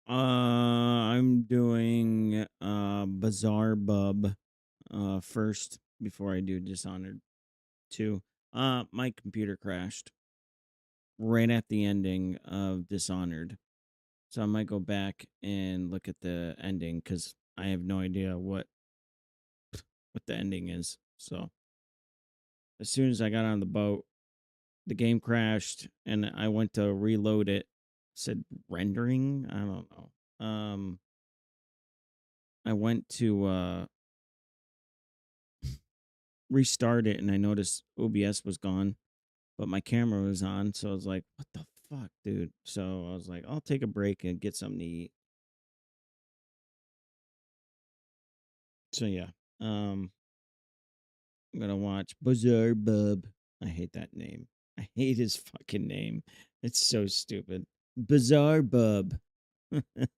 I'm doing Bizarre Bub first before I do Dishonored 2. My computer crashed right at the ending of Dishonored. So I might go back and look at the ending cuz I have no idea what the ending is. So as soon as I got on the boat, the game crashed and I went to reload it. Said rendering? I don't know. I went to restart it and I noticed OBS was gone, but my camera was on. So I was like, what the fuck, dude? So I was like, I'll take a break and get something to eat. So yeah, I'm gonna watch Bizarre Bub. I hate that name. I hate his fucking name. It's so stupid. Bizarre Bub. There's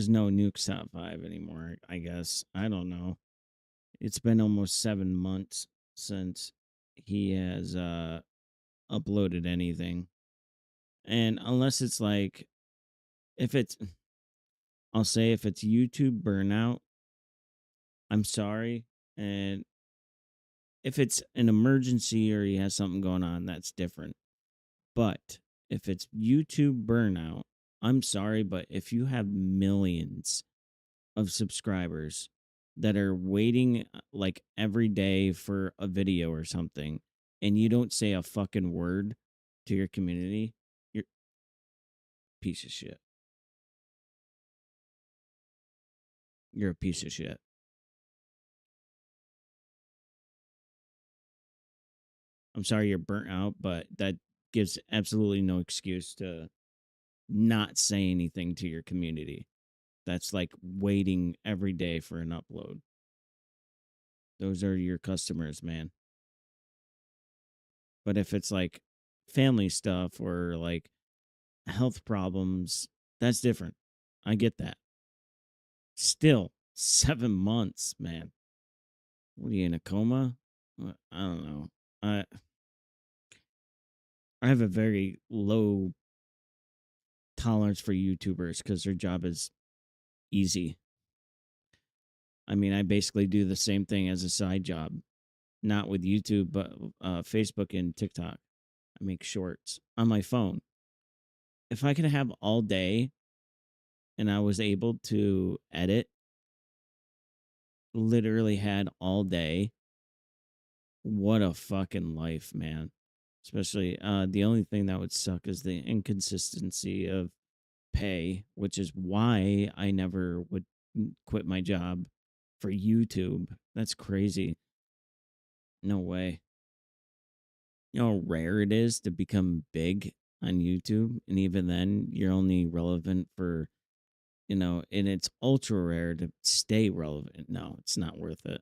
no Nuke's Top 5 anymore, I guess. I don't know. It's been almost 7 months since he has uploaded anything. And unless it's like, if it's, I'll say if it's YouTube burnout, I'm sorry. And if it's an emergency or he has something going on, that's different. But if it's YouTube burnout, I'm sorry, but if you have millions of subscribers that are waiting like every day for a video or something, and you don't say a fucking word to your community, you're a piece of shit. You're a piece of shit. I'm sorry you're burnt out, but that gives absolutely no excuse to not say anything to your community. That's like waiting every day for an upload. Those are your customers, man. But if it's like family stuff or like health problems, that's different. I get that. Still, 7 months, man. What are you in a coma? I don't know. I have a very low tolerance for YouTubers because their job is easy. I mean, I basically do the same thing as a side job, not with YouTube, but Facebook and TikTok. I make shorts on my phone. If I could have all day and I was able to edit, literally had all day, what a fucking life, man. Especially the only thing that would suck is the inconsistency of pay, which is why I never would quit my job for YouTube. That's crazy. No way. You know how rare it is to become big on YouTube, and even then you're only relevant for, and it's ultra rare to stay relevant. No, it's not worth it.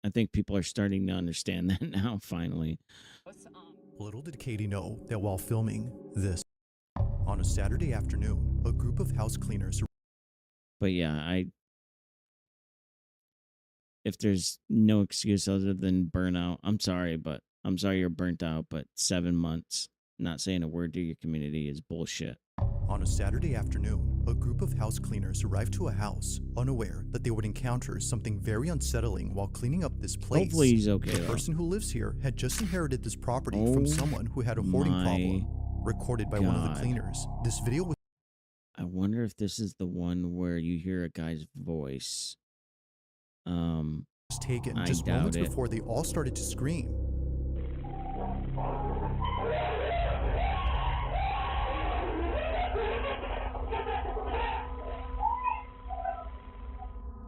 I think people are starting to understand that now, finally. Little did Katie know that while filming this on a Saturday afternoon, a group of house cleaners. But yeah, if there's no excuse other than burnout, I'm sorry you're burnt out, but 7 months not saying a word to your community is bullshit. On a Saturday afternoon, a group of house cleaners arrived to a house, unaware that they would encounter something very unsettling while cleaning up this place. Hopefully he's okay. The person who lives here had just inherited this property from someone who had a hoarding problem. Recorded by one of the cleaners. This video was. I wonder if this is the one where you hear a guy's voice. Was taken just moments before they all started to scream.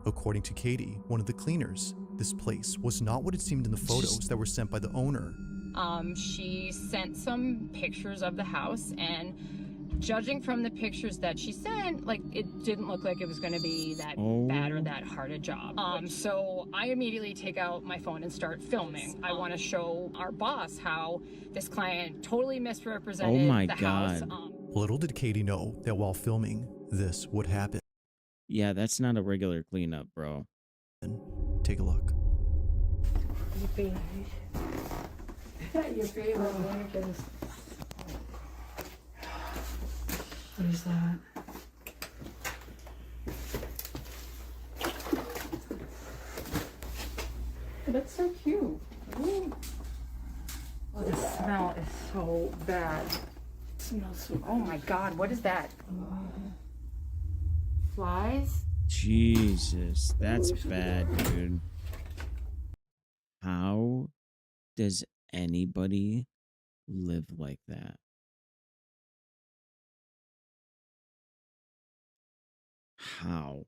According to Katie, one of the cleaners, this place was not what it seemed in the photos that were sent by the owner. She sent some pictures of the house, and judging from the pictures that she sent, like, it didn't look like it was going to be that bad or that hard a job. So I immediately take out my phone and start filming. I want to show our boss how this client totally misrepresented the house. Little did Katie know that while filming, this would happen. Yeah, that's not a regular cleanup, bro. Take a look. Is that your favorite Americans? What is that? That's so cute. Ooh. Oh, the smell is so bad. It smells so Oh my God, what is that? Flies? Jesus, that's bad, dude. How does anybody live like that? How?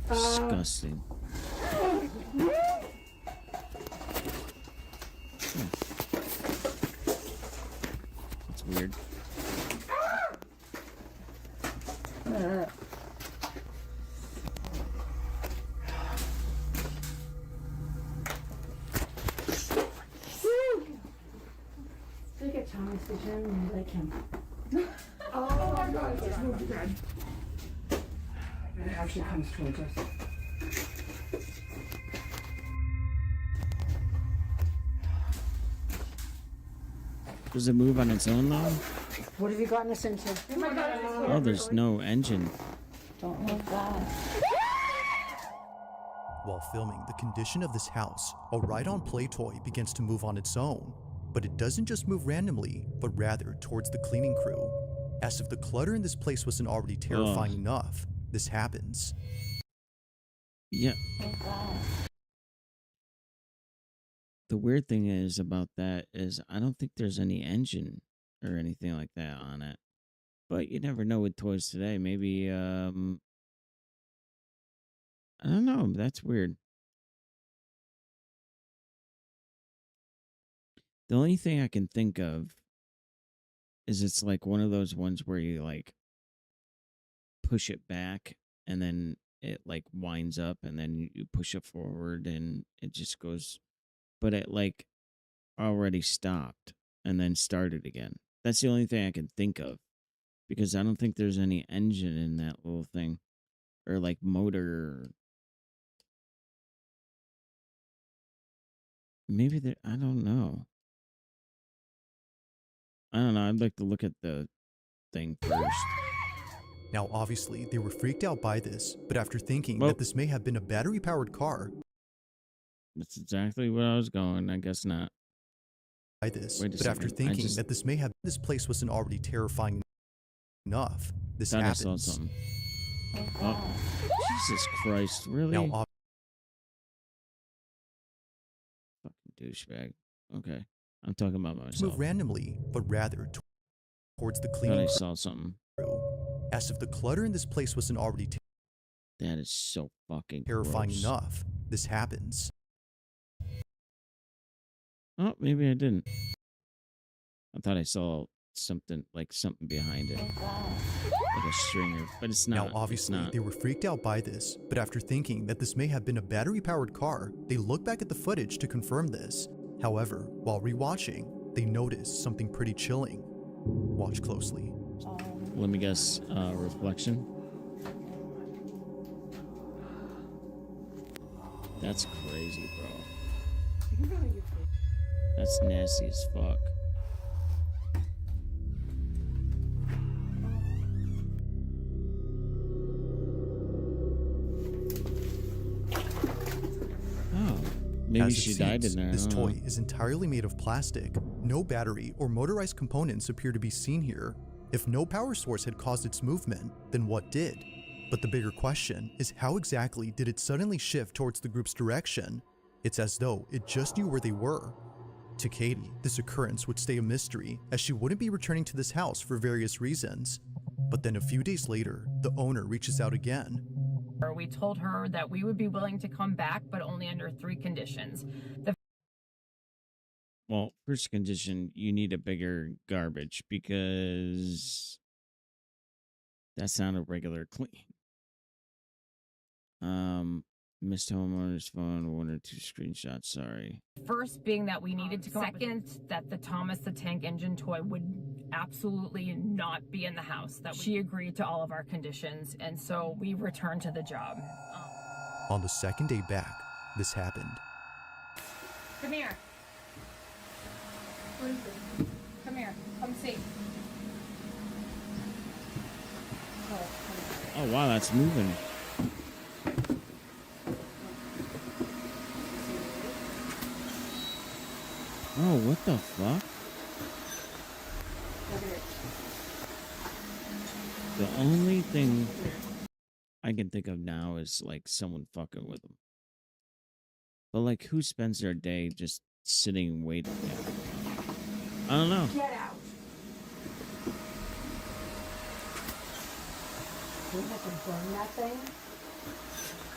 Disgusting. That's weird. Look at Thomas, the gym, like him. Oh my God, it's moving red. And it actually comes towards us. Does it move on its own though? What have you gotten us into? Oh my God, Oh, there's no engine. don't move that. While filming the condition of this house, a ride-on play toy begins to move on its own. But it doesn't just move randomly, but rather towards the cleaning crew. As if the clutter in this place wasn't already terrifying enough, this happens. Yeah. The weird thing is about that is I don't think there's any engine or anything like that on it. But you never know with toys today. Maybe I don't know. That's weird. The only thing I can think of is it's like one of those ones where you like push it back and then it like winds up and then you push it forward and it just goes, but it like already stopped and then started again. That's the only thing I can think of because I don't think there's any engine in that little thing or like motor. Maybe there, I don't know. I don't know. I'd like to look at the thing first. Now obviously, they were freaked out by this, but after thinking Well, that this may have been a battery-powered car, that's exactly where I was going. I guess not. Wait a this place wasn't already terrifying enough, this Thought I saw happens. something. Oh, Jesus Christ! Really? Now Fucking douchebag. Okay, I'm talking about myself. move randomly, but rather towards the Thought cleaning I saw something. crew. As if the clutter in this place wasn't already That is so fucking terrifying gross. enough, this happens. Oh, maybe I didn't. I thought I saw something behind it, like a stringer, but it's not. Now obviously, it's not. they were freaked out by this, but after thinking that this may have been a battery-powered car, they look back at the footage to confirm this. However, while rewatching, they notice something pretty chilling. Watch closely. Let me guess. Reflection. That's crazy, bro. That's nasty as fuck. Oh, maybe As it she died in seems, there. this I don't know. toy is entirely made of plastic. No battery or motorized components appear to be seen here. If no power source had caused its movement, then what did? But the bigger question is how exactly did it suddenly shift towards the group's direction? It's as though it just knew where they were. To Katie, this occurrence would stay a mystery as she wouldn't be returning to this house for various reasons. But then a few days later, the owner reaches out again. We told her that we would be willing to come back, but only under 3 conditions. Well, first condition, you need a bigger garbage because that's not a regular clean. Missed homeowner's phone, 1 or 2 screenshots, sorry. First being that we needed to come up with. Second, that the Thomas the Tank Engine toy would absolutely not be in the house. That she agreed to all of our conditions, and so we returned to the job. On the second day back, this happened. Come here. Come here. Come see. Oh, wow, that's moving. Oh, what the fuck? The only thing I can think of now is like someone fucking with them. But like, who spends their day just sitting waiting? I don't know. Get out. We have to burn that thing.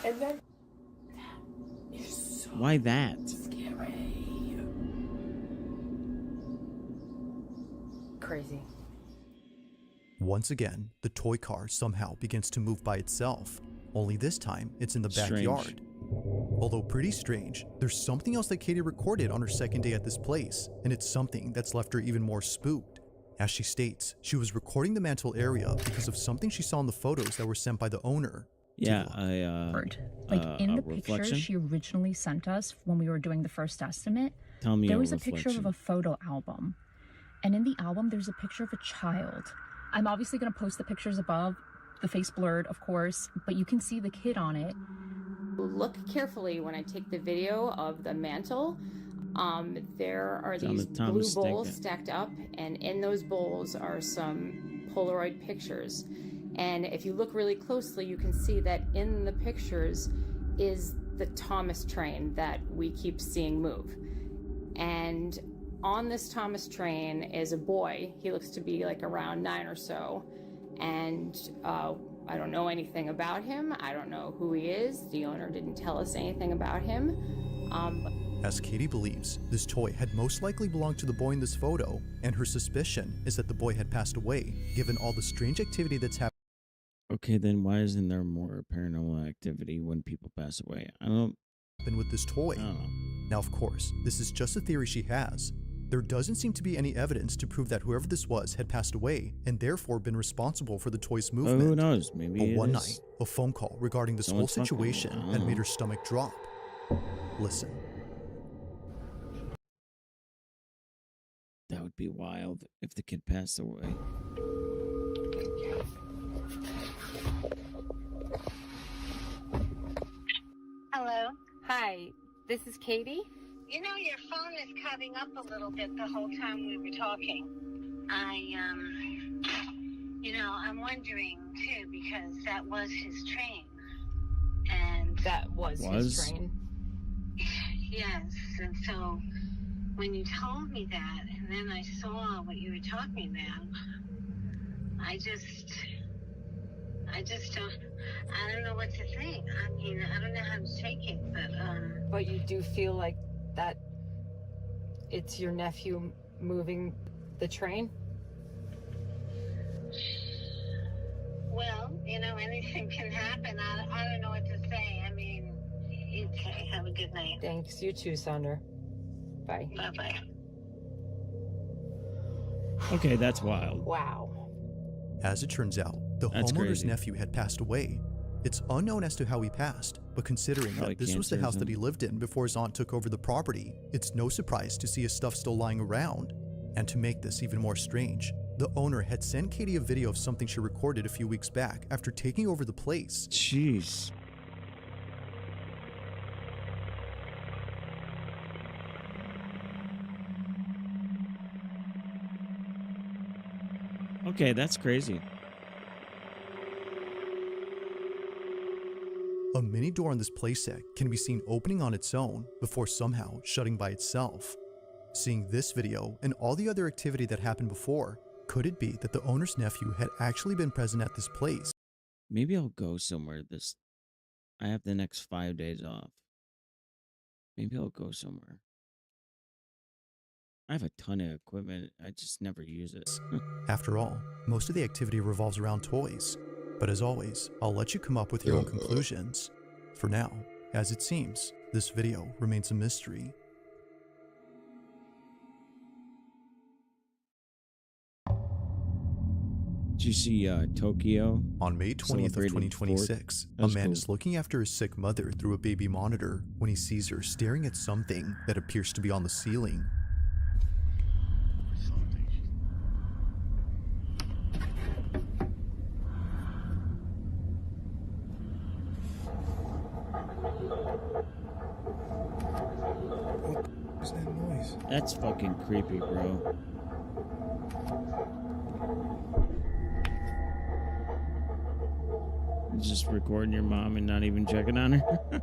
And then that is so Why that? scary. Crazy. Once again, the toy car somehow begins to move by itself, only this time it's in the Strange. backyard. Although pretty strange, there's something else that Katie recorded on her second day at this place, and it's something that's left her even more spooked. As she states, she was recording the mantle area because of something she saw in the photos that were sent by the owner. Yeah, Like in the reflection? picture she originally sent us when we were doing the first estimate, Tell me there a was a picture of reflection. a photo album. And in the album, there's a picture of a child. I'm obviously going to post the pictures above, the face blurred, of course, but you can see the kid on it. Look carefully when I take the video of the mantle. There are It's on these the Thomas blue bowls stick. stacked up, and in those bowls are some Polaroid pictures. And if you look really closely, you can see that in the pictures is the Thomas train that we keep seeing move. And on this Thomas train is a boy. He looks to be like around 9 or so. And I don't know anything about him. I don't know who he is. The owner didn't tell us anything about him. As Katie believes, this toy had most likely belonged to the boy in this photo, and her suspicion is that the boy had passed away, given all the strange activity that's happened. Okay, then why isn't there more paranormal activity when people pass away? I don't With this toy. know. Now, of course, this is just a theory she has. There doesn't seem to be any evidence to prove that whoever this was had passed away and therefore been responsible for the toy's But movement. who knows? Maybe But it one is. night, a phone call regarding this Someone's whole fucking with it. situation I don't had know. made her stomach drop. Listen. That would be wild if the kid passed away. Hello. Hi, this is Katie. You know, your phone is cutting up a little bit the whole time we were talking. I'm wondering too, because that was his train. And That was Was? his train. yes, and so when you told me that, and then I saw what you were talking about, I don't know what to think. I mean, I don't know how to take it, But you do feel like that it's your nephew moving the train? well, anything can happen. I don't know what to say. I mean, okay, have a good night. Thanks, you too, Sandra. Bye. Bye-bye. Okay, that's wild. Wow. As it turns out, the That's homeowner's crazy. nephew had passed away. It's unknown as to how he passed, but considering Probably that this was the cancer or house that he something. lived in before his aunt took over the property, it's no surprise to see his stuff still lying around. And to make this even more strange, the owner had sent Katie a video of something she recorded a few weeks back after taking over the place. Jeez. Okay, that's crazy. A mini door on this playset can be seen opening on its own before somehow shutting by itself. Seeing this video and all the other activity that happened before, could it be that the owner's nephew had actually been present at this place? Maybe I'll go somewhere this. I have the next 5 days off. Maybe I'll go somewhere. I have a ton of equipment. I just never use it. After all, most of the activity revolves around toys. But as always, I'll let you come up with your own conclusions. For now, as it seems, this video remains a mystery. Did you see Tokyo? On May 20th of Celebrated 2026, a That's man cool. is looking after his sick mother through a baby monitor when he sees her staring at something that appears to be on the ceiling. That's fucking creepy, bro. Just recording your mom and not even checking on her.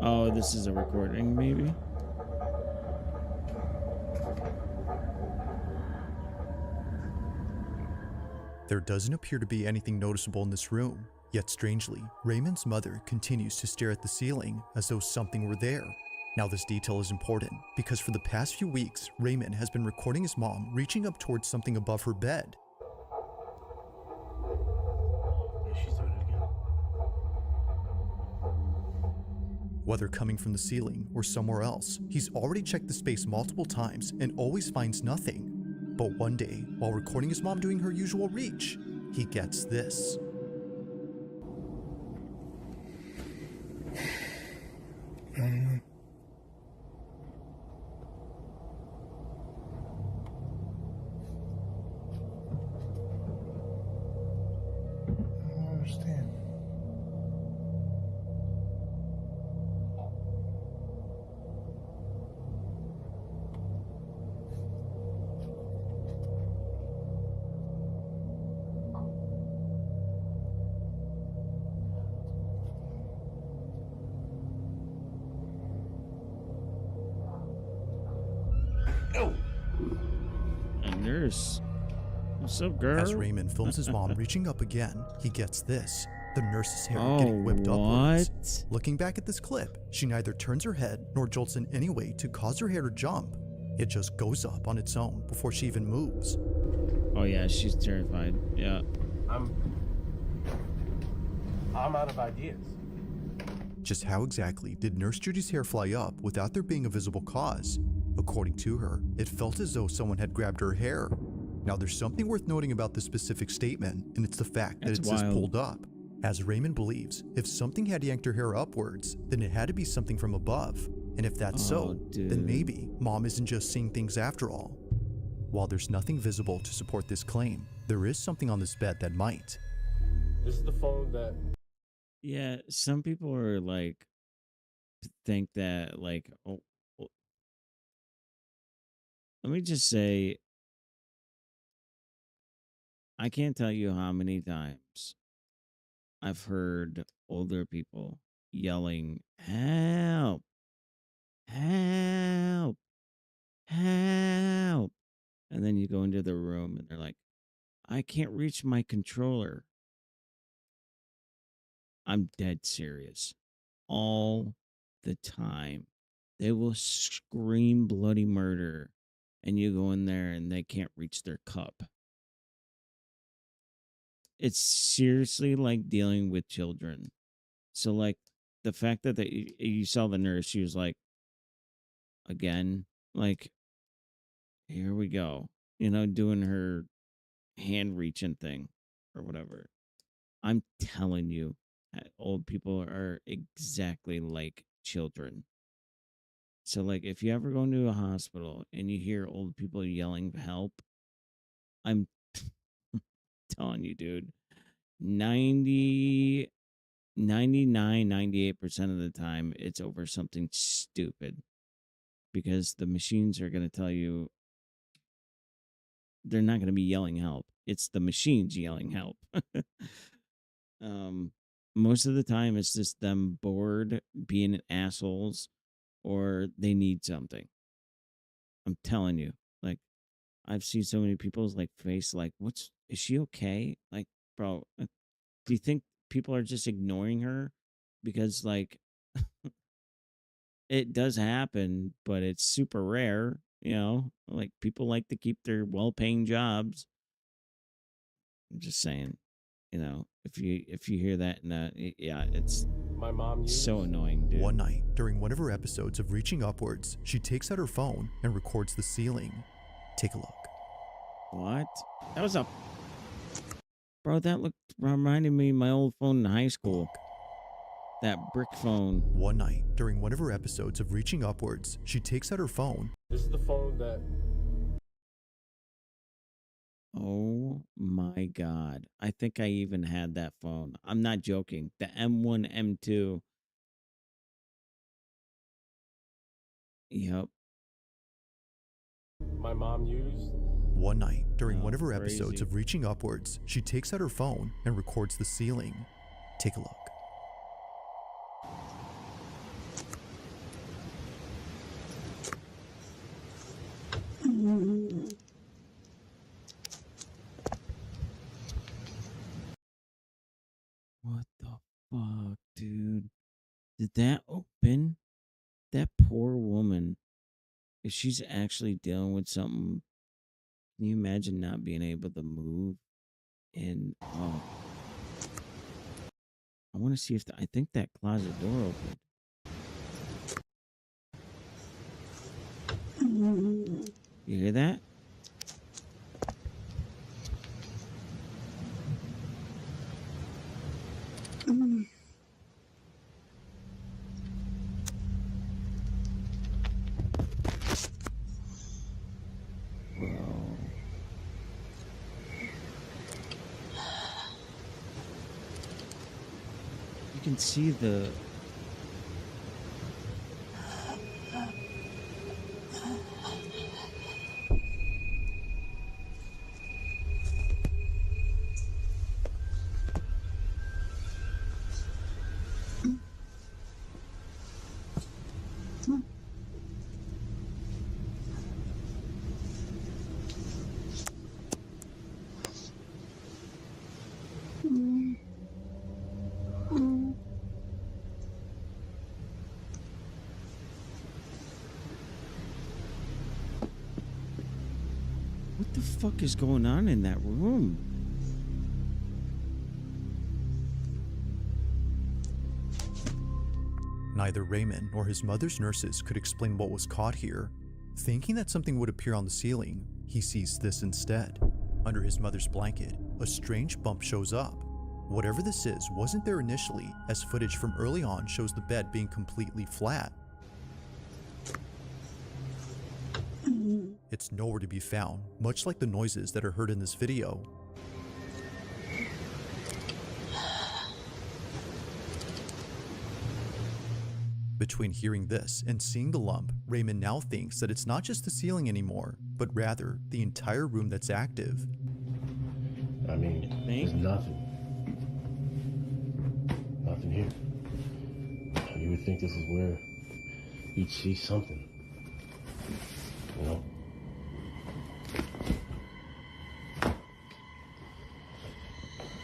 Oh, this is a recording, maybe? There doesn't appear to be anything noticeable in this room, yet strangely, Raymond's mother continues to stare at the ceiling as though something were there. Now this detail is important because for the past few weeks, Raymond has been recording his mom reaching up towards something above her bed. Yeah, she's doing it again. Whether coming from the ceiling or somewhere else, he's already checked the space multiple times and always finds nothing. But one day, while recording his mom doing her usual reach, he gets this. I don't understand. Oh, A nurse. What's up, girl? As Raymond films his mom reaching up again, he gets this. The nurse's hair Oh, getting whipped upwards. what? Looking back at this clip, she neither turns her head nor jolts in any way to cause her hair to jump. It just goes up on its own before she even moves. Oh, yeah, she's terrified. Yeah. I'm out of ideas. Just how exactly did Nurse Judy's hair fly up without there being a visible cause? According to her, it felt as though someone had grabbed her hair. Now there's something worth noting about this specific statement, and it's the fact that That's it says wild. pulled up. As Raymond believes, if something had yanked her hair upwards, then it had to be something from above. And if that's so, then dude. maybe Mom isn't just seeing things after all. While there's nothing visible to support this claim, there is something on this bed that might. This is the phone that. Yeah, some people are like, think that, like, oh, let me just say, I can't tell you how many times I've heard older people yelling, help, help, help. And then you go into the room and they're like, I can't reach my controller. I'm dead serious. All the time. They will scream bloody murder. And you go in there and they can't reach their cup. It's seriously like dealing with children. So, like, the fact that you saw the nurse, she was like, again, like, here we go, doing her hand reaching thing or whatever. I'm telling you, old people are exactly like children. So, like, if you ever go into a hospital and you hear old people yelling help, I'm telling you, dude, 99, 98% of the time, it's over something stupid because the machines are going to tell you they're not going to be yelling help. It's the machines yelling help. Most of the time, it's just them bored, being assholes, or they need something. I'm telling you, like, I've seen so many people's like face, like, is she okay? Like, bro, do you think people are just ignoring her? Because, like, it does happen, but it's super rare, like people like to keep their well-paying jobs. I'm just saying, if you hear that, yeah, it's My mom used. so annoying, dude. One night, during one of her episodes of Reaching Upwards, she takes out her phone and records the ceiling. Take a look. What? That was bro, that reminded me of my old phone in high school. That brick phone. One night, during one of her episodes of Reaching Upwards, she takes out her phone. This is the phone that. Oh my God. I think I even had that phone. I'm not joking. The M1, M2. Yep. my mom used. One night, during Oh, one of her episodes crazy. of Reaching Upwards, she takes out her phone and records the ceiling. Take a look. What the fuck, dude? Did that open? That poor woman. If she's actually dealing with something, can you imagine not being able to move? And oh, I want to see if I think that closet door opened. You hear that? Bro. You can see the what the fuck is going on in that room? Neither Raymond nor his mother's nurses could explain what was caught here. Thinking that something would appear on the ceiling, he sees this instead. Under his mother's blanket, a strange bump shows up. Whatever this is wasn't there initially, as footage from early on shows the bed being completely flat. It's nowhere to be found, much like the noises that are heard in this video. Between hearing this and seeing the lump, Raymond now thinks that it's not just the ceiling anymore, but rather the entire room that's active. I mean, there's nothing. Nothing here. You would think this is where you'd see something. You know?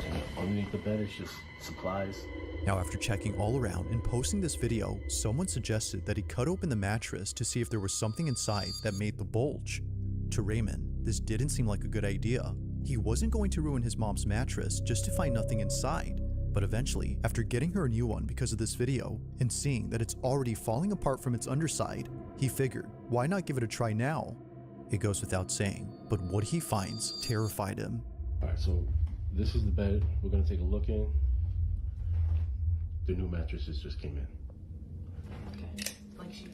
And underneath the bed is just supplies. Now, after checking all around and posting this video, someone suggested that he cut open the mattress to see if there was something inside that made the bulge. To Raymond, this didn't seem like a good idea. He wasn't going to ruin his mom's mattress just to find nothing inside. But eventually, after getting her a new one because of this video, and seeing that it's already falling apart from its underside, he figured, why not give it a try now? It goes without saying, but what he finds terrified him. Alright, so this is the bed we're gonna take a look in. The new mattresses just came in. Okay. Like she.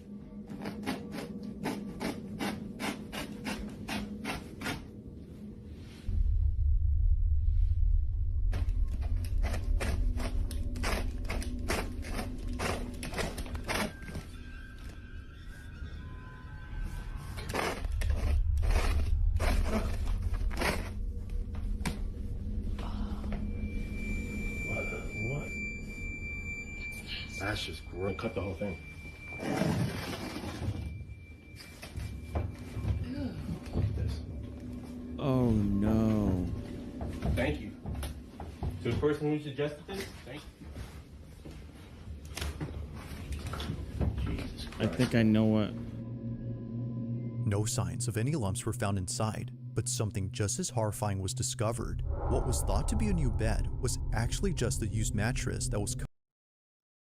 What? That's just great. Cut the whole thing. Look at this. Oh no. Thank you. To the person who suggested this, thank you. Jesus I Christ. think I know what. No signs of any lumps were found inside, but something just as horrifying was discovered. What was thought to be a new bed was actually just a used mattress that was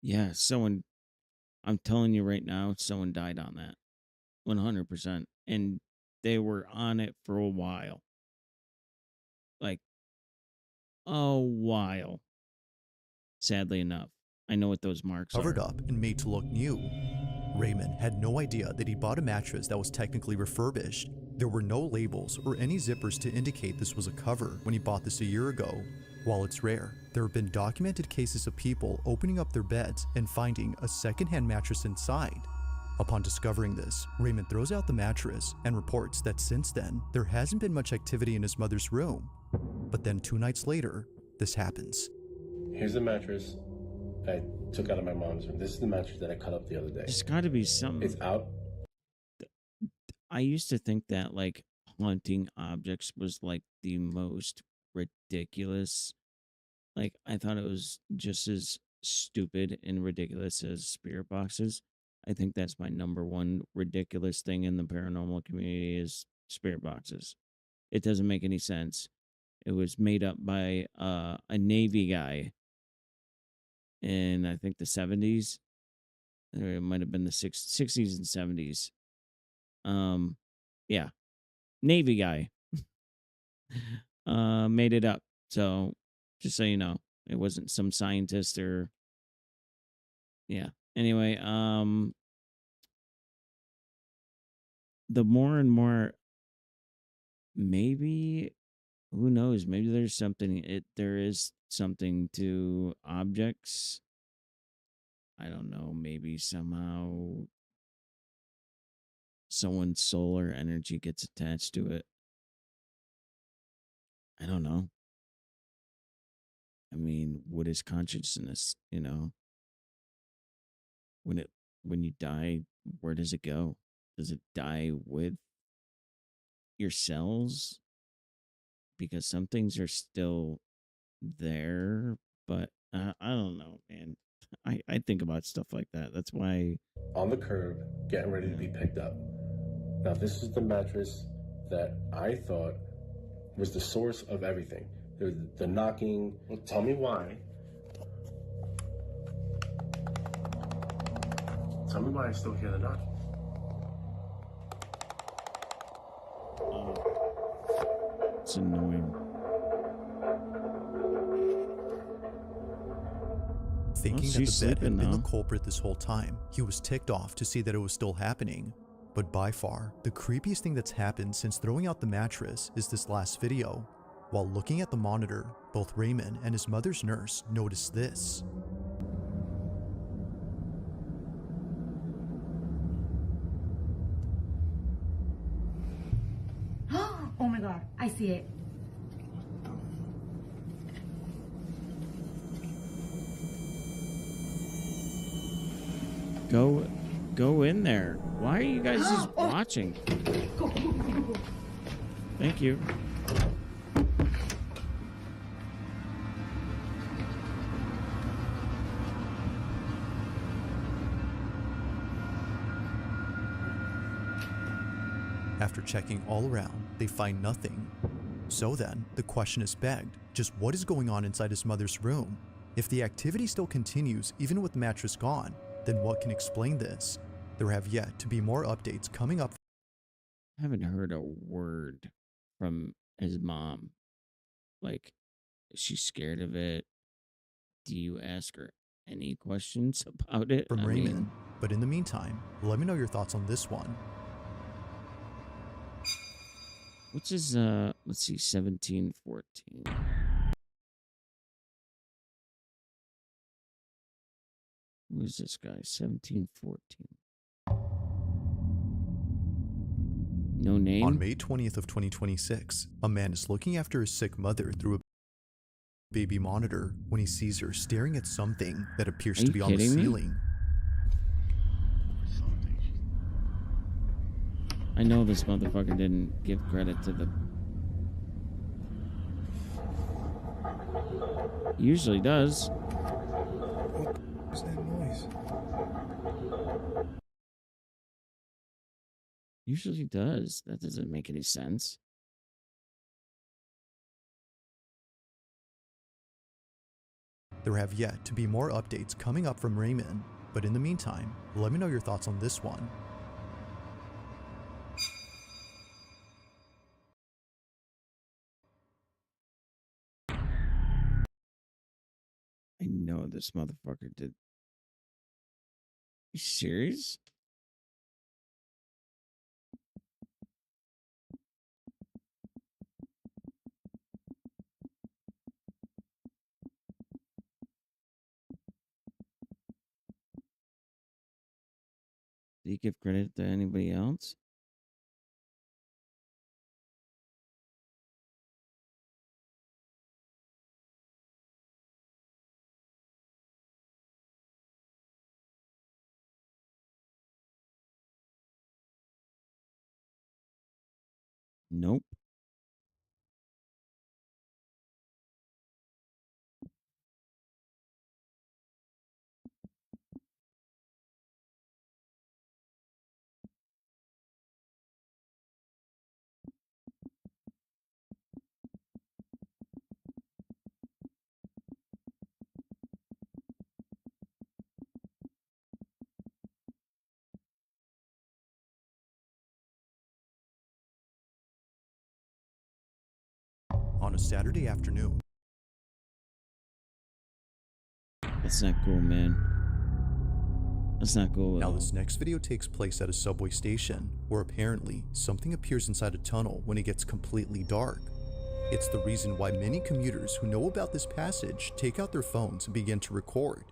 Yeah, someone. I'm telling you right now, someone died on that. 100%. And they were on it for a while. Like, a while. Sadly enough. I know what those marks covered are. up and made to look new. Raymond had no idea that he bought a mattress that was technically refurbished. There were no labels or any zippers to indicate this was a cover when he bought this a year ago. While it's rare, there have been documented cases of people opening up their beds and finding a secondhand mattress inside. Upon discovering this, Raymond throws out the mattress and reports that since then, there hasn't been much activity in his mother's room. But then 2 nights later, this happens. Here's the mattress I took out of my mom's room. This is the mattress that I cut up the other day. There's got to be some. It's out. I used to think that like haunting objects was like the most ridiculous. Like I thought it was just as stupid and ridiculous as spirit boxes. I think that's my number one ridiculous thing in the paranormal community is spirit boxes. It doesn't make any sense. It was made up by a Navy guy in I think the 70s. Or it might have been the 60s and 70s. Yeah. Navy guy. Made it up. So just so you know, it wasn't some scientist or yeah. Anyway, the more and more maybe who knows, maybe there is something to objects. I don't know, maybe somehow someone's solar energy gets attached to it. I don't know. I mean, what is consciousness, you know? When you die, where does it go? Does it die with your cells? Because some things are still there, but I don't know, man. I think about stuff like that. That's why On the curb, getting ready to be picked up. Now, this is the mattress that I thought was the source of everything. The knocking. Well, tell me why. Tell me why I still hear the knocking. it's annoying. Thinking that she's the bed had sleeping been the now. culprit this whole time, he was ticked off to see that it was still happening. But by far, the creepiest thing that's happened since throwing out the mattress is this last video. While looking at the monitor, both Raymond and his mother's nurse noticed this. Oh my god, I see it. Go in there. Why are you guys just watching? Thank you. After checking all around, they find nothing. So then, the question is begged, just what is going on inside his mother's room? If the activity still continues even with the mattress gone, then what can explain this? There have yet to be more updates coming up. I haven't heard a word from his mom. Like, is she scared of it? Do you ask her any questions about it? From I Raymond. mean, But in the meantime, let me know your thoughts on this one. what's his let's see, 1714. Who's this guy? 1714. No name? On May 20th of 2026, a man is looking after his sick mother through a baby monitor when he sees her staring at something that appears Are to you be on the kidding me? ceiling. I know this motherfucker didn't give credit to the... He usually does. What is that noise? Usually does. That doesn't make any sense. There have yet to be more updates coming up from Raymond, but in the meantime, let me know your thoughts on this one. I know this motherfucker did. You serious? Did he give credit to anybody else? Nope. On a Saturday afternoon, That's not cool, man. That's not cool at now all. this next video takes place at a subway station, where apparently something appears inside a tunnel when it gets completely dark. It's the reason why many commuters who know about this passage take out their phones and begin to record.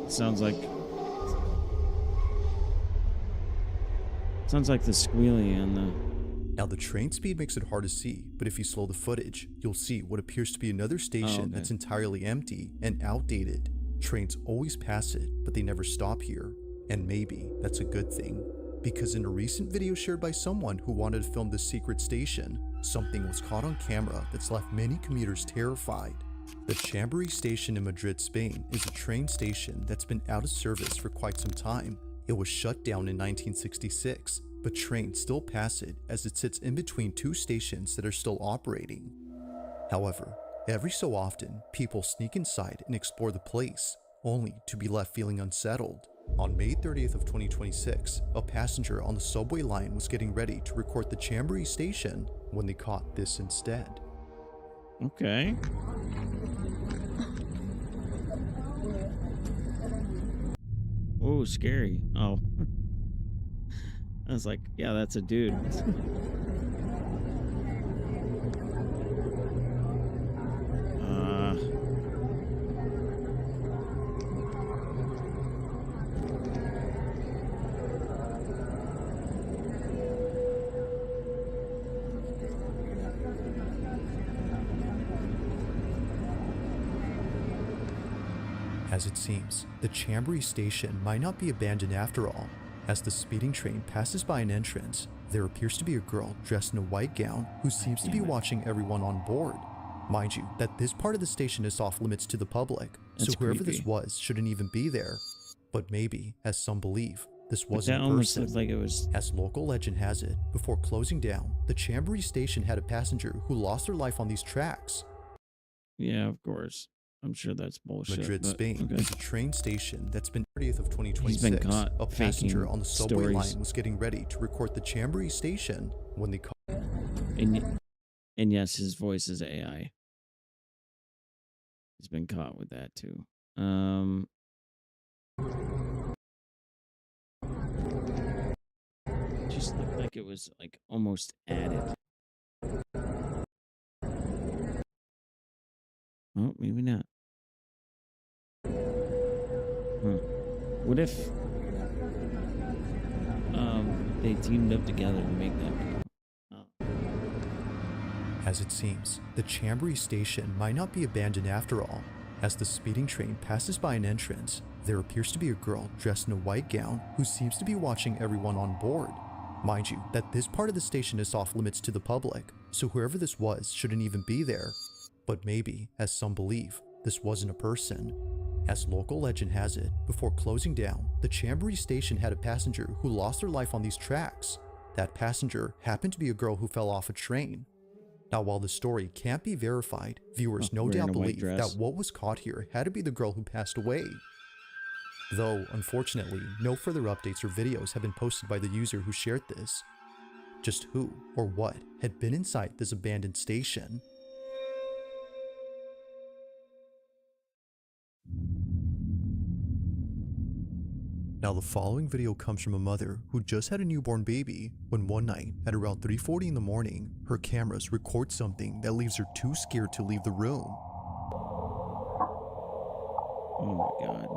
Sounds like the squealing on the... Now the train speed makes it hard to see, but if you slow the footage, you'll see what appears to be another station that's entirely empty and outdated. Trains always pass it, but they never stop here. And maybe that's a good thing, because in a recent video shared by someone who wanted to film this secret station, something was caught on camera that's left many commuters terrified. The Chamberí station in Madrid, Spain is a train station that's been out of service for quite some time. It was shut down in 1966, but trains still pass it as it sits in between two stations that are still operating. However, every so often, people sneak inside and explore the place, only to be left feeling unsettled. On May 30th of 2026, a passenger on the subway line was getting ready to record the Chamberí station when they caught this instead. Okay. Oh, scary. Oh. I was like, yeah, that's a dude. As it seems, the Chamberí station might not be abandoned after all. As the speeding train passes by an entrance, there appears to be a girl dressed in a white gown who seems to be watching everyone on board. Mind you, that this part of the station is off limits to the public, so whoever this was shouldn't even be there. But maybe, as some believe, this wasn't a person. Looked like it was... As local legend has it, before closing down, the Chamberí station had a passenger who lost their life on these tracks. Yeah, of course. I'm sure that's bullshit. Madrid, Spain is a train station that's been 30th of 2026. He's been caught a passenger on the subway stories. line was getting ready to record the Chamberí station when they caught. And yes, his voice is AI. He's been caught with that too. Just looked like it was like almost added. Oh, maybe not. What if they teamed up together to make that video? As it seems, the Chamberí station might not be abandoned after all. As the speeding train passes by an entrance, there appears to be a girl dressed in a white gown who seems to be watching everyone on board. Mind you, that this part of the station is off limits to the public, so whoever this was shouldn't even be there. But maybe, as some believe, this wasn't a person. As local legend has it, before closing down, the Chamberí station had a passenger who lost their life on these tracks. That passenger happened to be a girl who fell off a train. Now, while the story can't be verified, viewers no doubt believe that what was caught here had to be the girl who passed away. Though, unfortunately, no further updates or videos have been posted by the user who shared this. Just who or what had been inside this abandoned station. Now the following video comes from a mother who just had a newborn baby when one night at around 3:40 in the morning, her cameras record something that leaves her too scared to leave the room. Oh my god.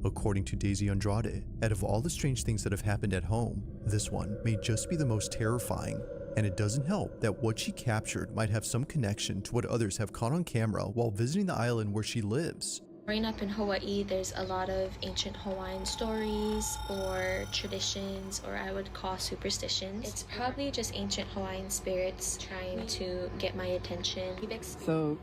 According to Daisy Andrade, out of all the strange things that have happened at home, this one may just be the most terrifying. And it doesn't help that what she captured might have some connection to what others have caught on camera while visiting the island where she lives. Growing up in Hawaii, there's a lot of ancient Hawaiian stories or traditions, or I would call superstitions. It's probably just ancient Hawaiian spirits trying to get my attention. So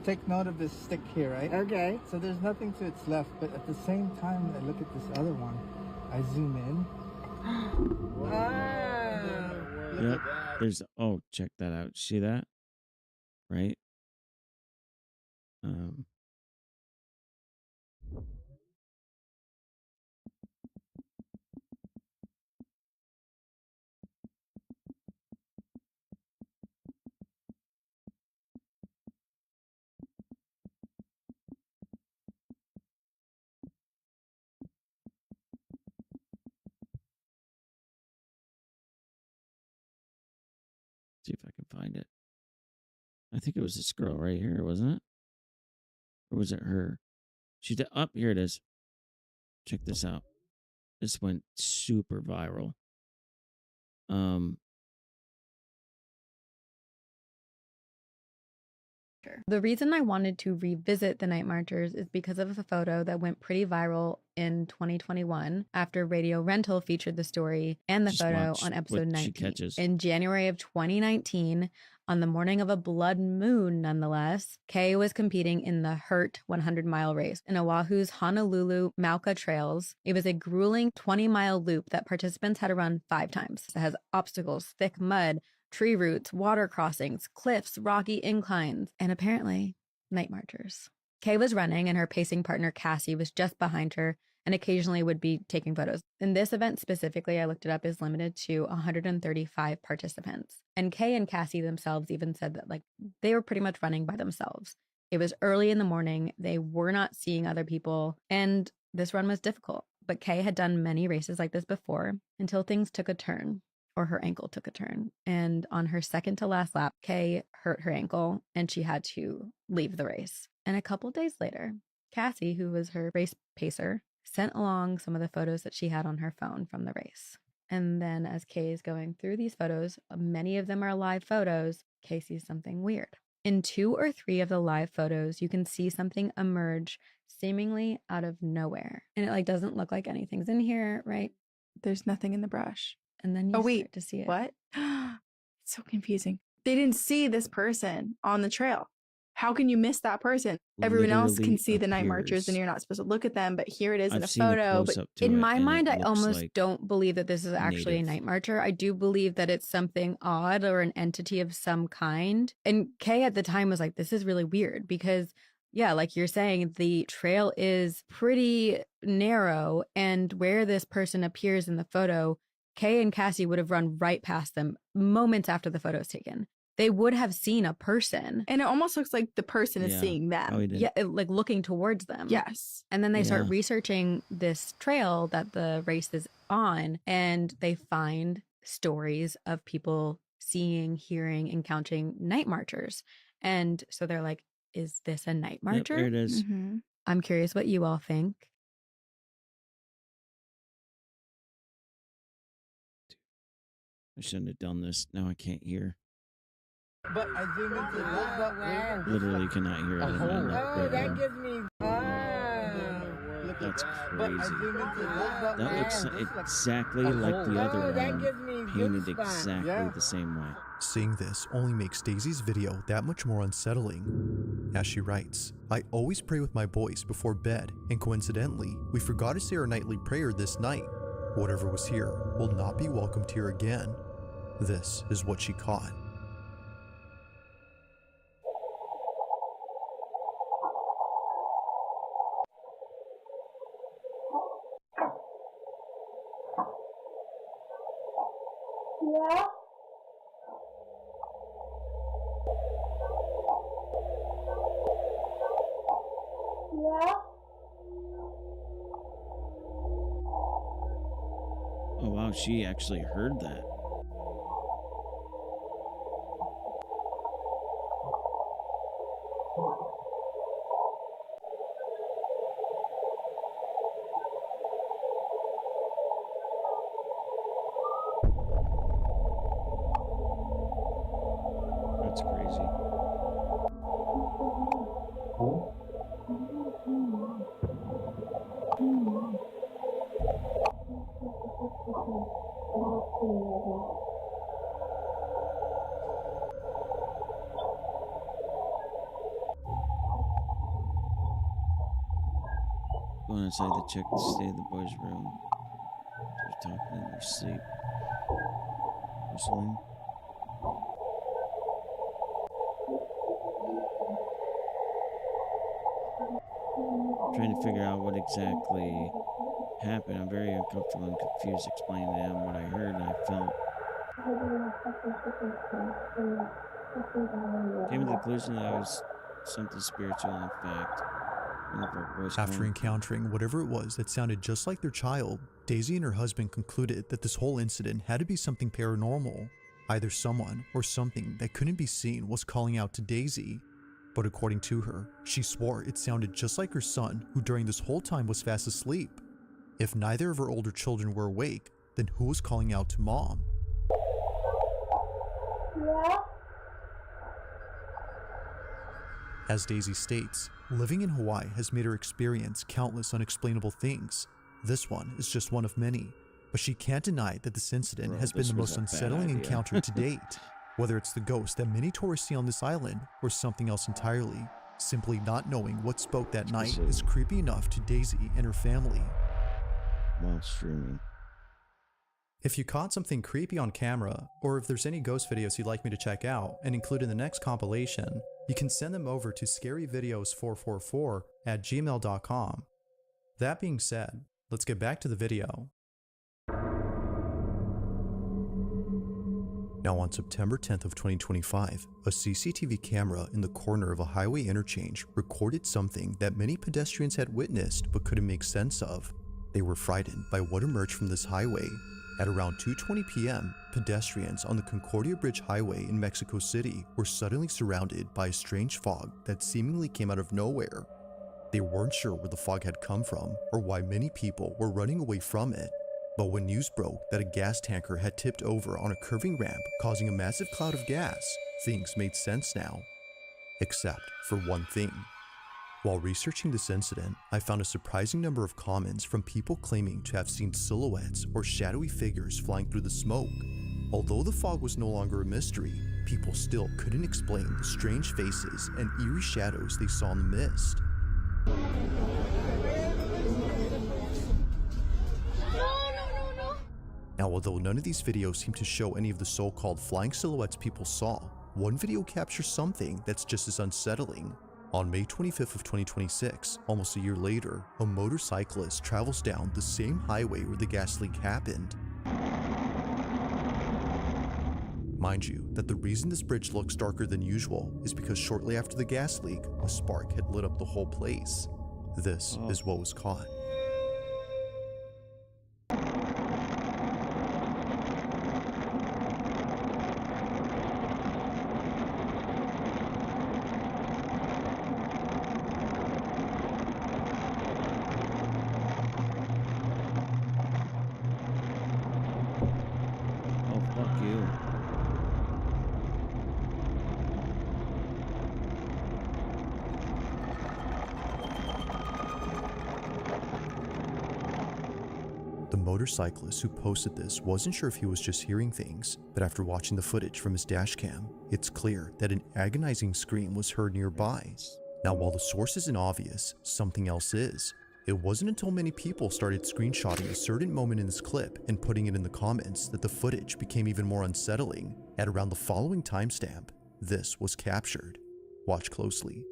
take note of this stick here, right? Okay. So there's nothing to its left, but at the same time, I look at this other one. I zoom in. Wow. Yep. There's, oh, check that out. See that? Right? See if I can find it. I think it was this girl right here, wasn't it? Or was it her? She did up here it is. Check this out. This went super viral. The reason I wanted to revisit the Night Marchers is because of a photo that went pretty viral in 2021 after Radio Rental featured the story and the Just photo watch on episode what she 19. catches. In January of 2019, on the morning of a blood moon nonetheless, Kay was competing in the Hurt 100-mile race in Oahu's Honolulu Mauka Trails. It was a grueling 20-mile loop that participants had to run 5 times. It has obstacles, thick mud, tree roots, water crossings, cliffs, rocky inclines, and apparently night marchers. Kay was running and her pacing partner Cassie was just behind her and occasionally would be taking photos. And this event specifically, I looked it up, is limited to 135 participants. And Kay and Cassie themselves even said that like they were pretty much running by themselves. It was early in the morning. They were not seeing other people. And this run was difficult. But Kay had done many races like this before until things took a turn. Or her ankle took a turn. And on her second to last lap, Kay hurt her ankle and she had to leave the race. And a couple days later, Cassie, who was her race pacer, sent along some of the photos that she had on her phone from the race. And then as Kay is going through these photos, many of them are live photos, Kay sees something weird. In 2 or 3 of the live photos, you can see something emerge seemingly out of nowhere. And it like doesn't look like anything's in here, right? There's nothing in the brush. And then you start to see it. What? It's so confusing. They didn't see this person on the trail. How can you miss that person? Everyone else can see the night marchers and you're not supposed to look at them, but here it is in a photo. But in my mind, I almost don't believe that this is actually a night marcher. I do believe that it's something odd or an entity of some kind. And Kay at the time was like, this is really weird because yeah, like you're saying, the trail is pretty narrow and where this person appears in the photo, Kay and Cassie would have run right past them moments after the photo is taken. They would have seen a person. And it almost looks like the person is seeing them. Oh, yeah, like looking towards them. Yes. And then they start researching this trail that the race is on, and they find stories of people seeing, hearing, encountering night marchers. And so they're like, is this a night marcher? Yep, there it is. Mm-hmm. I'm curious what you all think. I shouldn't have done this. Now I can't hear. But I zoom into that. Literally cannot hear it. Oh, that gives me. That's But I crazy. zoom into That looks exactly like the other one, painted exactly the same way. Seeing this only makes Daisy's video that much more unsettling. As she writes, I always pray with my boys before bed, and coincidentally, we forgot to say our nightly prayer this night. Whatever was here will not be welcomed here again. This is what she caught. Yeah. Oh wow, she actually heard that. That's crazy. Going inside to check the state of the boys' room. They're talking in their sleep. Whistling. Trying to figure out what exactly happened. I'm very uncomfortable and confused explaining to them what I heard and I felt. Came to the conclusion that I was something spiritual, in fact. After encountering whatever it was that sounded just like their child, Daisy and her husband concluded that this whole incident had to be something paranormal. Either someone or something that couldn't be seen was calling out to Daisy. But according to her, she swore it sounded just like her son, who during this whole time was fast asleep. If neither of her older children were awake, then who was calling out to Mom? As Daisy states, living in Hawaii has made her experience countless unexplainable things. This one is just one of many, but she can't deny that this incident has been the most unsettling encounter to date. Whether it's the ghost that many tourists see on this island or something else entirely, simply not knowing what spoke that night is creepy enough to Daisy and her family. While streaming. If you caught something creepy on camera, or if there's any ghost videos you'd like me to check out and include in the next compilation, you can send them over to scaryvideos444@gmail.com. That being said, let's get back to the video. Now on September 10th of 2025, a CCTV camera in the corner of a highway interchange recorded something that many pedestrians had witnessed but couldn't make sense of. They were frightened by what emerged from this highway. At around 2:20 p.m., pedestrians on the Concordia Bridge Highway in Mexico City were suddenly surrounded by a strange fog that seemingly came out of nowhere. They weren't sure where the fog had come from or why many people were running away from it. But when news broke that a gas tanker had tipped over on a curving ramp, causing a massive cloud of gas, things made sense now. Except for one thing. While researching this incident, I found a surprising number of comments from people claiming to have seen silhouettes or shadowy figures flying through the smoke. Although the fog was no longer a mystery, people still couldn't explain the strange faces and eerie shadows they saw in the mist. Now, although none of these videos seem to show any of the so-called flying silhouettes people saw, one video captures something that's just as unsettling. On May 25th of 2026, almost a year later, a motorcyclist travels down the same highway where the gas leak happened. Mind you, that the reason this bridge looks darker than usual is because shortly after the gas leak, a spark had lit up the whole place. This is what was caught. The motorcyclist who posted this wasn't sure if he was just hearing things, but after watching the footage from his dashcam, it's clear that an agonizing scream was heard nearby. Now, while the source isn't obvious, something else is. It wasn't until many people started screenshotting a certain moment in this clip and putting it in the comments that the footage became even more unsettling. At around the following timestamp, this was captured. Watch closely.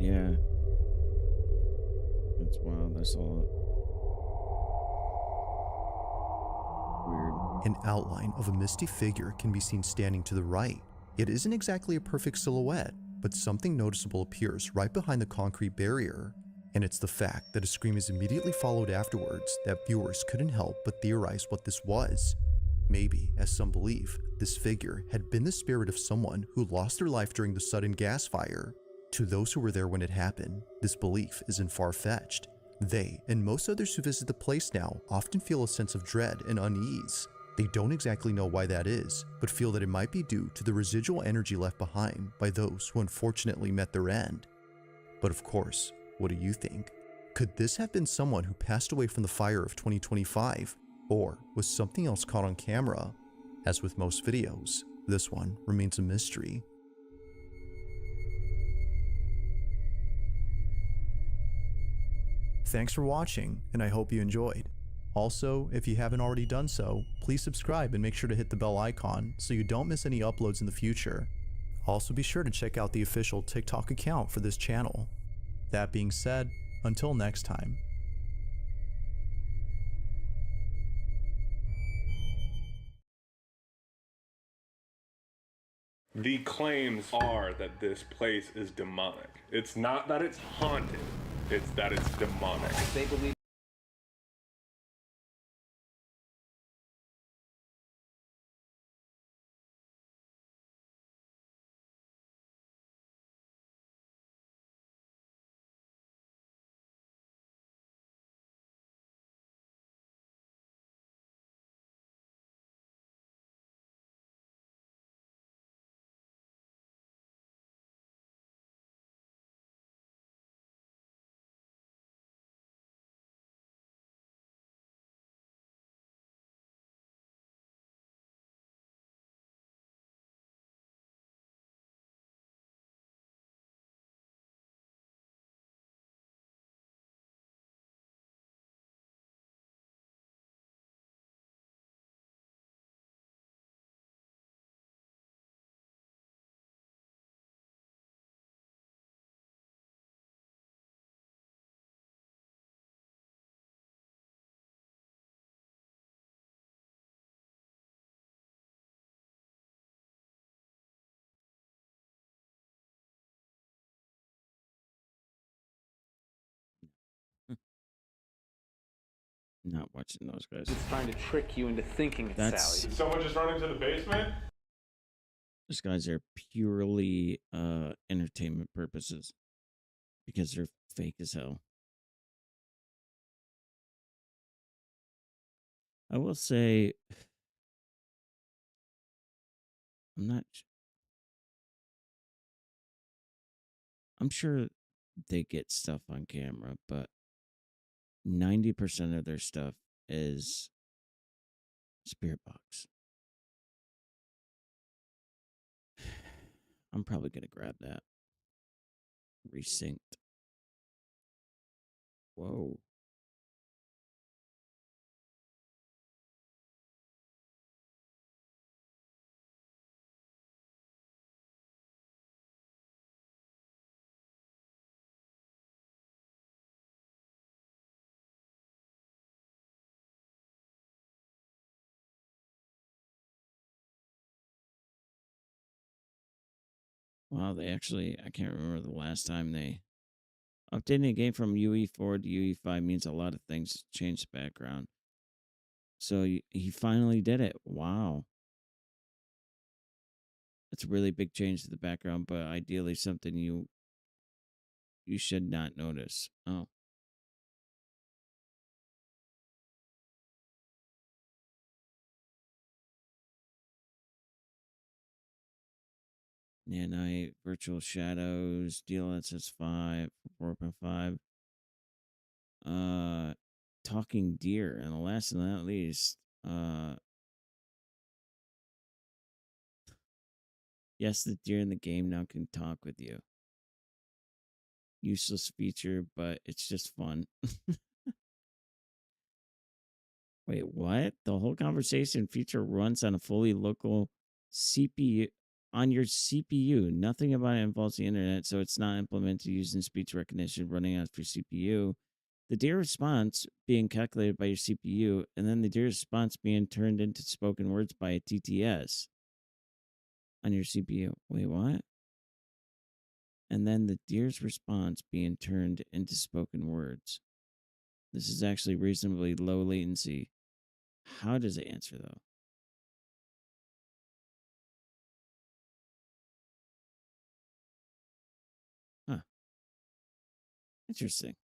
Yeah. That's wild. I saw it. weird. An outline of a misty figure can be seen standing to the right. It isn't exactly a perfect silhouette, but something noticeable appears right behind the concrete barrier. And it's the fact that a scream is immediately followed afterwards that viewers couldn't help but theorize what this was. Maybe, as some believe, this figure had been the spirit of someone who lost their life during the sudden gas fire. To those who were there when it happened, this belief isn't far-fetched. They, and most others who visit the place now, often feel a sense of dread and unease. They don't exactly know why that is, but feel that it might be due to the residual energy left behind by those who unfortunately met their end. But of course, what do you think? Could this have been someone who passed away from the fire of 2025? Or was something else caught on camera? As with most videos, this one remains a mystery. Thanks for watching, and I hope you enjoyed. Also, if you haven't already done so, please subscribe and make sure to hit the bell icon so you don't miss any uploads in the future. Also be sure to check out the official TikTok account for this channel. That being said, until next time. The claims are that this place is demonic. It's not that it's haunted, it's that it's demonic. They believe Not watching those guys. it's trying to trick you into thinking it's Sally. Did someone just run into the basement? Those guys are purely entertainment purposes because they're fake as hell. I will say, I'm sure they get stuff on camera, but 90% of their stuff is spirit box. I'm probably going to grab that. Resynced. Whoa. Wow, I can't remember the last time they updating a game from UE4 to UE5 means a lot of things change the background. So he finally did it. Wow. It's a really big change to the background, but ideally something you should not notice. Oh. Yeah, night, virtual shadows, DLSS 5, 4.5. Talking deer, and the last and not least, yes, the deer in the game now can talk with you. Useless feature, but it's just fun. Wait, what? The whole conversation feature runs on a fully local CPU on your CPU. Nothing about it involves the internet, so it's not implemented using speech recognition running off your CPU. the deer response being calculated by your CPU, and then the deer response being turned into spoken words by a TTS on your CPU. Wait, what? And then the deer's response being turned into spoken words. This is actually reasonably low latency. How does it answer, though? Huh. Interesting.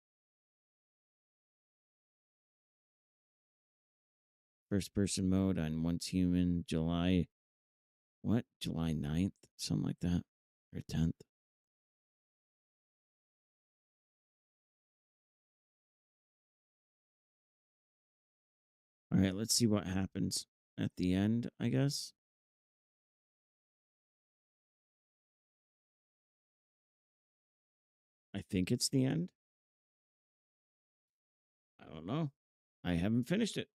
First person mode on Once Human, July 9th? Something like that. Or 10th. All right, let's see what happens at the end, I guess. I think it's the end. I don't know. I haven't finished it.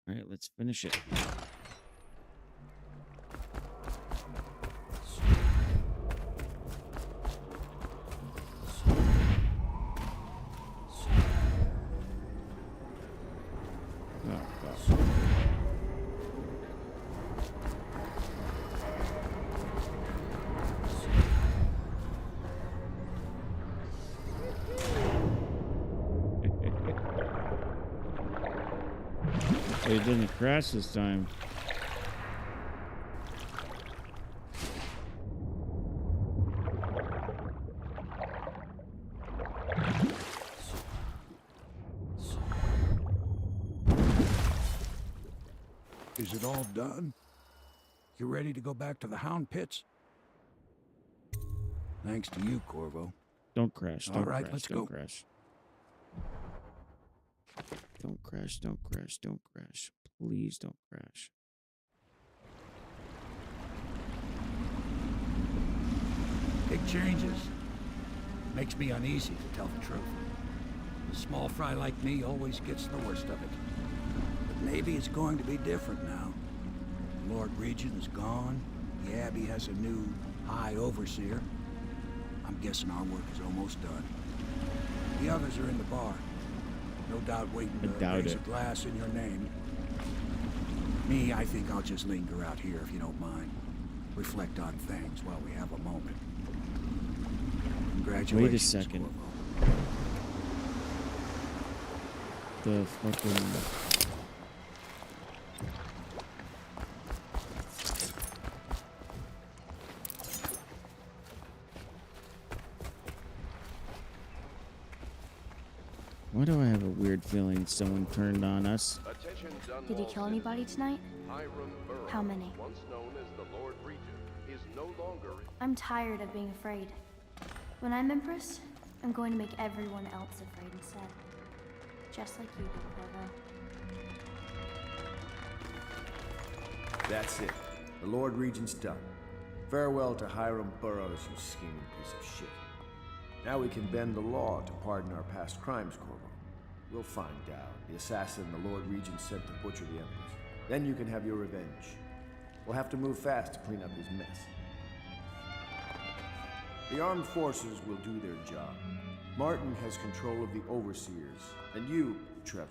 All right, let's finish it. It didn't crash this time. Is it all done? You ready to go back to the Hound Pits? Thanks to you, Corvo. Don't crash. Don't all right, crash. let's Don't go. crash. Don't crash. Don't crash. Don't crash. Please don't crash. Big changes. Makes me uneasy, to tell the truth. A small fry like me always gets the worst of it. But maybe it's going to be different now. The Lord Regent is gone. The Abbey has a new High Overseer. I'm guessing our work is almost done. The others are in the bar. No doubt waiting to raise a glass in your name. Me, I think I'll just linger out here if you don't mind. Reflect on things while we have a moment. Congratulations. Wait a second. The fucking... Why do I have a weird feeling someone turned on us? Did you kill anybody tonight? How many? I'm tired of being afraid. When I'm Empress, I'm going to make everyone else afraid instead. Just like you did, Corvo. That's it. The Lord Regent's done. Farewell to Hiram Burroughs, you scheming piece of shit. Now we can bend the law to pardon our past crimes, Corvo. We'll find out the assassin the Lord Regent sent to butcher the Empress. Then you can have your revenge. We'll have to move fast to clean up his mess. The armed forces will do their job. Martin has control of the overseers, and you, Trevor,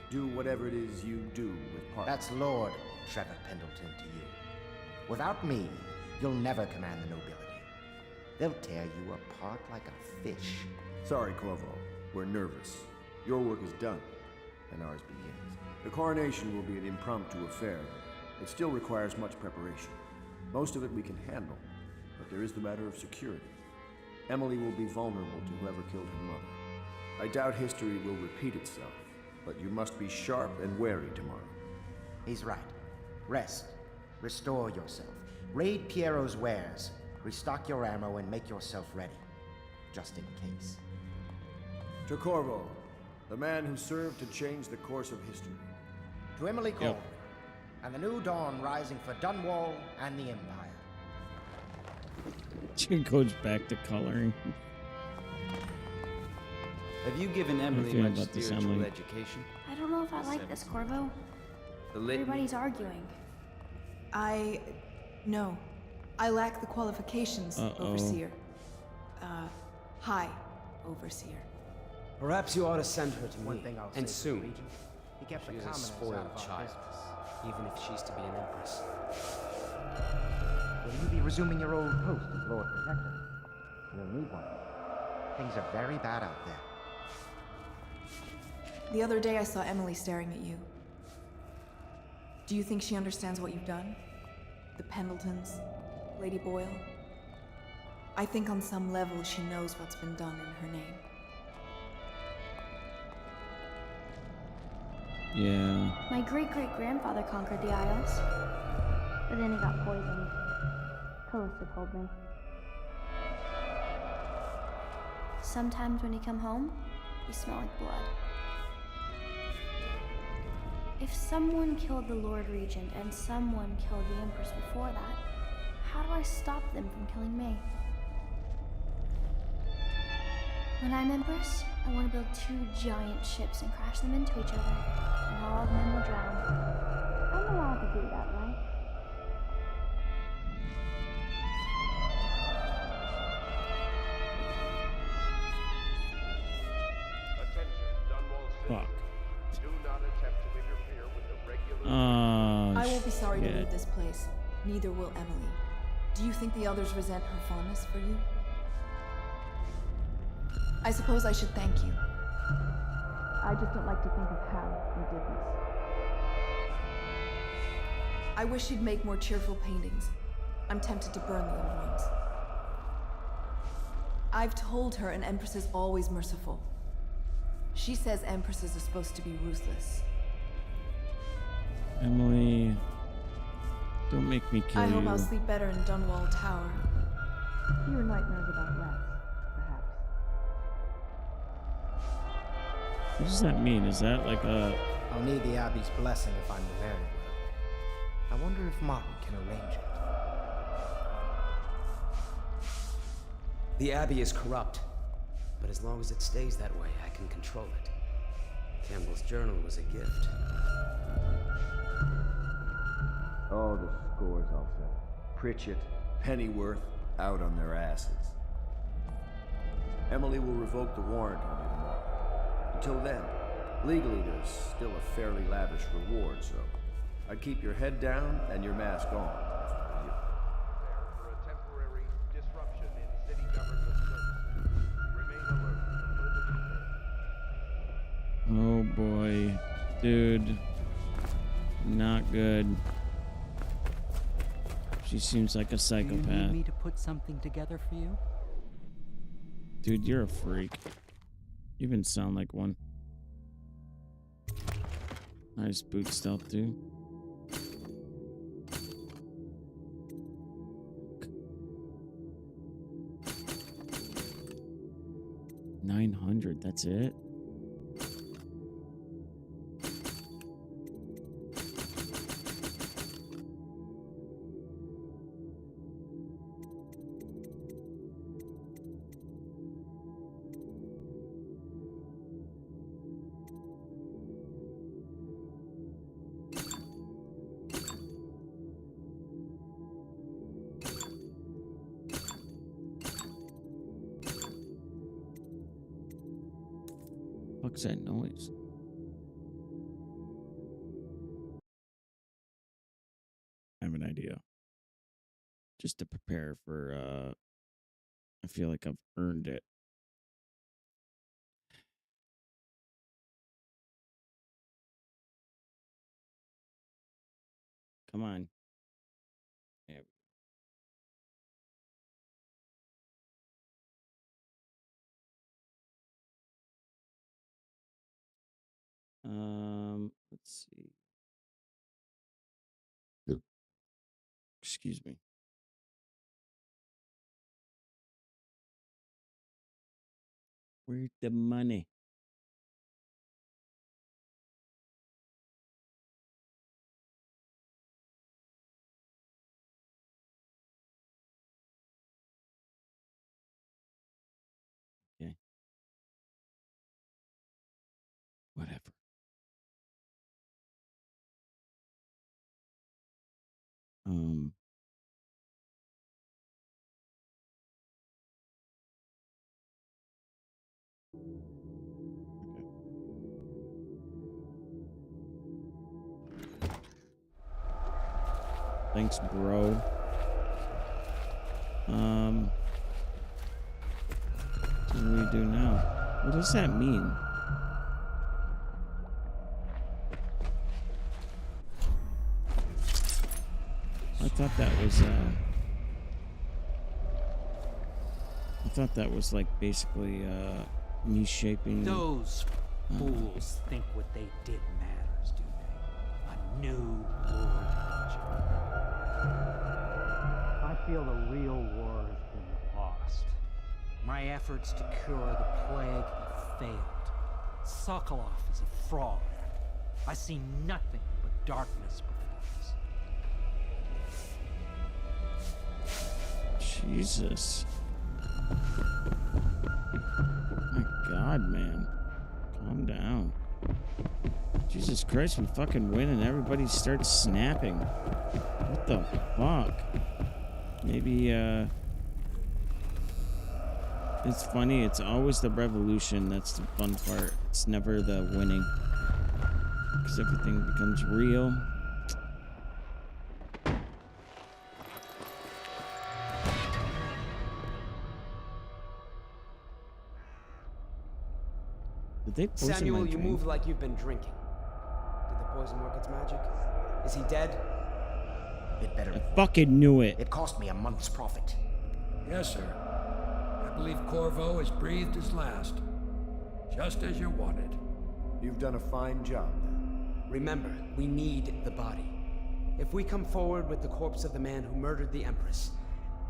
do whatever it is you do with Parker. That's Lord Trevor Pendleton to you. Without me, you'll never command the nobility. They'll tear you apart like a fish. Sorry, Corvo. We're nervous. Your work is done, and ours begins. The coronation will be an impromptu affair. It still requires much preparation. Most of it we can handle, but there is the matter of security. Emily will be vulnerable to whoever killed her mother. I doubt history will repeat itself, but you must be sharp and wary tomorrow. He's right. Rest. Restore yourself. Raid Piero's wares. Restock your ammo and make yourself ready. Just in case. To Corvo, The man who served to change the course of history. To Emily Colby, and the new dawn rising for Dunwall and the Empire. She goes back to coloring. Have you given Emily much spiritual education? I don't know if I like this, Corvo. Everybody's arguing. No. I lack the qualifications, Overseer. High Overseer. Perhaps you ought to send her to me, and say soon. Regent, he kept the She's a commoners out spoiled of our child, business. even if she's to be an empress. Will you be resuming your old post as Lord Protector? You'll need one. Things are very bad out there. The other day I saw Emily staring at you. Do you think she understands what you've done? The Pendletons, Lady Boyle? I think on some level she knows what's been done in her name. Yeah. My great-great-grandfather conquered the Isles, but then he got poisoned. Callista told me. Sometimes when you come home, you smell like blood. If someone killed the Lord Regent and someone killed the Empress before that, how do I stop them from killing me? When I'm Empress, I want to build 2 giant ships and crash them into each other, and all of them will drown. I'm allowed to do that, right? Fuck. Do not attempt to interfere with the regular. I won't be sorry to leave this place. Neither will Emily. Do you think the others resent her fondness for you? I suppose I should thank you. I just don't like to think of how you did this. I wish you'd make more cheerful paintings. I'm tempted to burn the old ones. I've told her an empress is always merciful. She says empresses are supposed to be ruthless. Emily, don't make me kill I you. hope I'll sleep better in Dunwall Tower. Fewer nightmares about rats, perhaps. What does that mean? Is that like a... I'll need the Abbey's blessing if I'm to marry well. I wonder if Martin can arrange it. The Abbey is corrupt, but as long as it stays that way, I can control it. Campbell's journal was a gift. Oh, the scores I'll settle. Pritchett, Pennyworth, out on their asses. Emily will revoke the warrant on you tomorrow. Until then, legally there's still a fairly lavish reward, so I'd keep your head down and your mask on. For a temporary disruption in city government services. Remain alert for further details. Oh boy. Dude. Not good. She seems like a psychopath. Do you need me to put something together for you? Dude, you're a freak. You even sound like one. Nice boot stealth, dude. $900, that's it? What's that noise? I have an idea. Just to prepare for, I feel like I've earned it. Come on. Yeah. Let's see. Excuse me. Where's the money? Um, Thanks, bro. What do we do now? What does that mean? I thought that was like basically me shaping. Those fools think what they did matters, do they? A new Lord Legend. I feel the real war has been lost. My efforts to cure the plague have failed. Sokolov is a fraud. I see nothing but darkness before us. Jesus. My God, man. Calm down. Jesus Christ, we fucking win and everybody starts snapping. What the fuck? Maybe, it's funny, it's always the revolution that's the fun part. It's never the winning. Because everything becomes real. Did they poison Samuel, my you drink? move like you've been drinking. Did the poison work its magic? Is he dead? It better. I fucking knew it. It cost me a month's profit. Yes, sir. I believe Corvo has breathed his last. Just as you wanted. You've done a fine job. Remember, we need the body. If we come forward with the corpse of the man who murdered the Empress,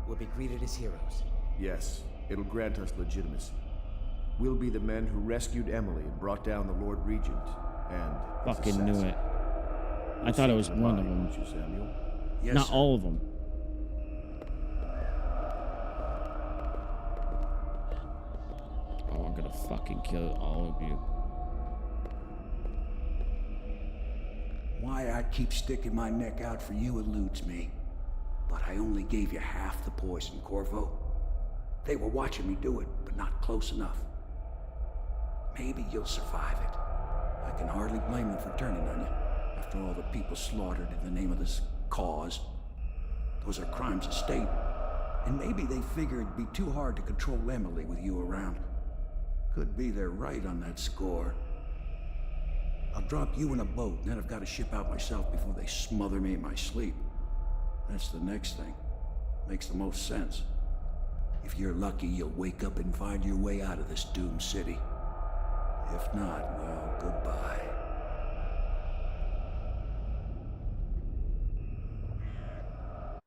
we'll be greeted as heroes. Yes, it'll grant us legitimacy. We'll be the men who rescued Emily and brought down the Lord Regent and his Fucking knew assassin. it. I thought it was one of them. You, Samuel? Yes, Not sir. all of them. Oh, I'm gonna fucking kill all of you. Why I keep sticking my neck out for you eludes me. But I only gave you half the poison, Corvo. They were watching me do it, but not close enough. Maybe you'll survive it. I can hardly blame them for turning on you, after all the people slaughtered in the name of this cause. Those are crimes of state. And maybe they figure it'd be too hard to control Emily with you around. Could be they're right on that score. I'll drop you in a boat, and then I've got to ship out myself before they smother me in my sleep. That's the next thing. Makes the most sense. If you're lucky, you'll wake up and find your way out of this doomed city. If not, well, goodbye.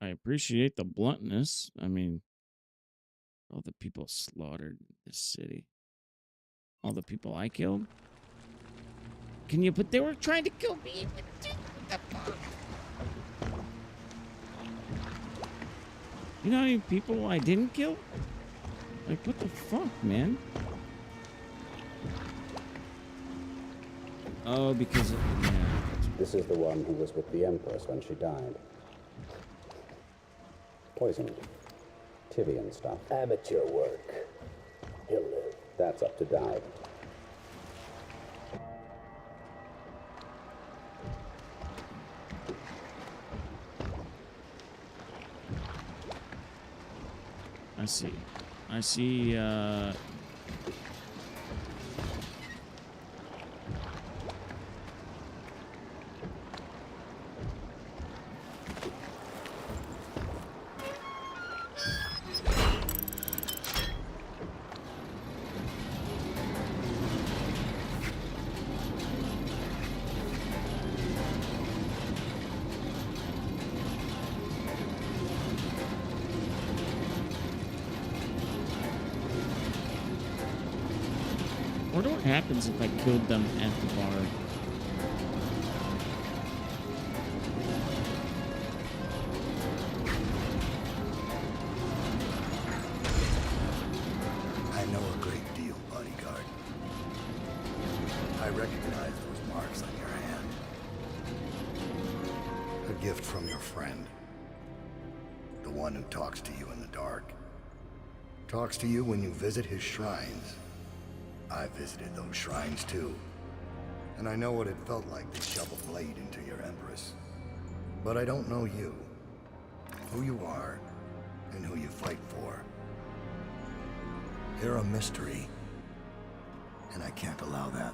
I appreciate the bluntness. I mean, all the people slaughtered in this city. All the people I killed. Can you? But they were trying to kill me. What the fuck? You know how many people I didn't kill? Like, what the fuck, man? Oh, because of, yeah. This is the one who was with the Empress when she died. Poisoned. Tivian stuff. Amateur work. He'll live. That's up to Dive. I see, I wonder what happens if I killed them at the bar. I know a great deal, bodyguard. I recognize those marks on your hand. A gift from your friend. one who talks to you in the dark. Talks to you when you visit his shrines. I visited those shrines too. And I know what it felt like to shove a blade into your Empress. But I don't know you. Who you are, and who you fight for. You're a mystery. And I can't allow that.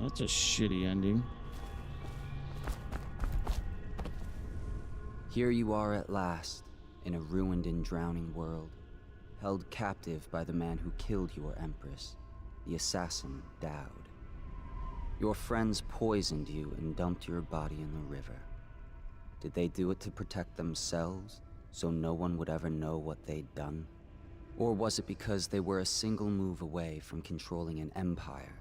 That's a shitty ending. Here you are at last, in a ruined and drowning world, held captive by the man who killed your Empress, the assassin Dowd. Your friends poisoned you and dumped your body in the river. Did they do it to protect themselves, so no one would ever know what they'd done? Or was it because they were a single move away from controlling an empire,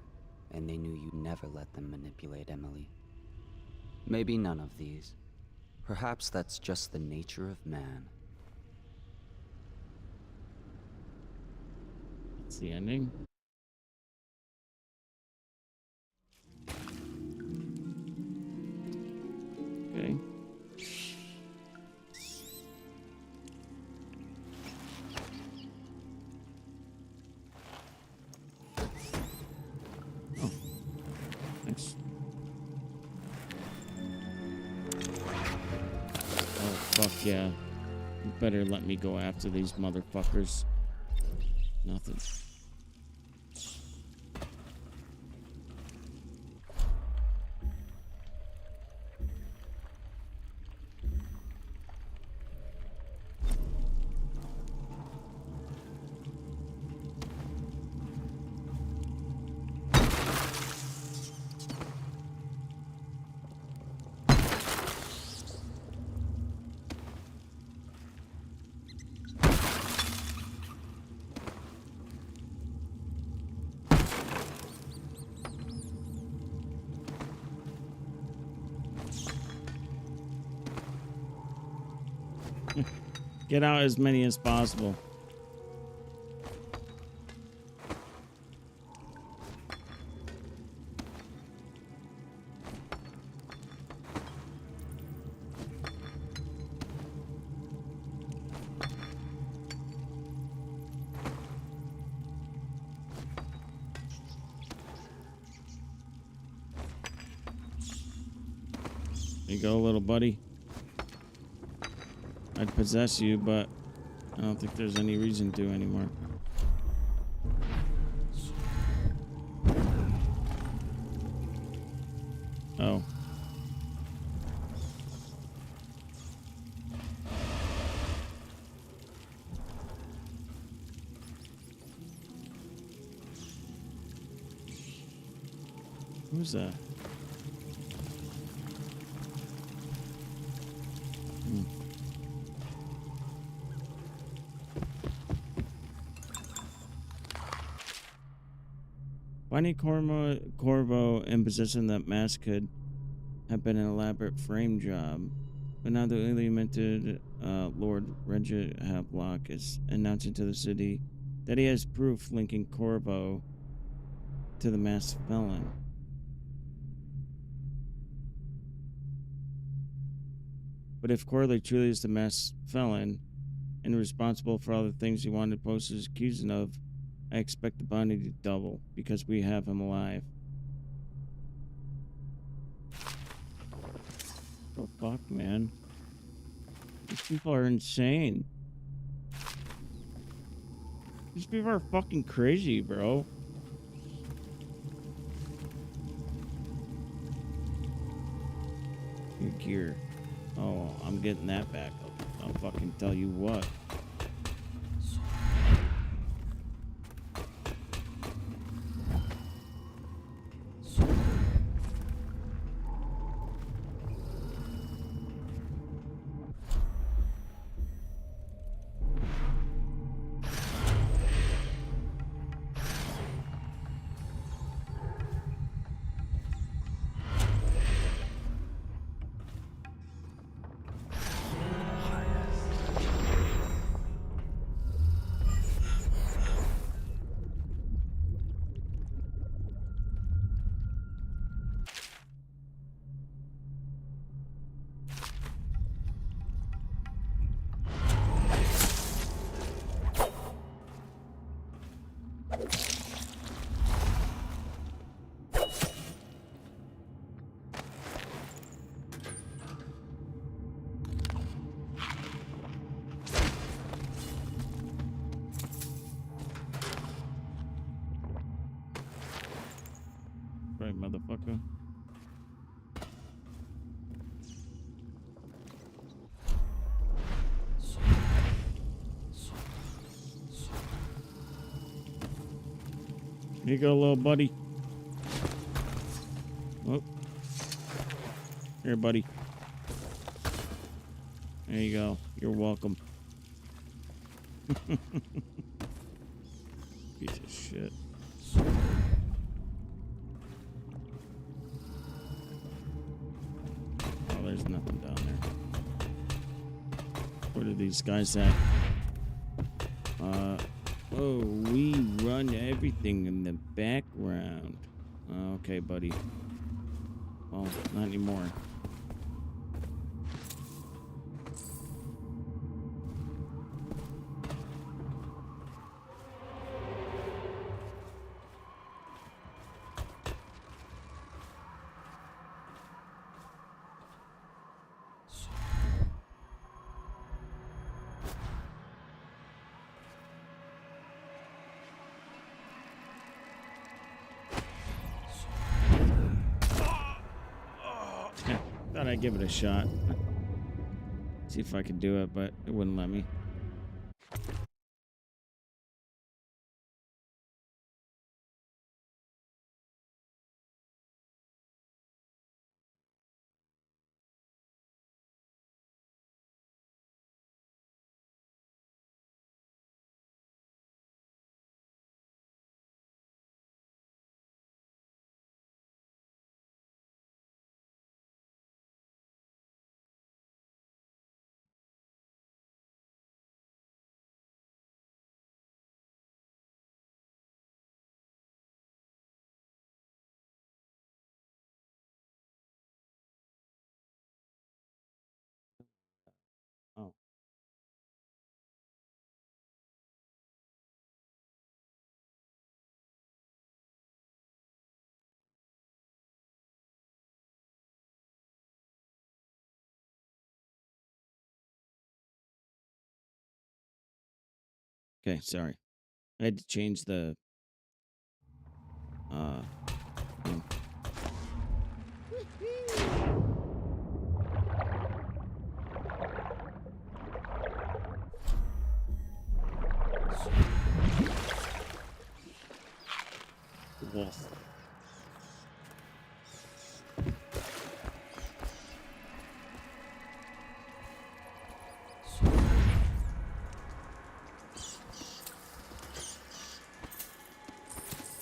and they knew you'd never let them manipulate Emily? Maybe none of these. Perhaps that's just the nature of man. That's the ending. Okay. Oh. Thanks. Oh, fuck yeah. You better let me go after these motherfuckers. Nothing. Get out as many as possible. There you go, little buddy. I'd possess you, but I don't think there's any reason to anymore. Oh. Who's that? Finding Corvo in possession of that mask could have been an elaborate frame job, but now the limited Lord Regent Havelock is announcing to the city that he has proof linking Corvo to the masked felon. But if Corley truly is the masked felon and responsible for all the things he wanted posters accusing of, I expect the bounty to double because we have him alive. Oh fuck, man. These people are insane. These people are fucking crazy, bro. Your gear. Oh, I'm getting that back up. I'll fucking tell you what. right, motherfucker. Here you go, little buddy. Oh. Here, buddy. There you go. You're welcome. Piece of shit. Oh, there's nothing down there. What are these guys at? Oh, we run everything in the background. Okay, buddy. Oh, not anymore. Thought I'd give it a shot. See if I could do it, but it wouldn't let me. Oh. Okay, sorry. I had to change the thing. Wolf.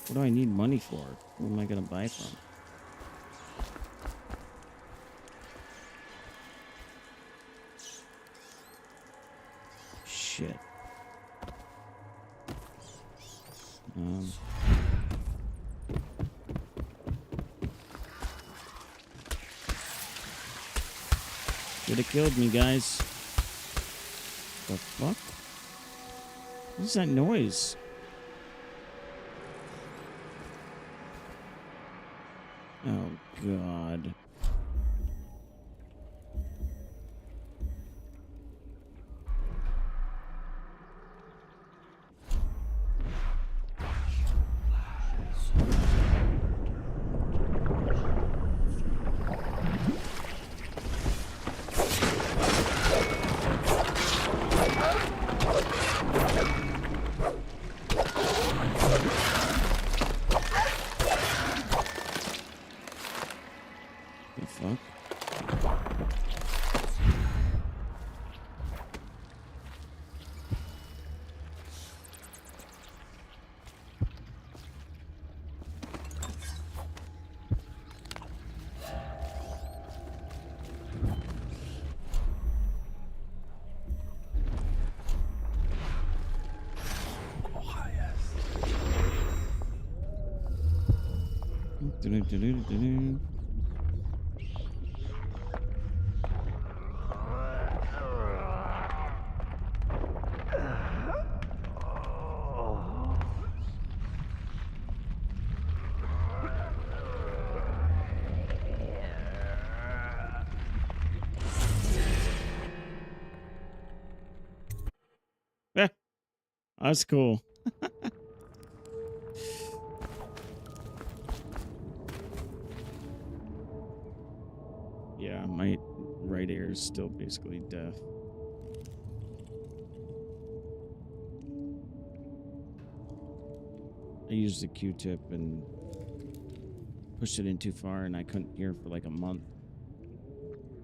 What do I need money for? Who am I gonna buy from? Shit. Should have killed me, guys. The fuck? What is that noise? Oh, God. Yeah, that's cool. Yeah, my right ear is still basically deaf. I used a Q-tip and pushed it in too far, and I couldn't hear for like a month.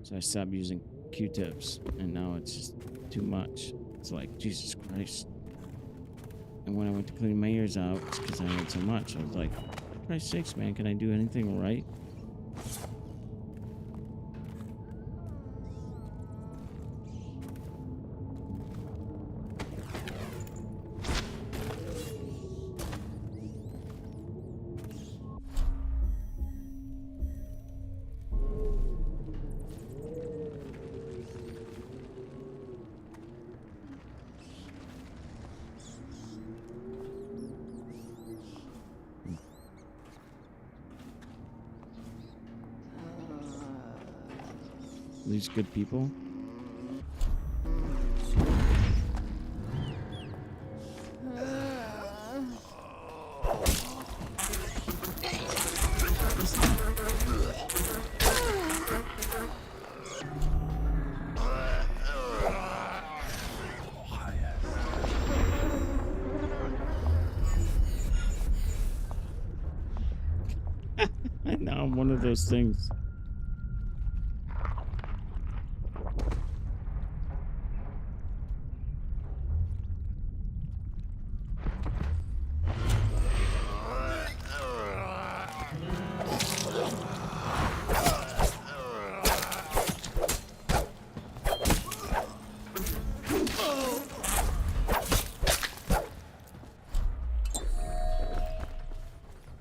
So I stopped using Q-tips, and now it's just too much. It's like, Jesus Christ. And when I went to clean my ears out, it's because I had so much. I was like, for Christ's sakes, man, can I do anything right? These good people. I know, I'm one of those things.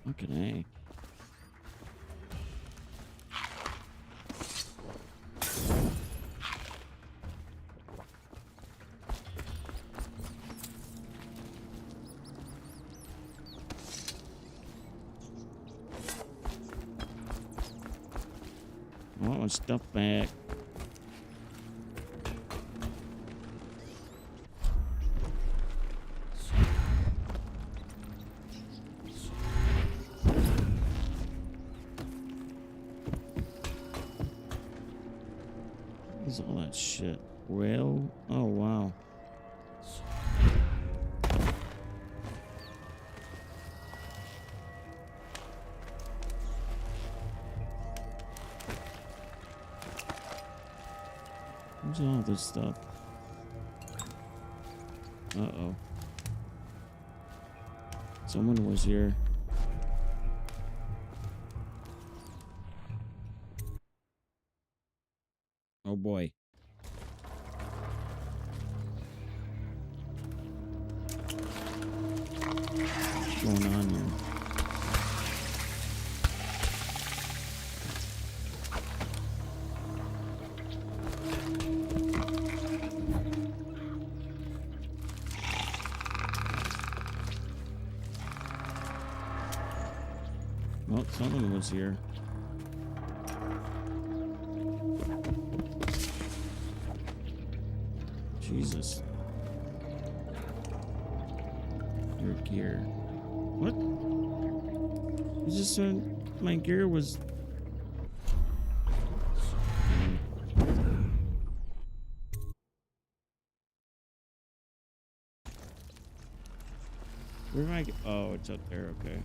Fucking A. I want my stuff back. What's all that shit? Well, oh wow. What's all this stuff? Uh-oh. Someone was here. Oh boy. What's going on here? Well, someone was here. Jesus. Your gear. What? You just said my gear was... Where am I? Oh, it's up there. Okay.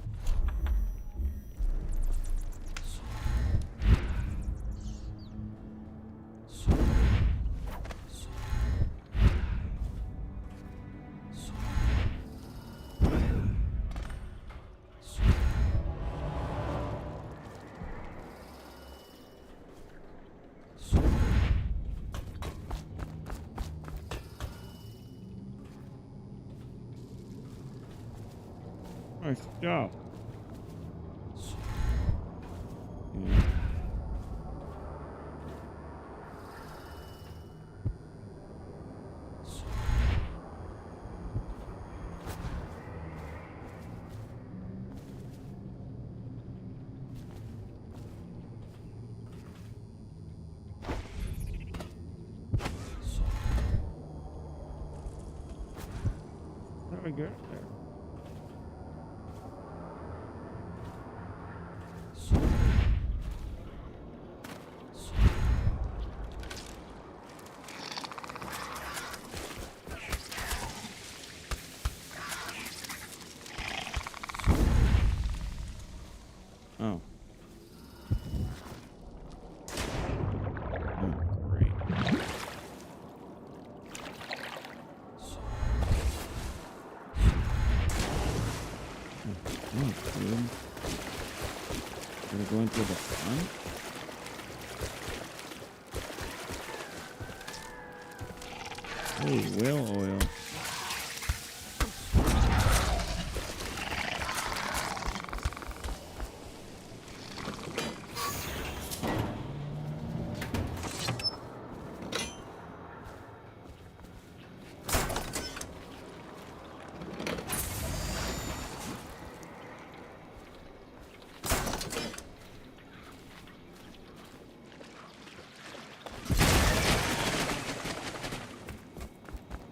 Nice job. Yeah. How do we get there? going through the front? Holy whale oil.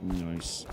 Nice.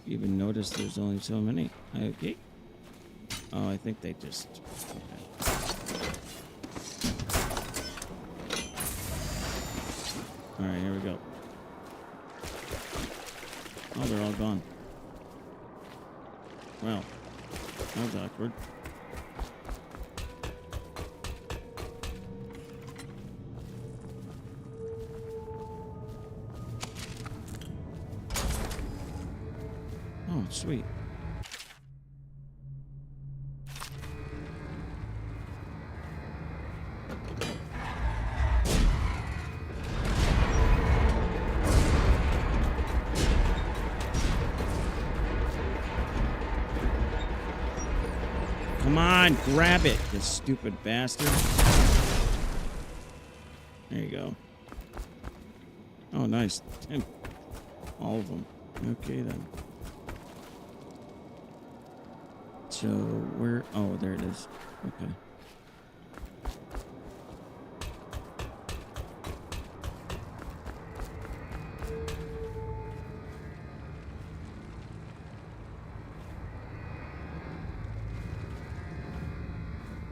Even noticed there's only so many. Okay. Oh, I think they just... Okay. Alright, here we go. Oh, they're all gone. Well, that was awkward. Oh, sweet. Come on, grab it, you stupid bastard. There you go. Oh, nice. All of them. Okay, then. So, where... Oh, there it is. Okay.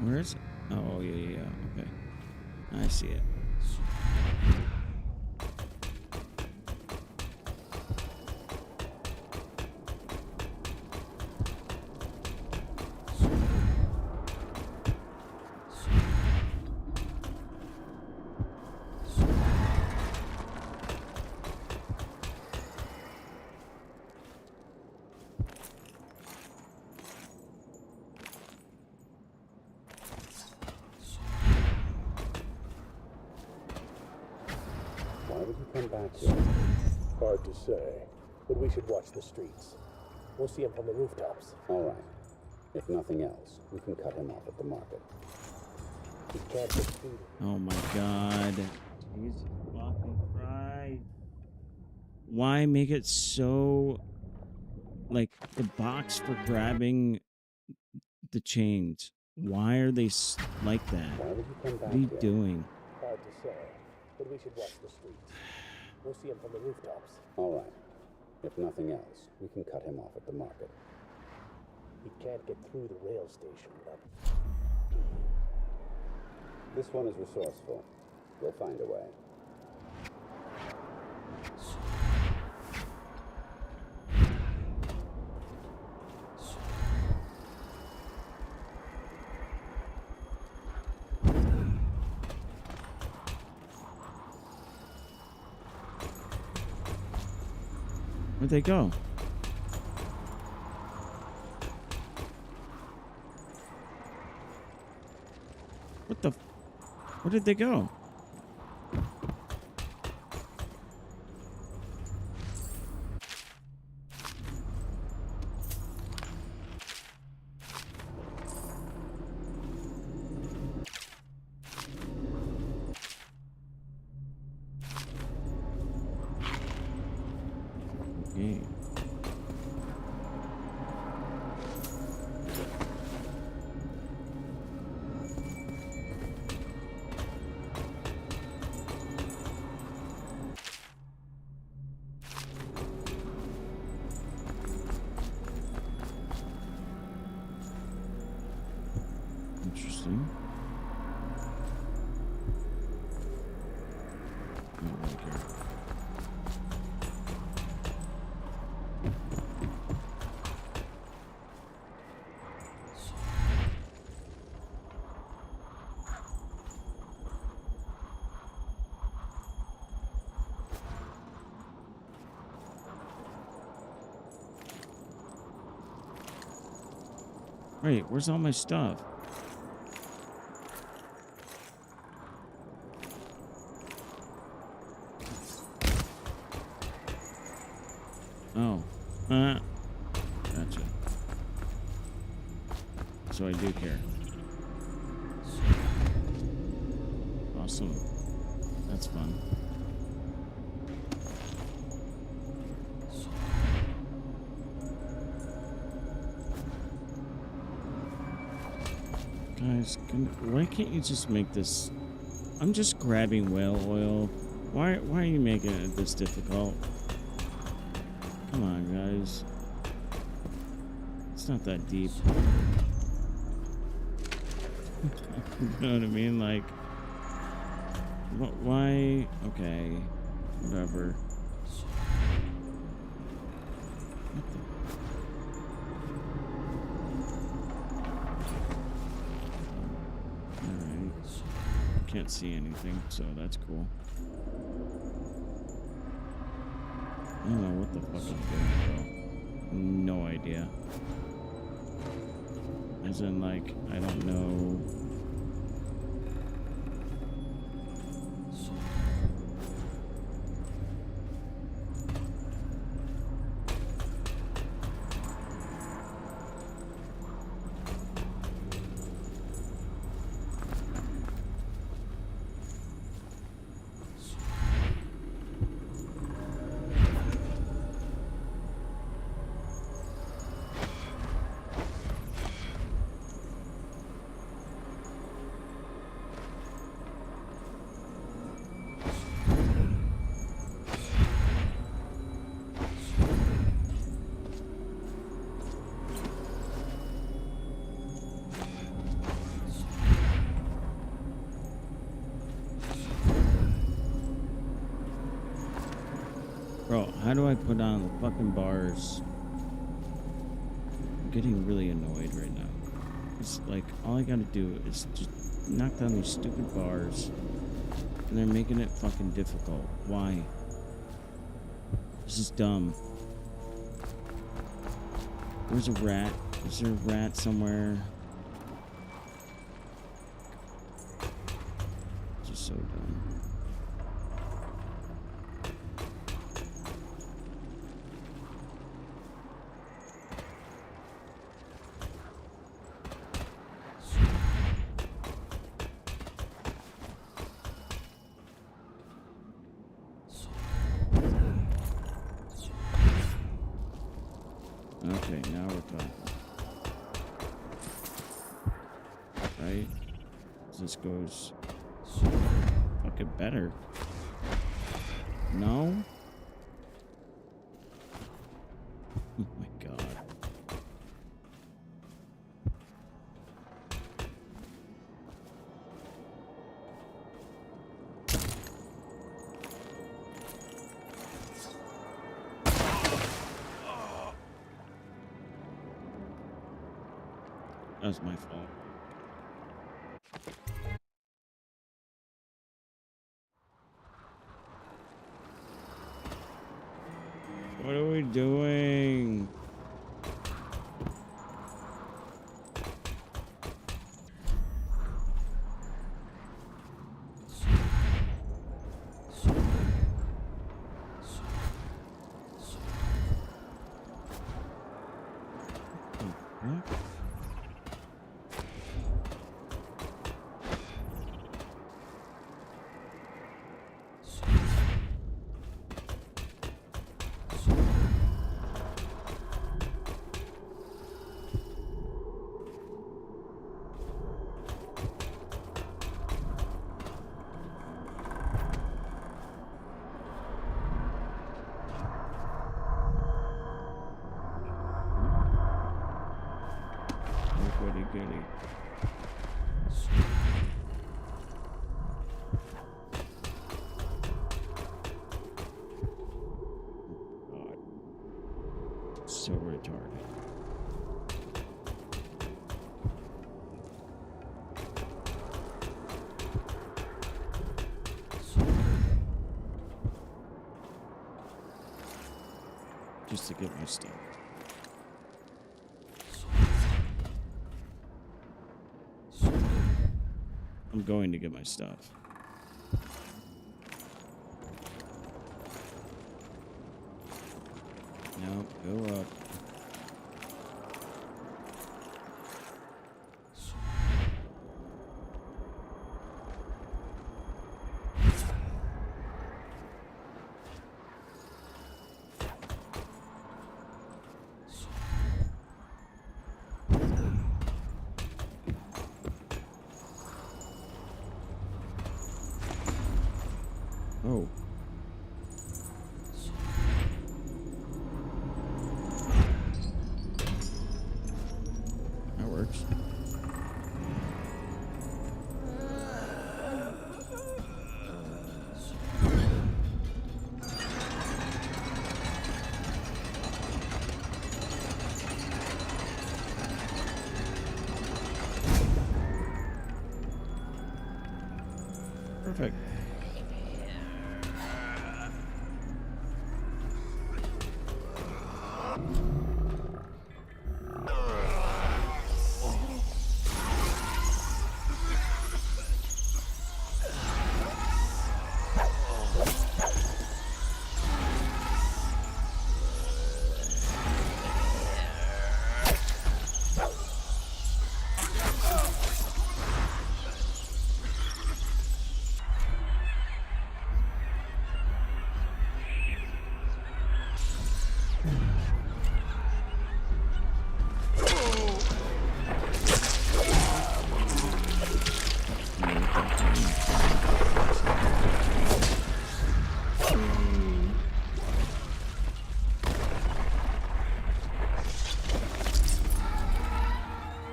Where is it? Oh, yeah. Okay. I see it. Why would you come back here? Hard to say, but we should watch the streets. We'll see him from the rooftops. All right. If nothing else, we can cut him off at the market. He can't get through. Oh my god. Jesus fucking Christ. Why make it so... Like, the box for grabbing the chains. Why are they like that? Why would you come back What are you here? doing? Hard to say, but we should watch the streets. We'll see him from the rooftops. All right. If nothing else, we can cut him off at the market. He can't get through the rail station. This one is resourceful. We'll find a way. Where'd they go? What the... Where did they go? Okay. Interesting. Oh, right here. Wait, where's all my stuff? Oh. Gotcha. So I do care. Awesome. That's fun. Guys, why can't you just make this? I'm just grabbing whale oil. Why are you making it this difficult? Come on, guys. It's not that deep. You know what I mean? Like, why? Okay, whatever. What the? Can't see anything, so that's cool. I don't know what the fuck I'm doing, bro. No idea. As in, like, I don't know. Bro, how do I put on the fucking bars? I'm getting really annoyed right now. It's like, all I gotta do is just knock down these stupid bars. And they're making it fucking difficult. Why? This is dumb. There's a rat. Is there a rat somewhere? This is so dumb. Okay, now we're talking. Right? This goes fucking better. No? Oh my god. That was my fault. What are we doing? goody, goody. God. So retarded. Just to get my stuff. I'm going to get my stuff. No, go up. Oh. That works. Perfect.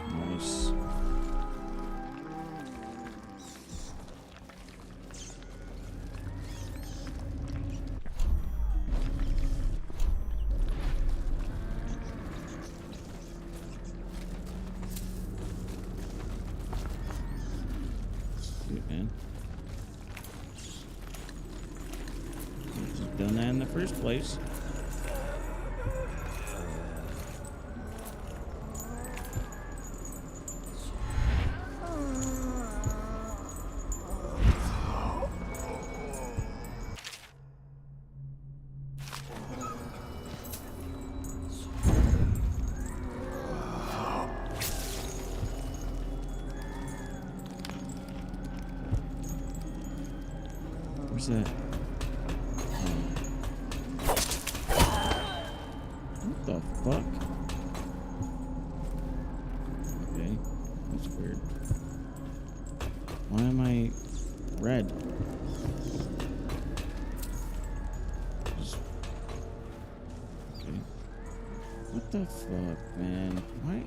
Nice. Sweet, man. Done that in the first place. Where's that? What the fuck? Okay, that's weird. Why am I red? Okay. What the fuck, man? Why?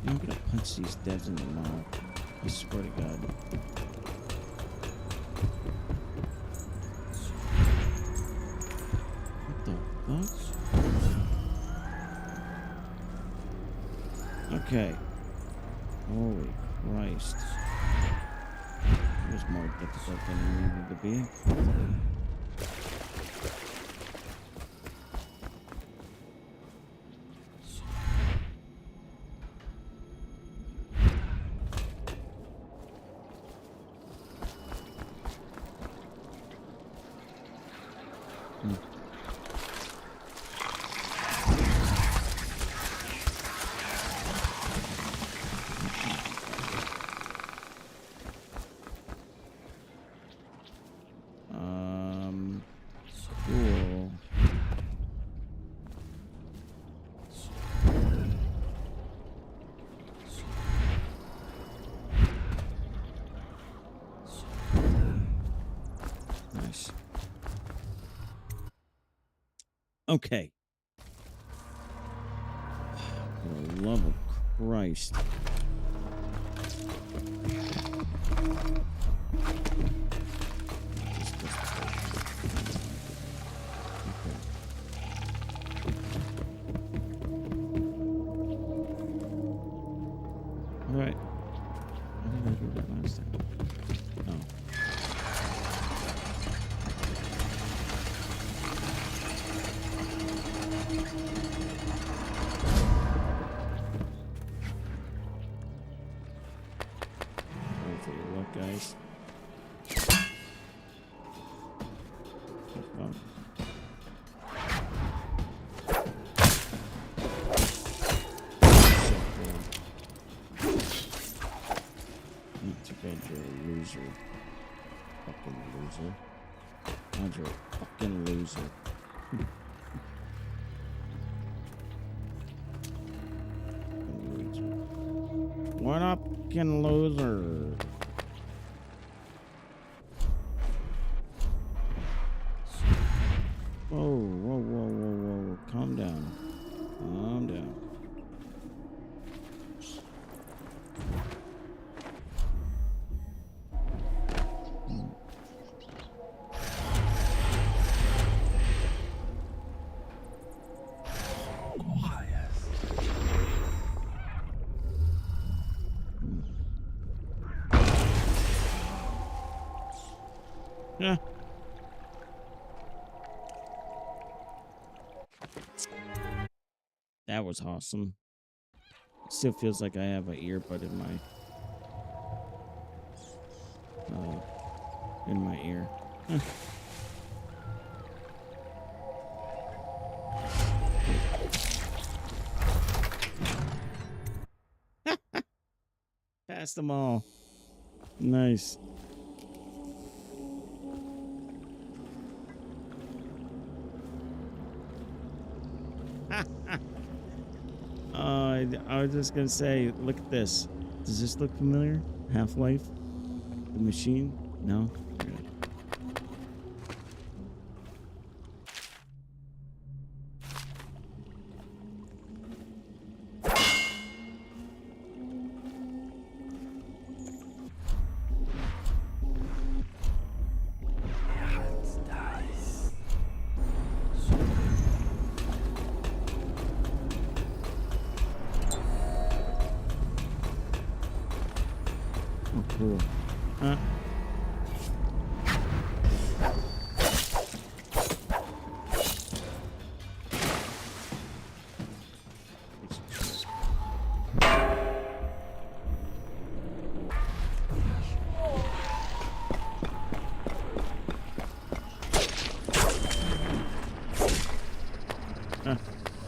I'm gonna punch these devs in the mouth. I swear to God. Okay. Holy Christ. It was more difficult than it needed to be. Cool. Nice. Okay. For the love of Christ. Alright. How did I do that last time? Oh. Hopefully it worked, guys. Oh. Too bad you're a loser. Fucking loser. God, you're a fucking loser. What up, fucking loser? Whoa, whoa, whoa, whoa, whoa. Calm down. Calm down. Yeah. That was awesome. Still feels like I have an earbud in my ear. Passed them all. Nice. I was just gonna say, look at this. Does this look familiar? Half-Life? The machine? No? Good. Oh, cool.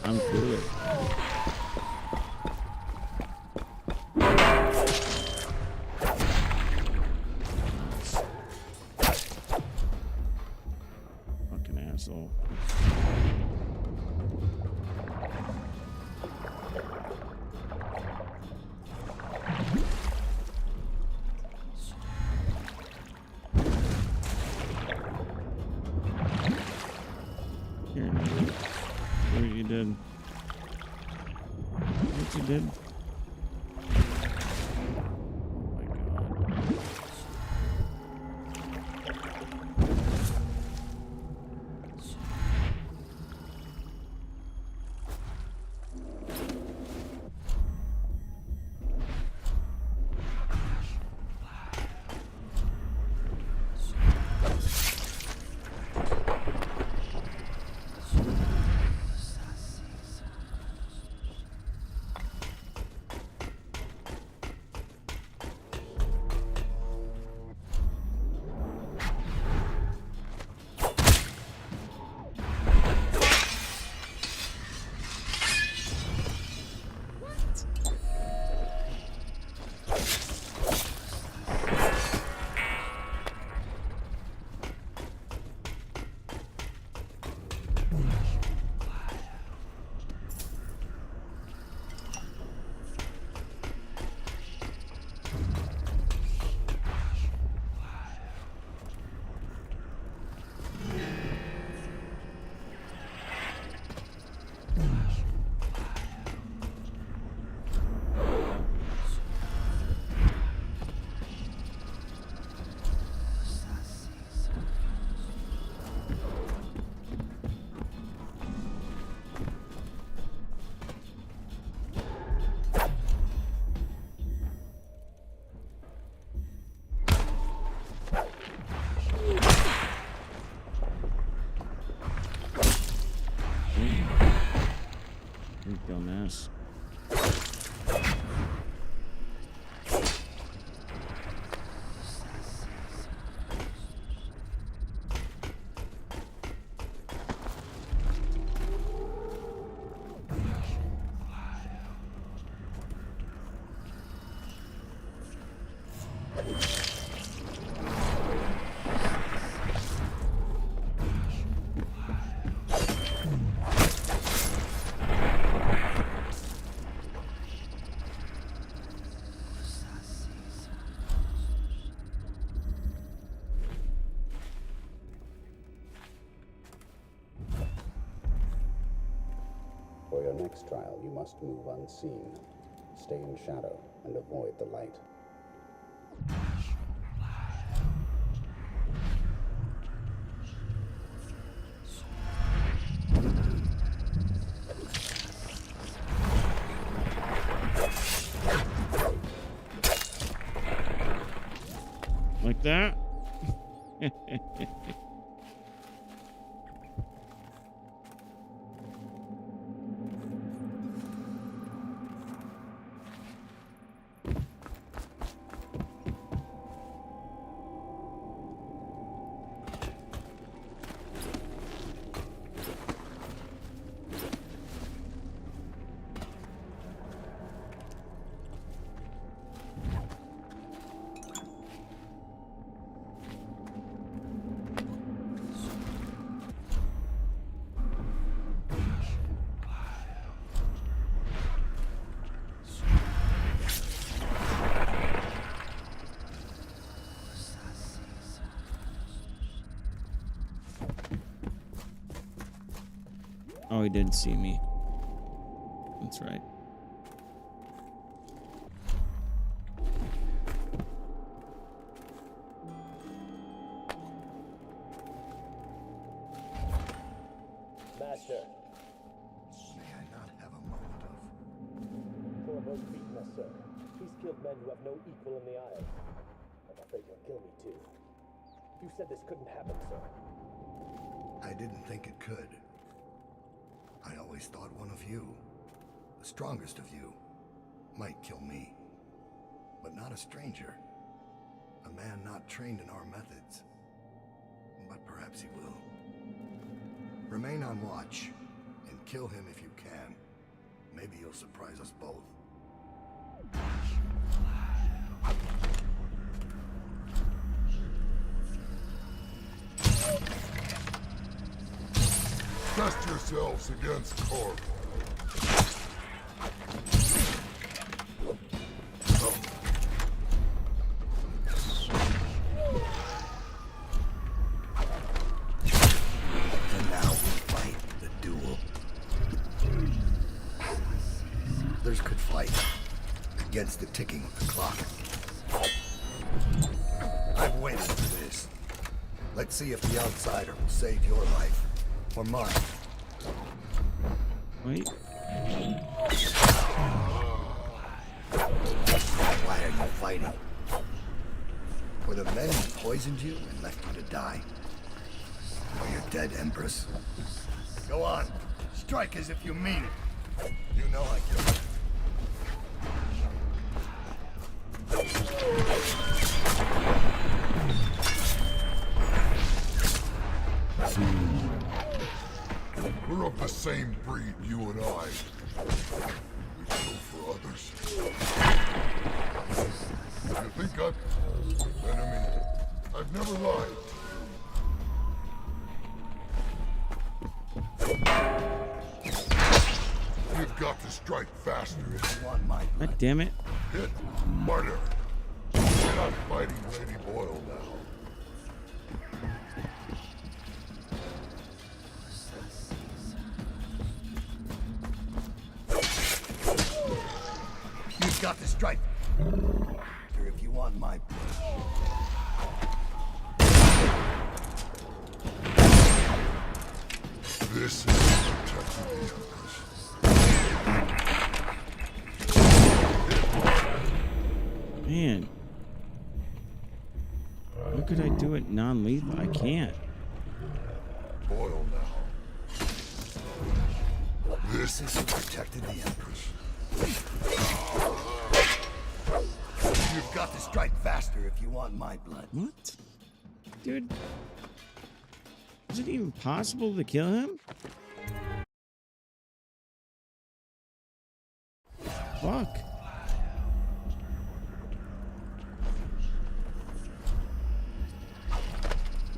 I'm good. Fucking asshole. Here, see what you did. What you did? Oh my god. Dumbass. For your next trial, you must move unseen. Stay in shadow and avoid the light. Like that? Oh, he didn't see me. That's right. Master. May I not have a moment of... Corvo's beaten us, sir. He's killed men who have no equal in the Isles. I'm afraid he'll kill me, too. You said this couldn't happen, sir. I didn't think it could. I always thought one of you, the strongest of you, might kill me. But not a stranger. A man not trained in our methods. But perhaps he will. Remain on watch, and kill him if you can. Maybe you'll surprise us both. Test yourselves against Corvo. And now we fight the duel. Others could fight against the ticking of the clock. I've waited for this. Let's see if the outsider will save your life. Or mine. Wait. Why are you fighting? For the men who poisoned you and left you to die? Or your dead Empress? Go on. Strike as if you mean it. You know I can. We're of the same breed, you and I. We kill for others. You think I'm an enemy? I've never lied. You've got to strike faster if you want my God damn it. hit harder. You're not fighting Lady Boyle now. You've got to strike. Or if you want my blood. This is protecting the Empress. Man. How could I do it non-lethal? I can't. Boyle now. This is who protected the Empress. You've got to strike faster if you want my blood. What? Dude. Is it even possible to kill him? Fuck.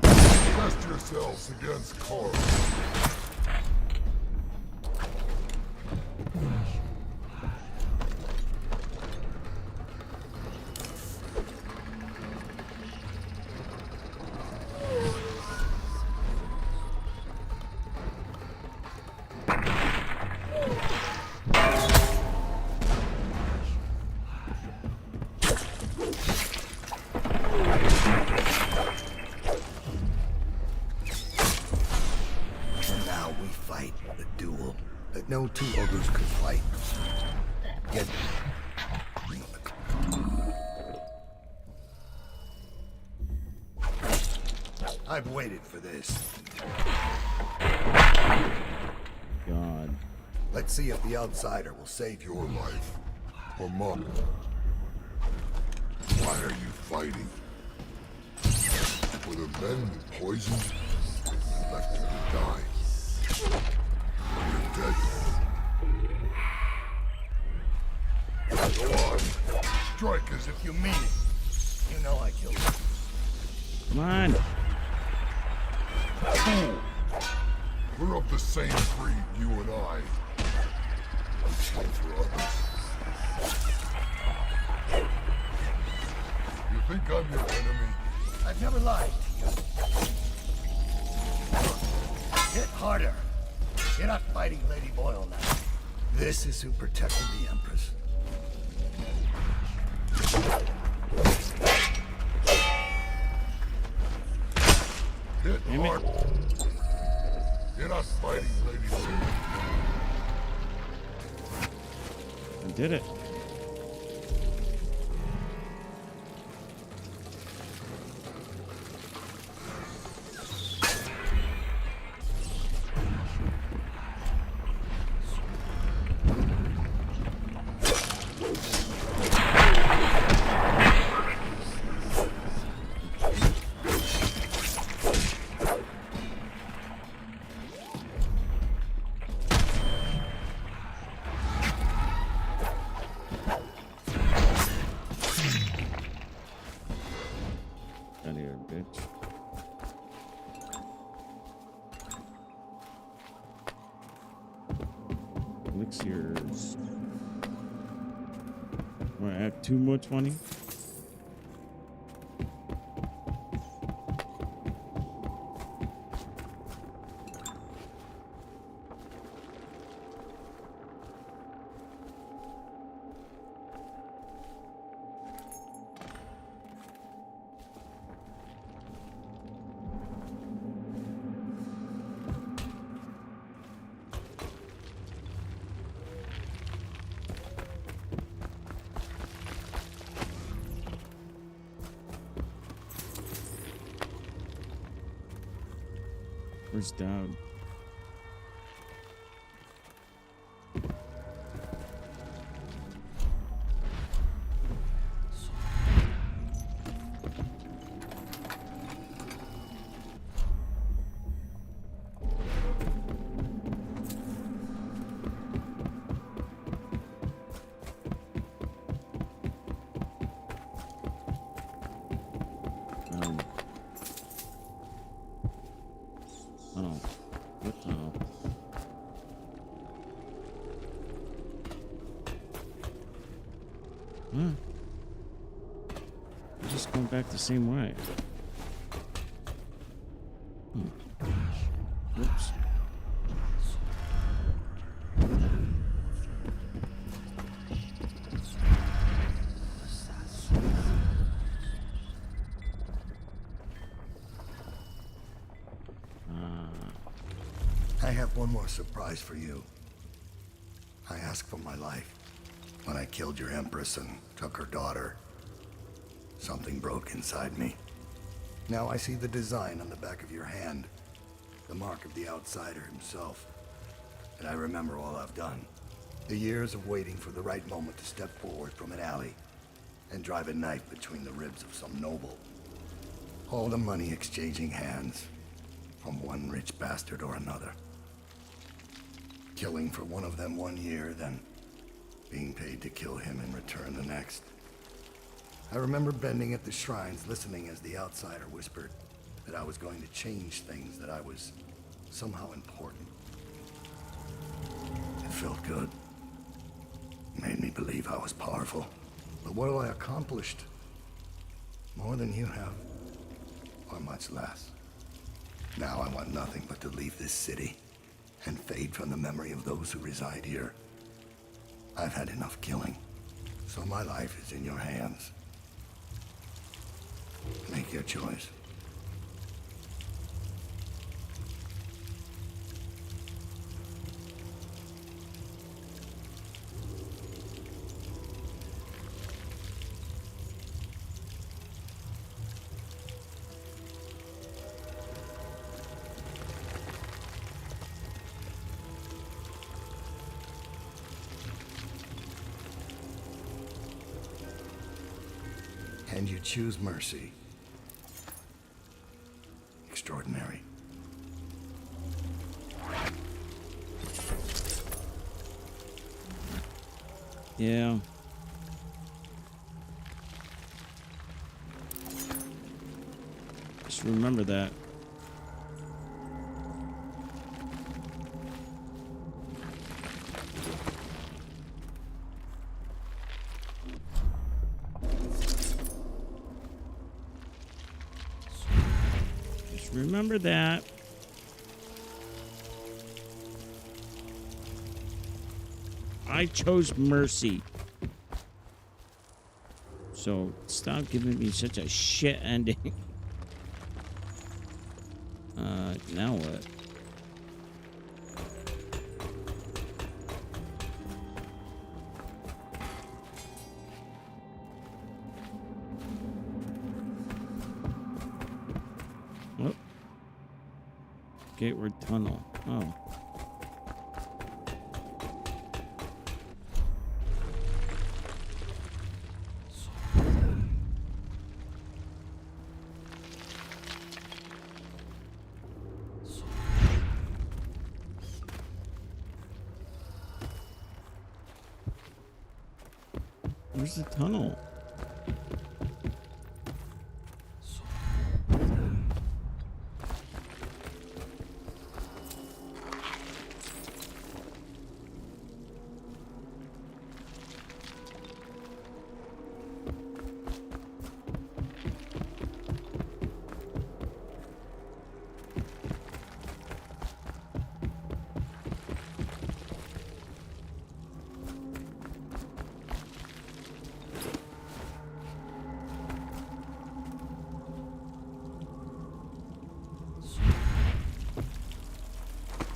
Test yourselves against Carl. No two ogres could fight. Get I've waited for this. God. Let's see if the outsider will save your life. Or mine. Why are you fighting? For the men who poisoned and left you to die. You're dead. Go on. Strike as if you mean it. You know I killed him. Come on. Fool! We're of the same breed, you and I. We kill for others. You think I'm your enemy? I've never lied to you. Hit harder. You're not fighting Lady Boyle now. This is who protected the Empress. Hit hard. You're not fighting Lady Boyle. I did it. Elixirs. Want to add 2 more 20? Where's Dowd? Just going back the same way. Oops. I have one more surprise for you. I asked for my life when I killed your Empress and took her daughter. Something broke inside me. Now I see the design on the back of your hand. The mark of the outsider himself. and I remember all I've done. The years of waiting for the right moment to step forward from an alley and drive a knife between the ribs of some noble. All the money exchanging hands from one rich bastard or another. Killing for one of them 1 year, then being paid to kill him in return the next. I remember bending at the shrines, listening as the outsider whispered that I was going to change things, that I was somehow important. It felt good. Made me believe I was powerful. But what have I accomplished? More than you have, or much less. Now I want nothing but to leave this city and fade from the memory of those who reside here. I've had enough killing, so my life is in your hands. Make your choice. And you choose mercy. Extraordinary. Yeah. Just remember that. Remember that. I chose mercy. So stop giving me such a shit ending. Now what? Oh. Gateward tunnel. Oh. Where's the tunnel?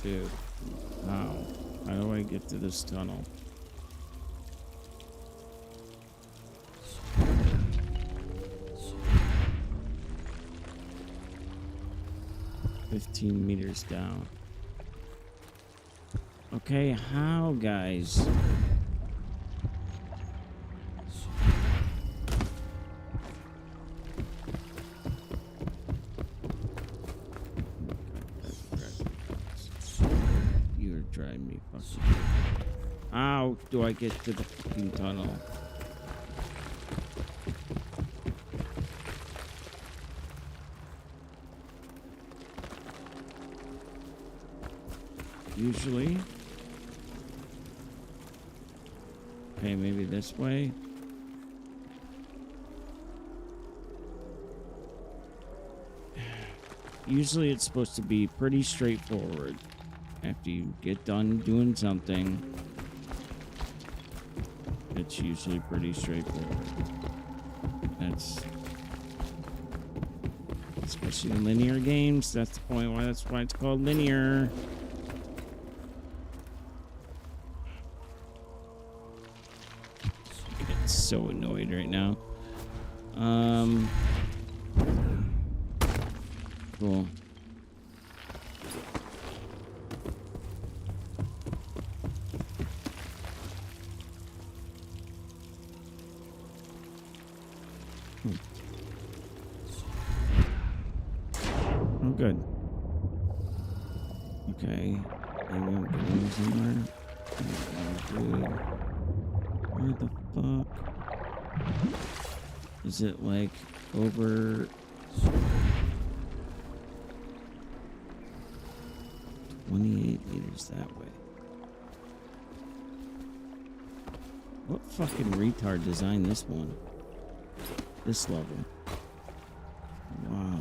Dude, how do I get to this tunnel? $15 meters down. Okay, how, guys? Driving me fucking. How do I get to the fucking tunnel? Usually. Okay, maybe this way. Usually it's supposed to be pretty straightforward. After you get done doing something, it's usually pretty straightforward. That's especially in linear games. That's the point why that's why it's called linear. I get so annoyed right now. Cool. good. Okay. I won't get in somewhere. Good. Where the fuck? Is it like over 28 meters that way? What fucking retard designed this one? This level. Wow.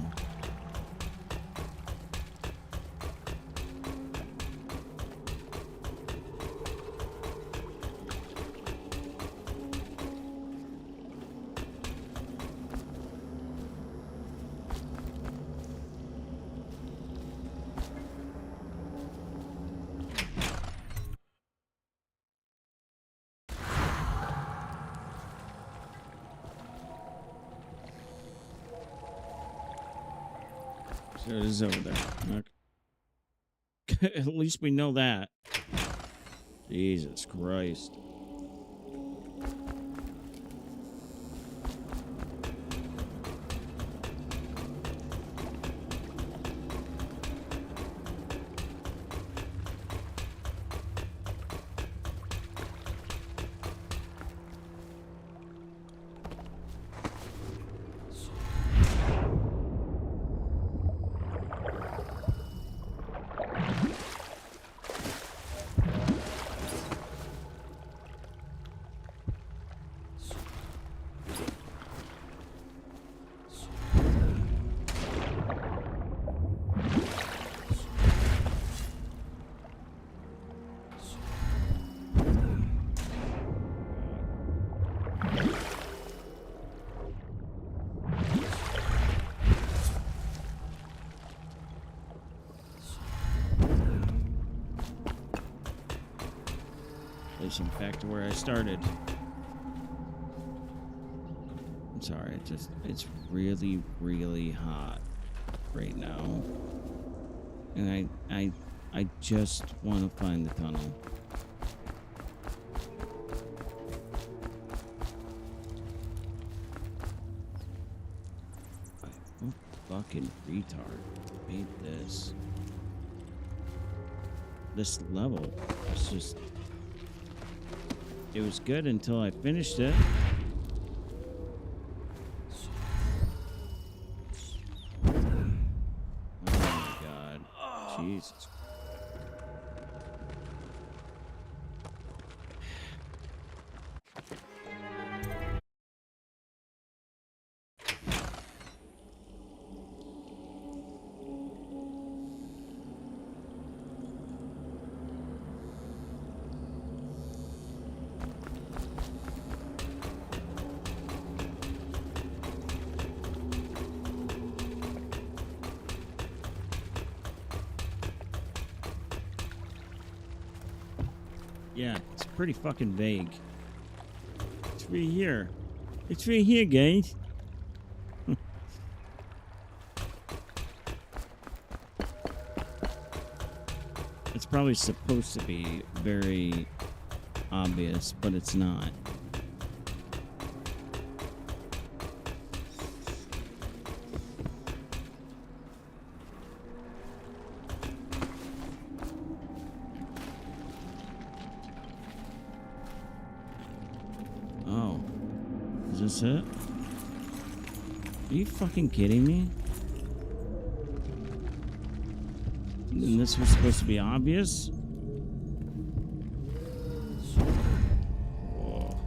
So it is over there. Okay. At least we know that. Jesus Christ. Back to where I started. I'm sorry, it's really, really hot right now. And I just want to find the tunnel. What fucking retard made this? This level is just... It was good until I finished it. Oh my god. Jesus. Yeah, it's pretty fucking vague. It's right here. It's right here, guys. It's probably supposed to be very obvious, but it's not. Is this it? Are you fucking kidding me? And this was supposed to be obvious? Whoa.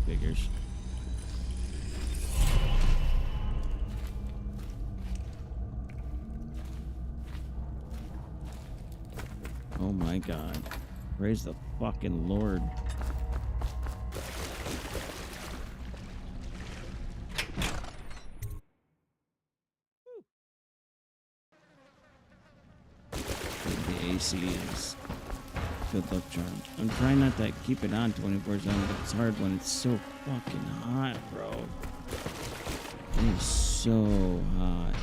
Figures. Oh my god. Praise the fucking Lord. The AC is good luck charm. I'm trying not to keep it on 24/7, but it's hard when it's so fucking hot, bro. It is so hot.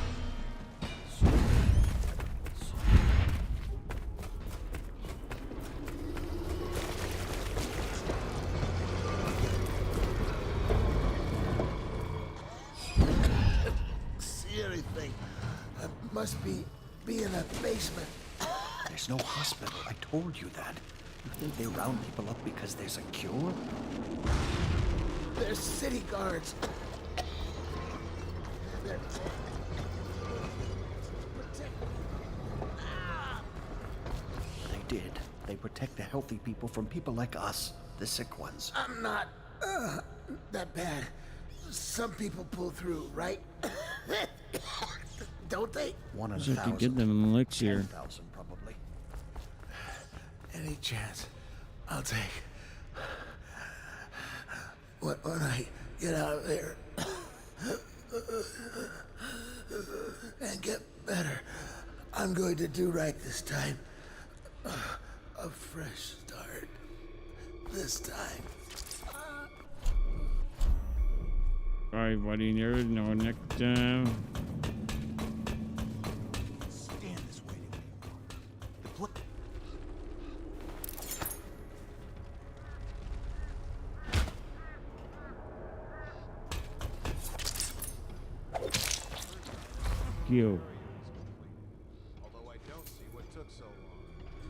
must be in the basement. There's no hospital. I told you that. You think they round people up because there's a cure? They're city guards. They're They did. They protect the healthy people from people like us, the sick ones. I'm not that bad. Some people pull through, right? Don't they? One in Wish I 1,000. could get them an elixir. 10,000 probably. Any chance I'll take. When I get out of there and get better, I'm going to do right this time. A fresh start. This time. Sorry, buddy, nerd. No, next time. Stand this way anymore. You. Although I don't see what took so long.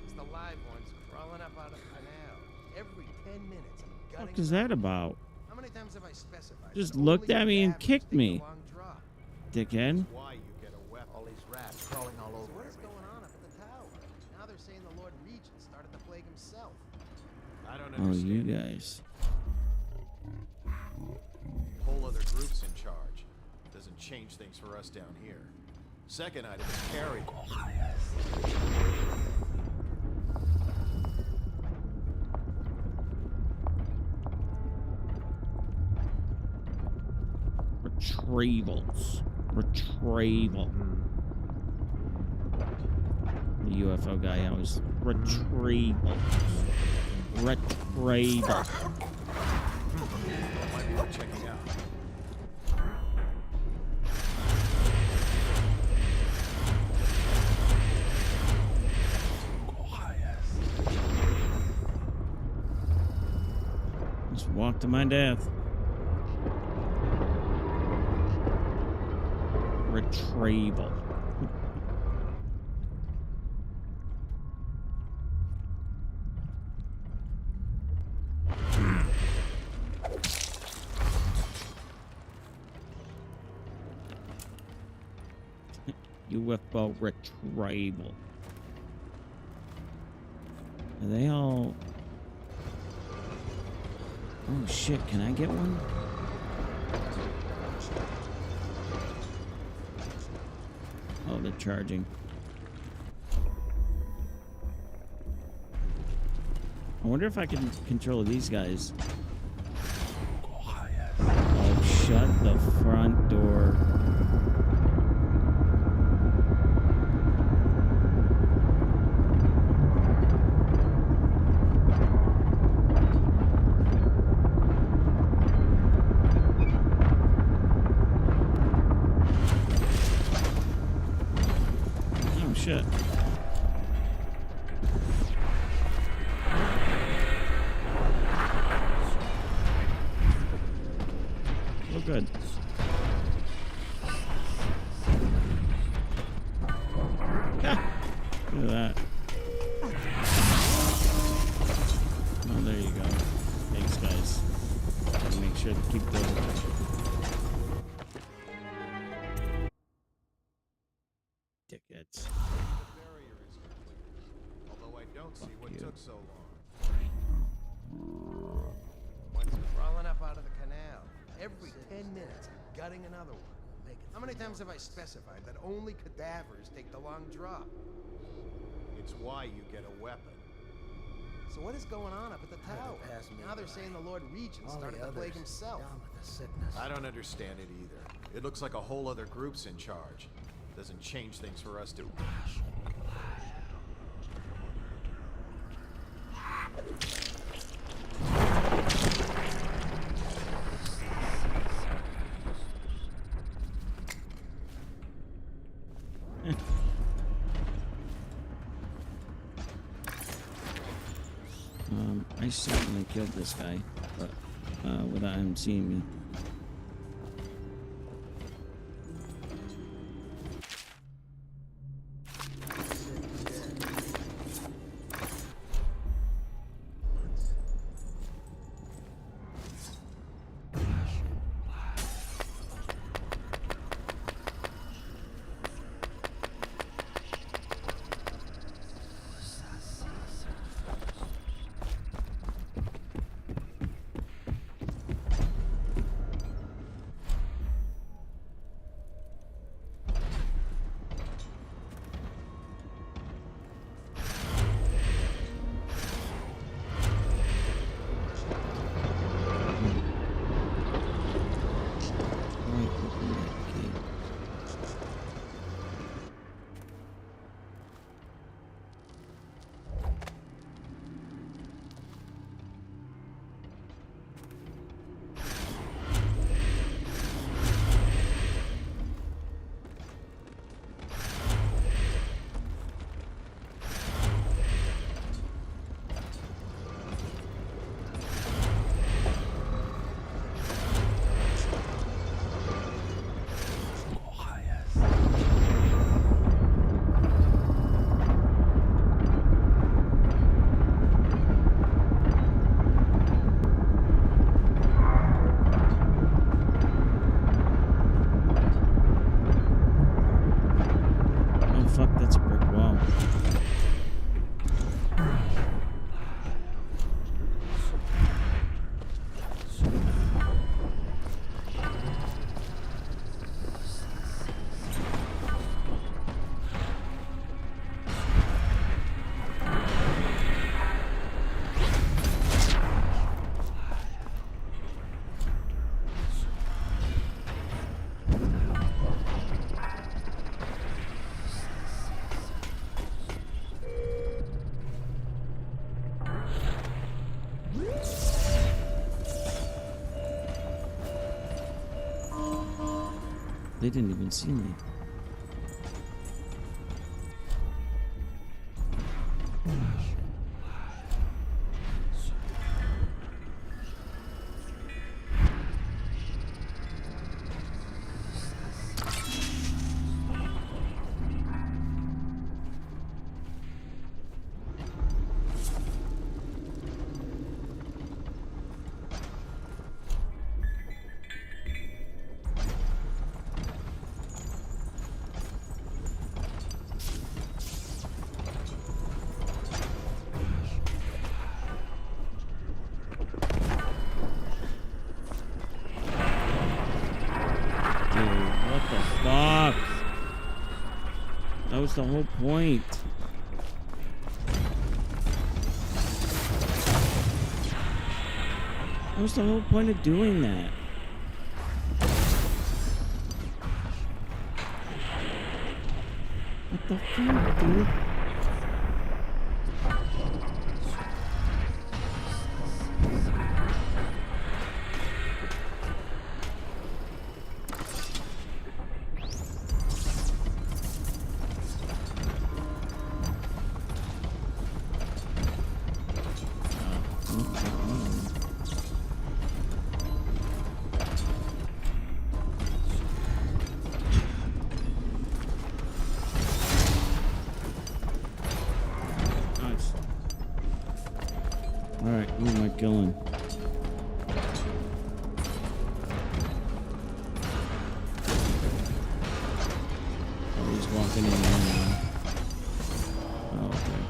It's the live ones crawling up out of the canal. Every 10 minutes, I'm What is that about? How many times have I specified? Just looked at me and kicked me. Dickhead. Why you get a weapon? All these rats crawling all over. What is going on up at the tower? Now they're saying the Lord Regent started the plague himself. I don't Oh, understand. you guys. Whole other group's in charge. Doesn't change things for us down here. Second item is carry. Retrievals. Retrieval. The UFO guy always retrievals. Retrieval. Might be worth checking out. Just walk to my death. Retrieval. UFO retrieval. Are they all... Oh shit, can I get one? Oh, they're charging. I wonder if I can control these guys. Oh, shut the front door. Shit. Oh, good. Ah, look at that. Oh, there you go. Thanks, guys. Gotta make sure to keep those. Dickheads. Although I don't see what took so long. One's crawling up out of the canal. Every 10 minutes, I'm gutting another one. How many times have I specified that only cadavers take the long drop? It's why you get a weapon. So what is going on up at the tower? Now they're saying the Lord Regent started the plague himself. I don't understand it either. It looks like a whole other group's in charge. Doesn't change things for us to... I certainly killed this guy, but without him seeing me. fuck? That's a brick wall. They didn't even see me. That was the whole point. That was the whole point of doing that. What the fuck, dude? Alright, who am I killing? Oh, he's walking in there now. Oh, okay.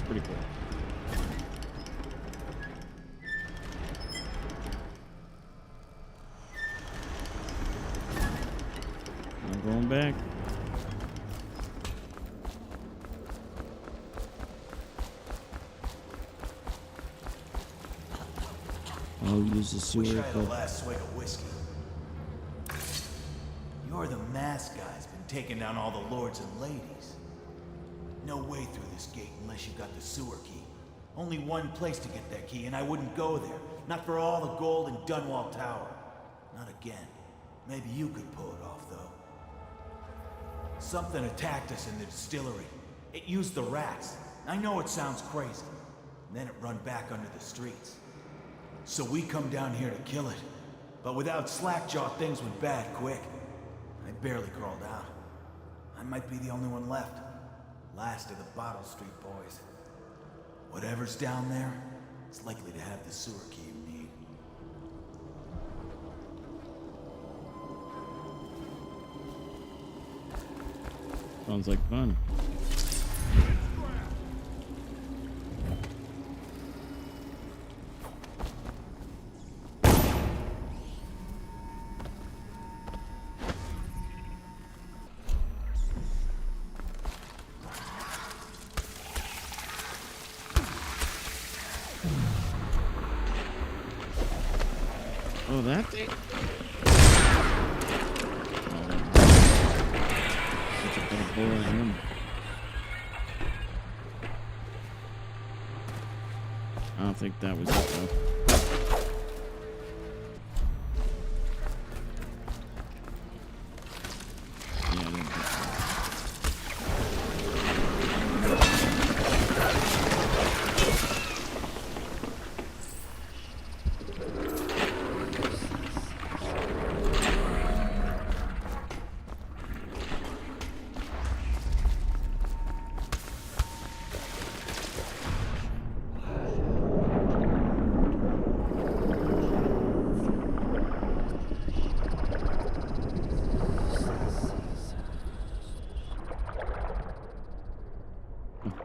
Pretty cool. I'm going back. I'll use the sewer. Wish I had the last swig of whiskey. You're the masked guy's been taking down all the lords and ladies. No way through this gate unless you got the sewer key. Only one place to get that key, and I wouldn't go there. Not for all the gold in Dunwall Tower. Not again. Maybe you could pull it off, though. Something attacked us in the distillery. It used the rats. I know it sounds crazy. And then it run back under the streets. So we come down here to kill it. But without Slackjaw, things went bad quick. I barely crawled out. I might be the only one left. Last of the Bottle Street boys. Whatever's down there, it's likely to have the sewer key you need. Sounds like fun. Oh, that thing? Such a big boy of him. I don't think that was it, though. Yeah, I didn't think so.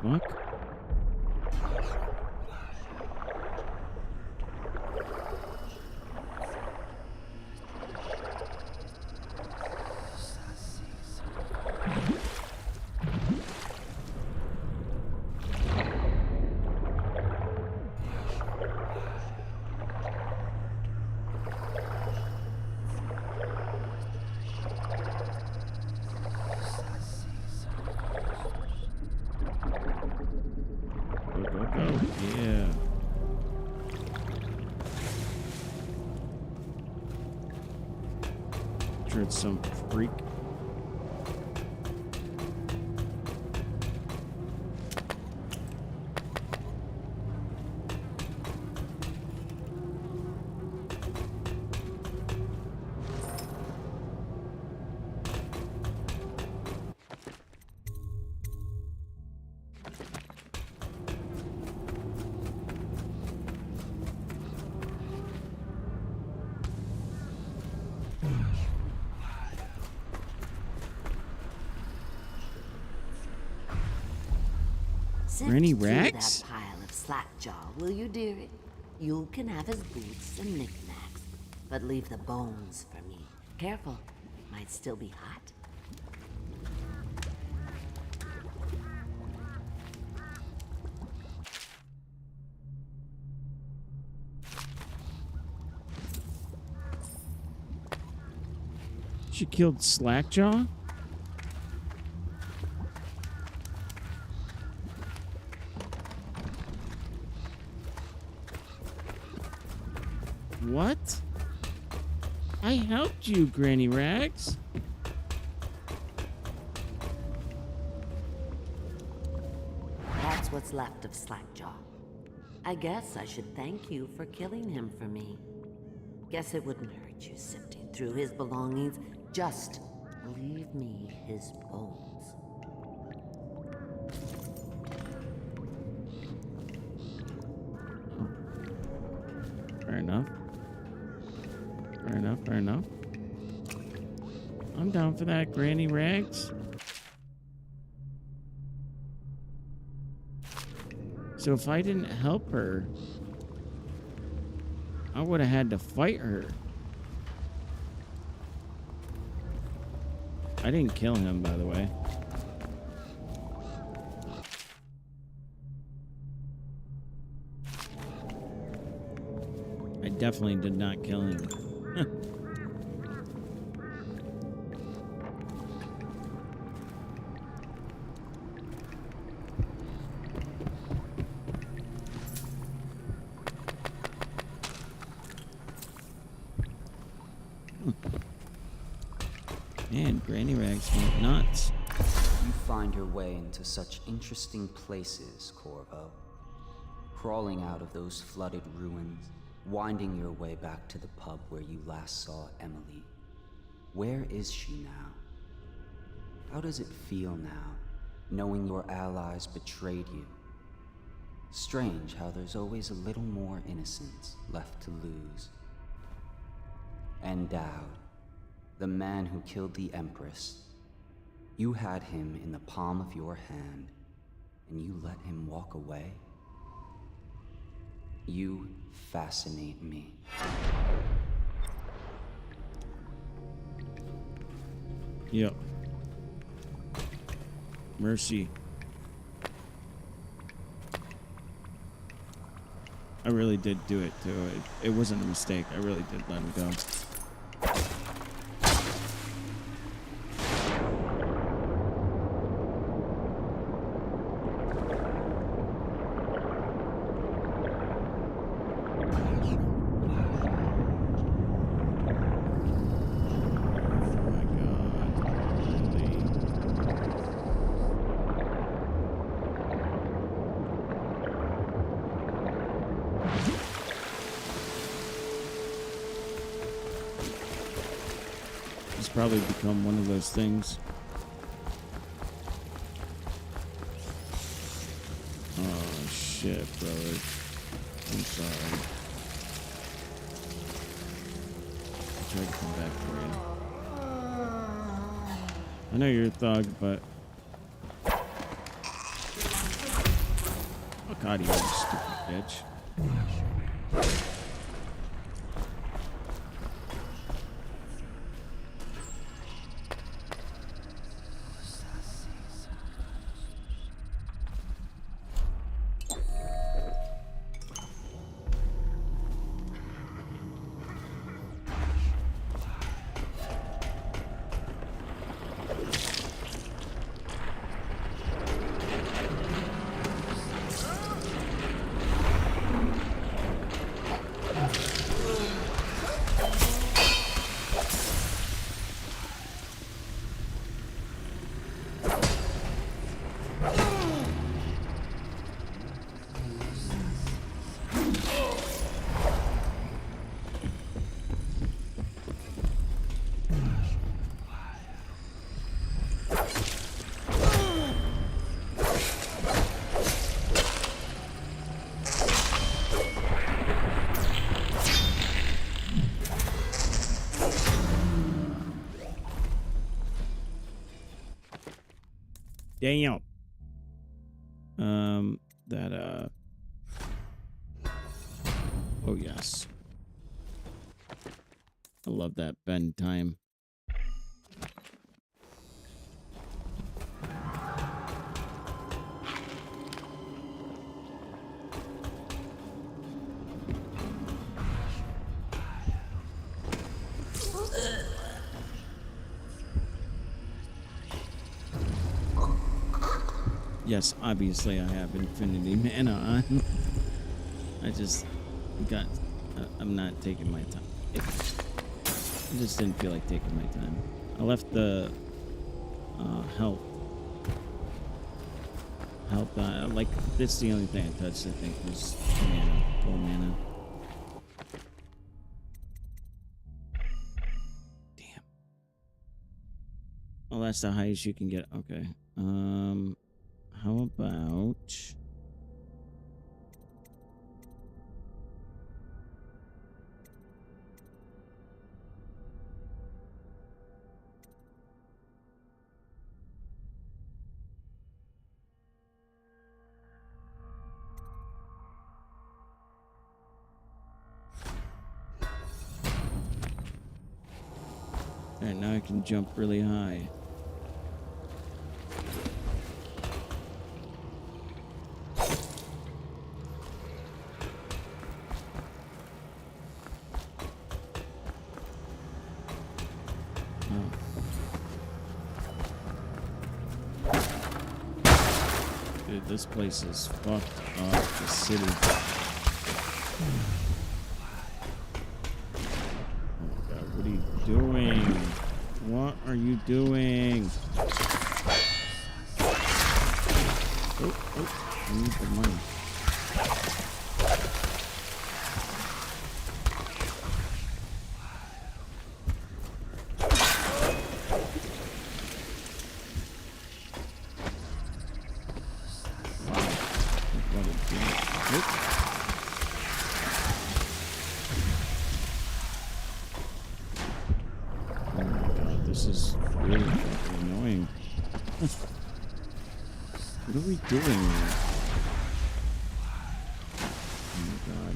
Fuck? Go. Yeah. Sure, it's some freak. Granny Rex? That pile of slackjaw, will you, dearie? You can have his boots and knickknacks, but leave the bones for me. Careful, might still be hot. She killed Slackjaw? What? I helped you, Granny Rags. That's what's left of Slackjaw. I guess I should thank you for killing him for me. Guess it wouldn't hurt you sifting through his belongings. Just leave me his bones. Fair enough. Fair enough. I'm down for that, Granny Rags. So if I didn't help her, I would have had to fight her. I didn't kill him, by the way. I definitely did not kill him. Man, Granny Rags went nuts. You find your way into such interesting places, Corvo. Crawling out of those flooded ruins, winding your way back to the pub where you last saw Emily. Where is she now? How does it feel now, knowing your allies betrayed you? Strange how there's always a little more innocence left to lose. And Dowd, the man who killed the Empress. You had him in the palm of your hand, and you let him walk away? You fascinate me. Yep. Mercy. I really did do it too. It wasn't a mistake. I really did let him go. Probably become one of those things. Oh shit, brother. I'm sorry. I tried to come back for you. I know you're a thug, but oh god, you stupid bitch. Damn. Oh yes. I love that bend time. Yes, obviously I have infinity mana on. I just got... I'm not taking my time. I just didn't feel like taking my time. I left the health. Like, that's the only thing I touched, I think, was mana. Full mana. Damn. Well, that's the highest you can get. Okay. How about... Alright, now I can jump really high. Dude, this place is fucked up. The city. What are you doing? What are you doing? Oh, I need the money. What are we doing here? Oh my god.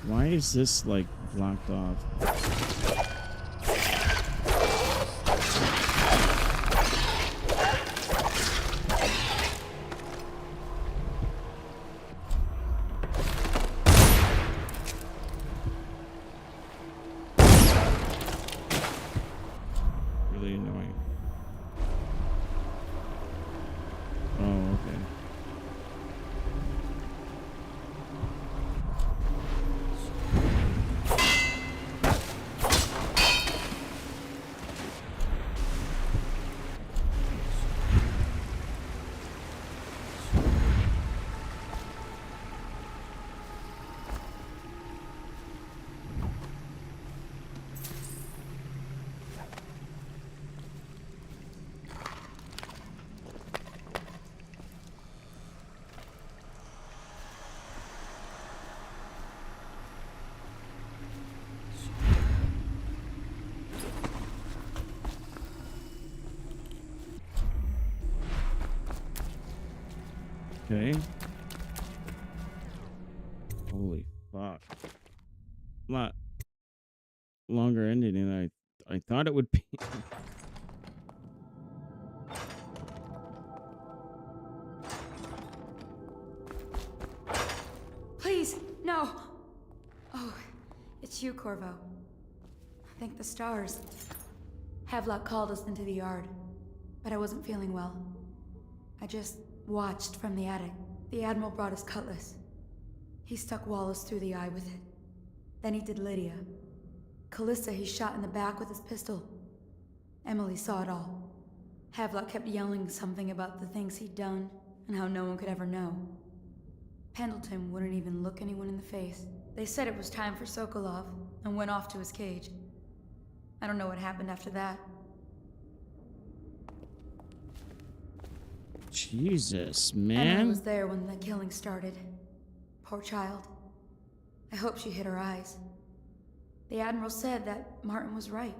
Why is this, like, blocked off? Okay. Holy fuck. A lot longer ending than I thought it would be. Please, no. Oh, it's you, Corvo. Thank the stars. Havelock called us into the yard, but I wasn't feeling well. I just watched from the attic. The Admiral brought his cutlass. He stuck Wallace through the eye with it. Then he did Lydia. Callista he shot in the back with his pistol. Emily saw it all. Havelock kept yelling something about the things he'd done, and how no one could ever know. Pendleton wouldn't even look anyone in the face. They said it was time for Sokolov, and went off to his cage. I don't know what happened after that. Jesus, Emily man. was there when the killing started. Poor child. I hope she hid her eyes. The Admiral said that Martin was right.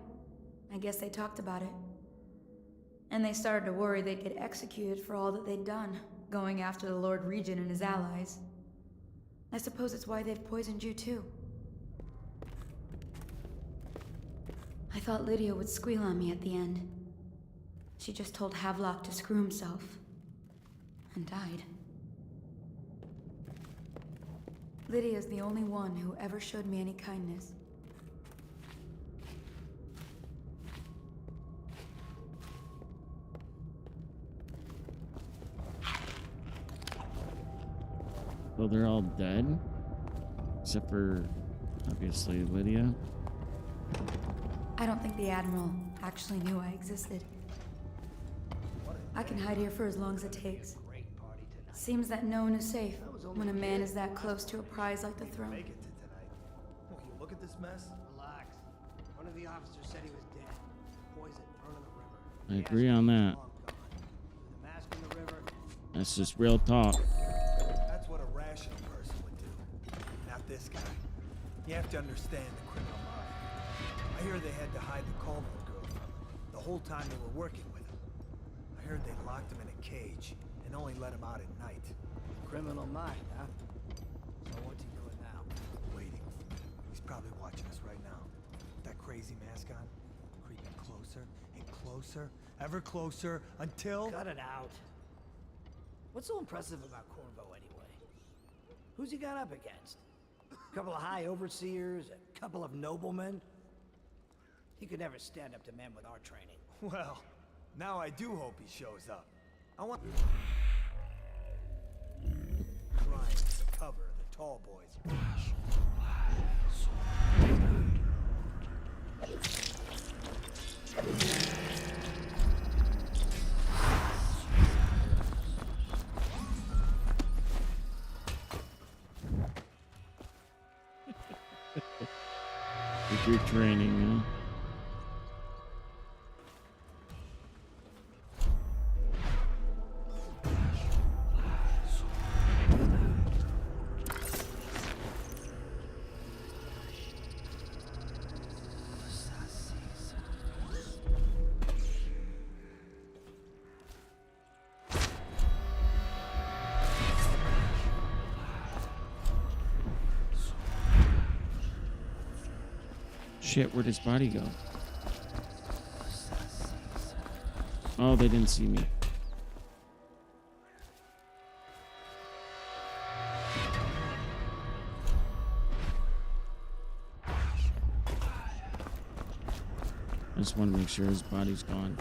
I guess they talked about it. And they started to worry they'd get executed for all that they'd done, going after the Lord Regent and his allies. I suppose it's why they've poisoned you too. I thought Lydia would squeal on me at the end. She just told Havelock to screw himself. And died. Lydia's the only one who ever showed me any kindness. Well, they're all dead. Except for, obviously, Lydia. I don't think the Admiral actually knew I existed. I can hide here for as long as it takes. Seems that no one is safe when a man is that close to a prize like the throne. Will you look at this mess? Relax. One of the officers said he was dead. Poison thrown in the river. I agree on that. The mask in the river. That's just real talk. That's what a rational person would do. Not this guy. You have to understand the criminal mind. I hear they had to hide the Coleman girl from him the whole time they were working with him. I heard they locked him in a cage and only let him out at night. Criminal mind, huh? So what's he doing now? Waiting. He's probably watching us right now. That crazy mask on. Creeping closer and closer, ever closer, until... Cut it out. What's so impressive about Corvo anyway? Who's he got up against? A couple of high overseers, a couple of noblemen? He could never stand up to men with our training. Well, now I do hope he shows up. I want... Trying to cover the tall boys. If you're training, huh? Shit, where'd his body go? Oh, they didn't see me. I just want to make sure his body's gone.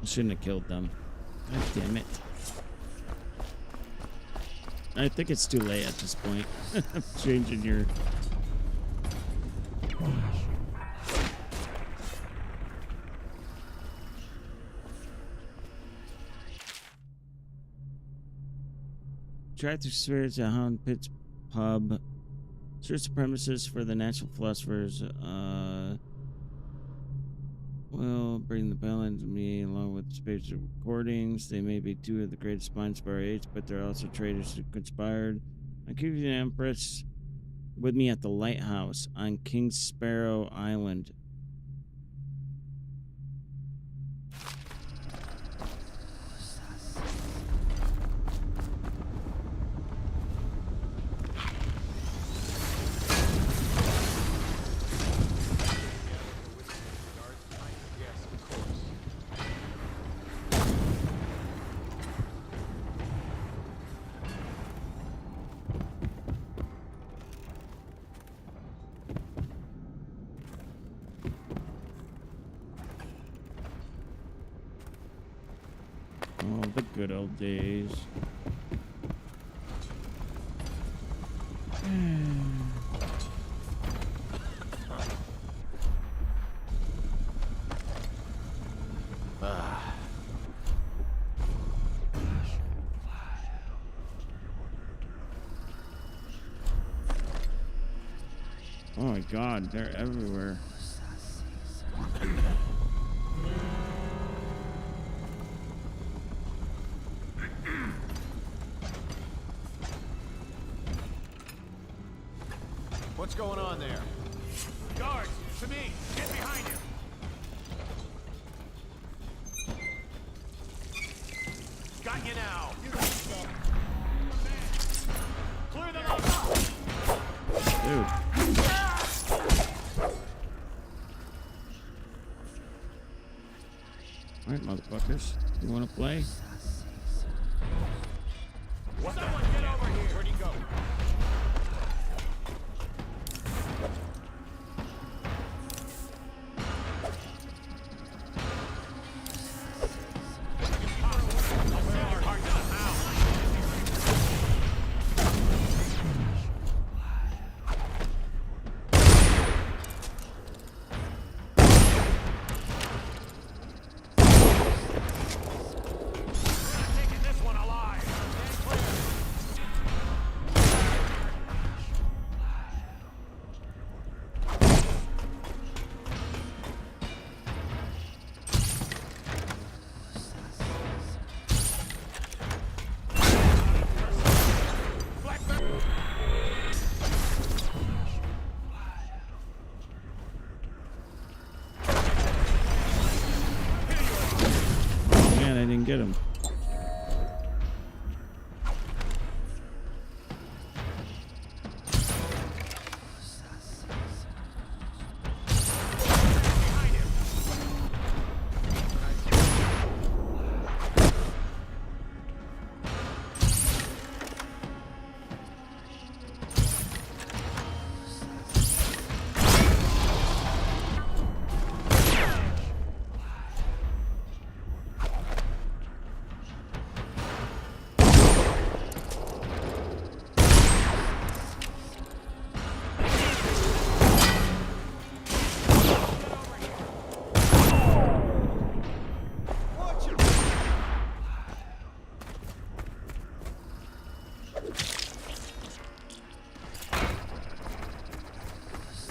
Shouldn't have killed them. God damn it. I think it's too late at this point. Changing your... Track the spirits at Hound Pit's pub. Search the premises for the natural philosophers. Will bring the balance to me along with spiritual recordings. They may be two of the greatest minds of our age, but they're also traitors who conspired. I'm keeping the Empress with me at the lighthouse on King Sparrow Island. Oh, the good old days. Oh my God, they're everywhere. What's going on there? Guards, to me! Get behind him! Got you now! Clear them up! Dude. Alright, motherfuckers. You wanna play? Someone get over here! Where'd he go? I didn't get him.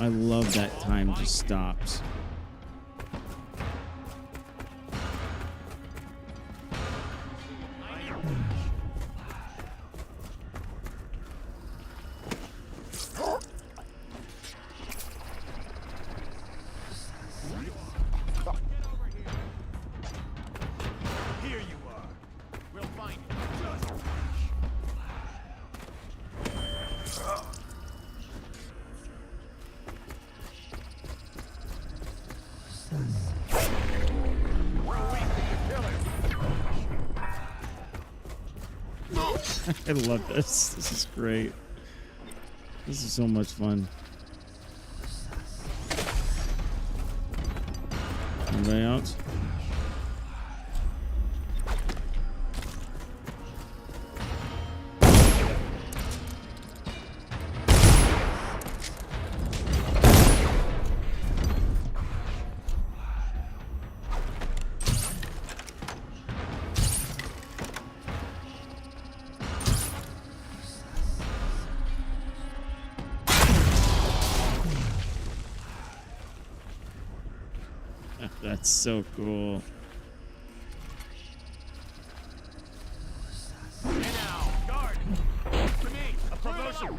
I love that time just stops. Here you are. We'll find you. I love this. This is great. This is so much fun. Anybody else? That's so cool. Hey now, guard! For me, a promotion!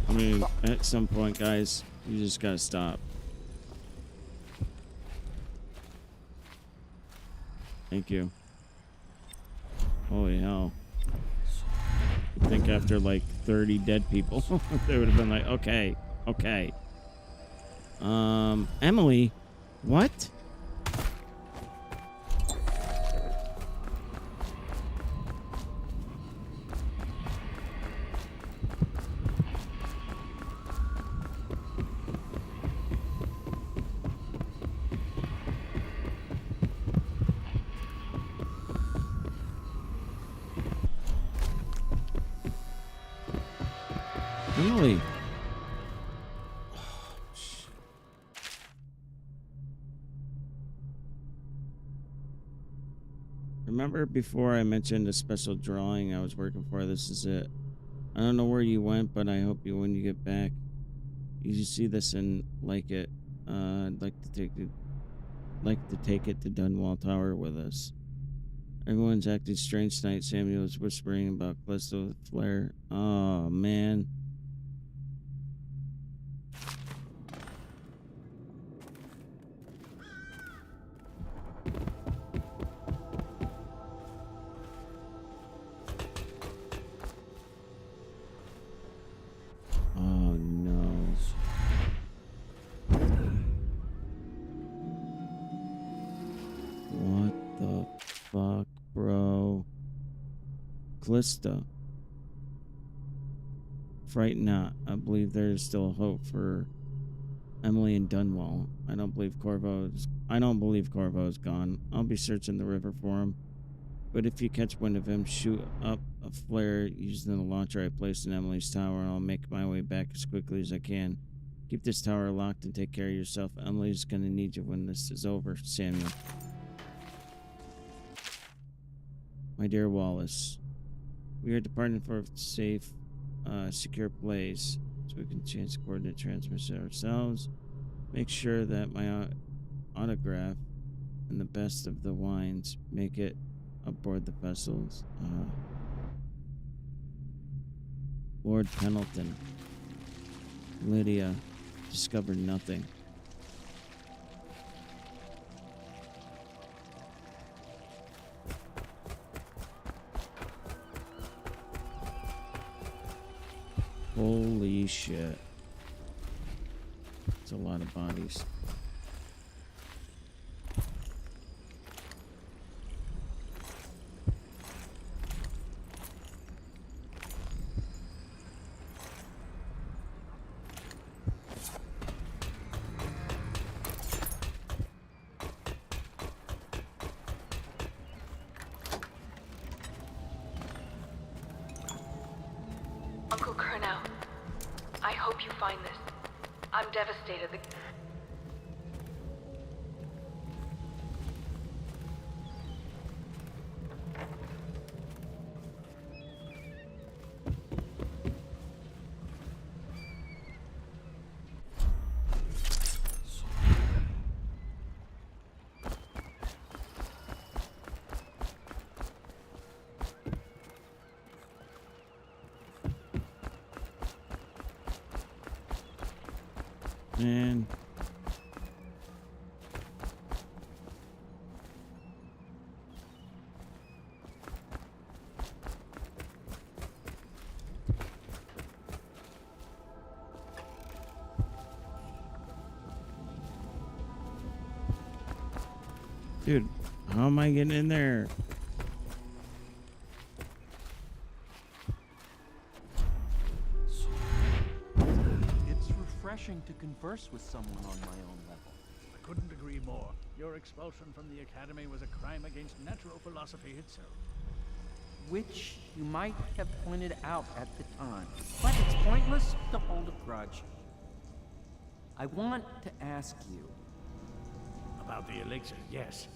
I mean, at some point, guys, you just gotta stop. Thank you. Holy hell. I think after like 30 dead people, they would have been like, okay, okay. Emily, what? Emily. Remember before I mentioned a special drawing I was working for? This is it. I don't know where you went, but I hope you, when you get back, you see this and like it. I'd like to take it to Dunwall Tower with us. Everyone's acting strange tonight. Samuel was whispering about Callisto with Flare. Oh man. Oh no. What the fuck, bro? Callisto. Fright not. I believe there is still hope for Emily and Dunwall. I don't believe Corvo is gone. I'll be searching the river for him. But if you catch wind of him, shoot up a flare using the launcher I placed in Emily's tower, and I'll make my way back as quickly as I can. Keep this tower locked and take care of yourself. Emily's gonna need you when this is over, Samuel. My dear Wallace, we are departing for a safe, secure place so we can change the coordinate transmission ourselves. Make sure that my autograph and the best of the wines make it aboard the vessels. Lord Pendleton. Lydia discovered nothing. Holy shit. It's a lot of bodies. Uncle Kurnow, I hope you find this. I'm devastated. Man. Dude, how am I getting in there? It's refreshing to converse with someone on my own level. I couldn't agree more. Your expulsion from the Academy was a crime against natural philosophy itself. Which you might have pointed out at the time. But it's pointless to hold a grudge. I want to ask you. About the elixir, yes.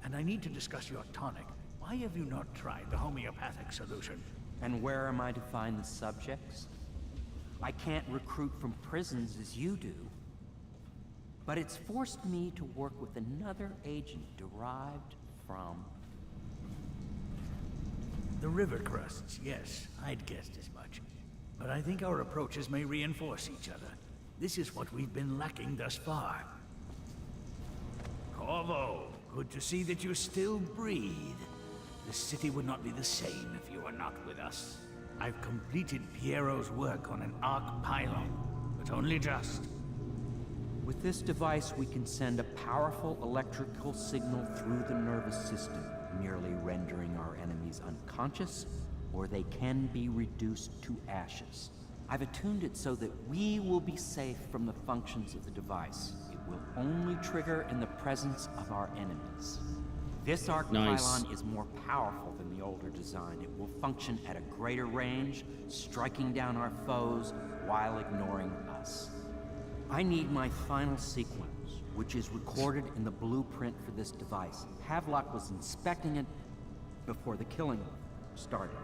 And I need to discuss your tonic. Why Why have you not tried the homeopathic solution? And where am I to find the subjects? I can't recruit from prisons as you do. But it's forced me to work with another agent derived from... The river crusts, yes. I'd guessed as much. But I think our approaches may reinforce each other. This is what we've been lacking thus far. Corvo, good to see that you still breathe. The city would not be the same if you were not with us. I've completed Piero's work on an arc pylon, but only just. With this device, we can send a powerful electrical signal through the nervous system, merely rendering our enemies unconscious, or they can be reduced to ashes. I've attuned it so that we will be safe from the functions of the device. It will only trigger in the presence of our enemies. This arc pylon is more powerful than the older design. It will function at a greater range, striking down our foes while ignoring us. I need my final sequence, which is recorded in the blueprint for this device. Havelock was inspecting it before the killing started.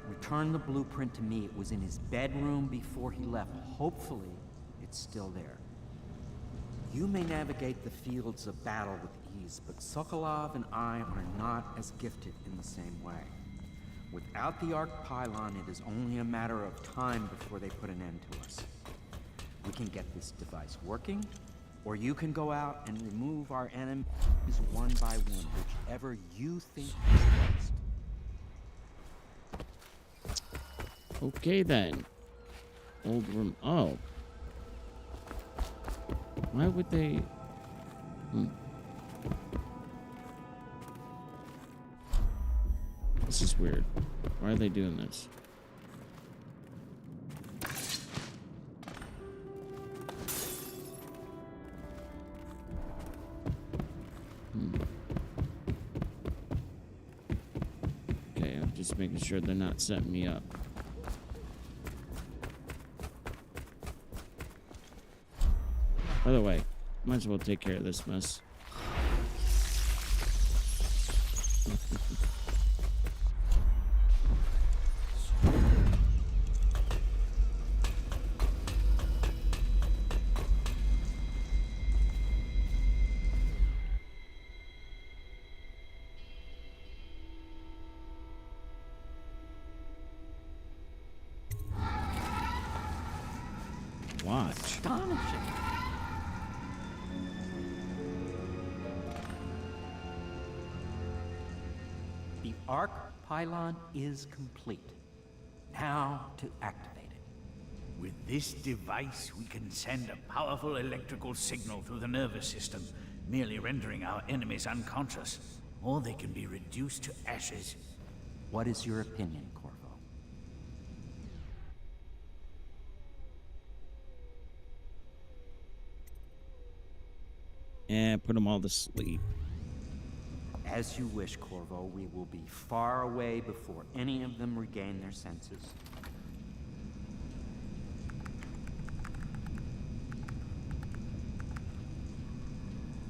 Return the blueprint to me. It was in his bedroom before he left. Hopefully, it's still there. You may navigate the fields of battle with ease, but Sokolov and I are not as gifted in the same way. Without the arc pylon, it is only a matter of time before they put an end to us. We can get this device working, or you can go out and remove our enemies one by one, whichever you think is best. Okay then. Old room. Oh. Why would they... This is weird. Why are they doing this? Okay, I'm just making sure they're not setting me up. By the way, might as well take care of this mess. Watch. Astonishing. The arc pylon is complete. Now to activate it. With this device, we can send a powerful electrical signal through the nervous system, merely rendering our enemies unconscious, or they can be reduced to ashes. What is your opinion, Corvo? And put them all to sleep. As you wish, Corvo. We will be far away before any of them regain their senses.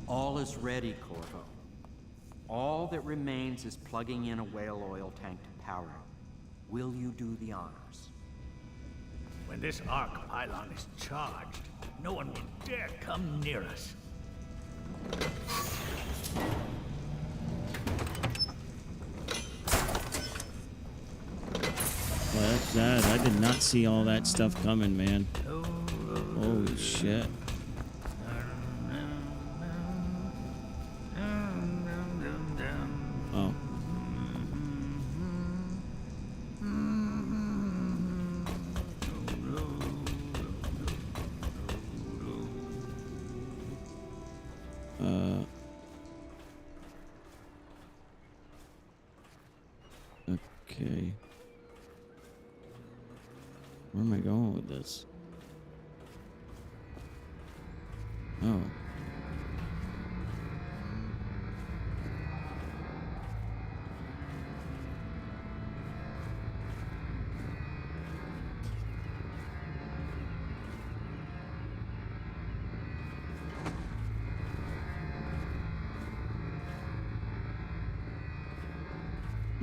All is ready, Corvo. All that remains is plugging in a whale oil tank to power it. Will you do the honors? When this arc pylon is charged, no one will dare come near us. Well, that's that. I did not see all that stuff coming, man. Holy shit. Oh. Okay. Where am I going with this? Oh.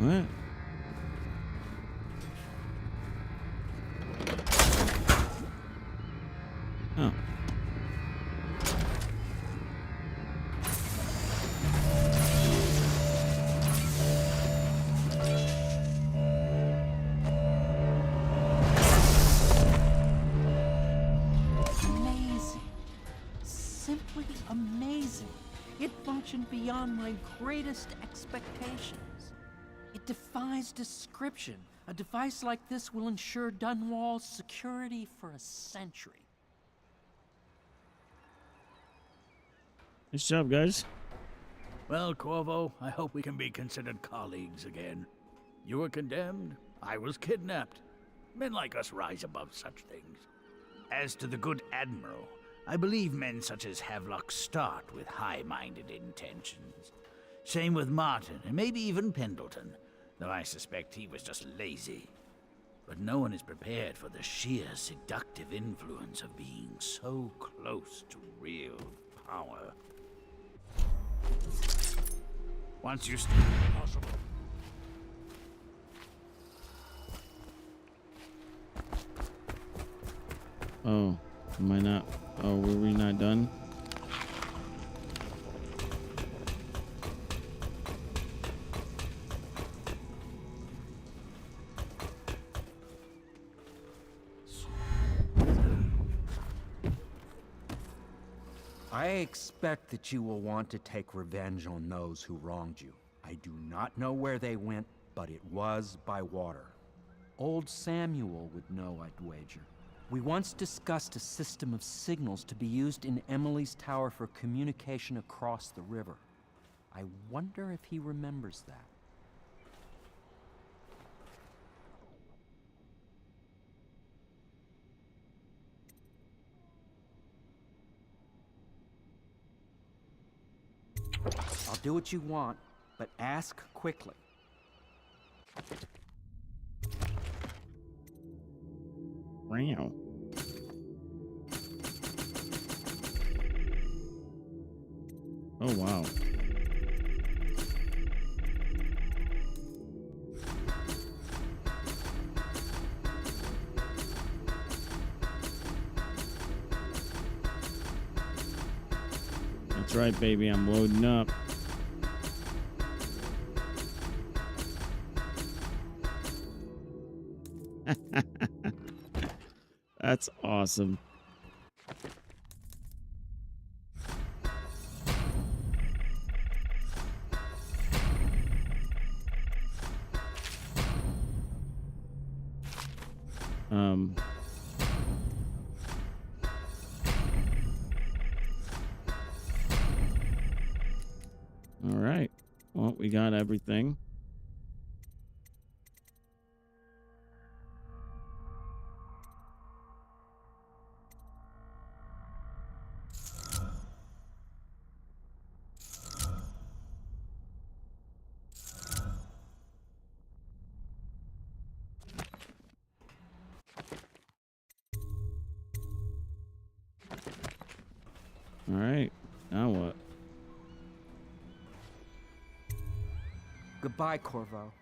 What? Oh. Amazing. Simply amazing. It functioned beyond my greatest expectations. It defies description. A device like this will ensure Dunwall's security for a century. Nice job, guys. Well, Corvo, I hope we can be considered colleagues again. You were condemned, I was kidnapped. Men like us rise above such things. As to the good Admiral, I believe men such as Havelock start with high-minded intentions. Same with Martin, and maybe even Pendleton, though I suspect he was just lazy. But no one is prepared for the sheer seductive influence of being so close to real power. Once you start possible. Oh, am I not? Oh, were we not done? I expect that you will want to take revenge on those who wronged you. I do not know where they went, but it was by water. Old Samuel would know, I'd wager. We once discussed a system of signals to be used in Emily's tower for communication across the river. I wonder if he remembers that. I'll do what you want, but ask quickly. Wow. Oh, wow. That's right, baby. I'm loading up. That's awesome. All right. Well, we got everything. All right. Now what? Goodbye, Corvo.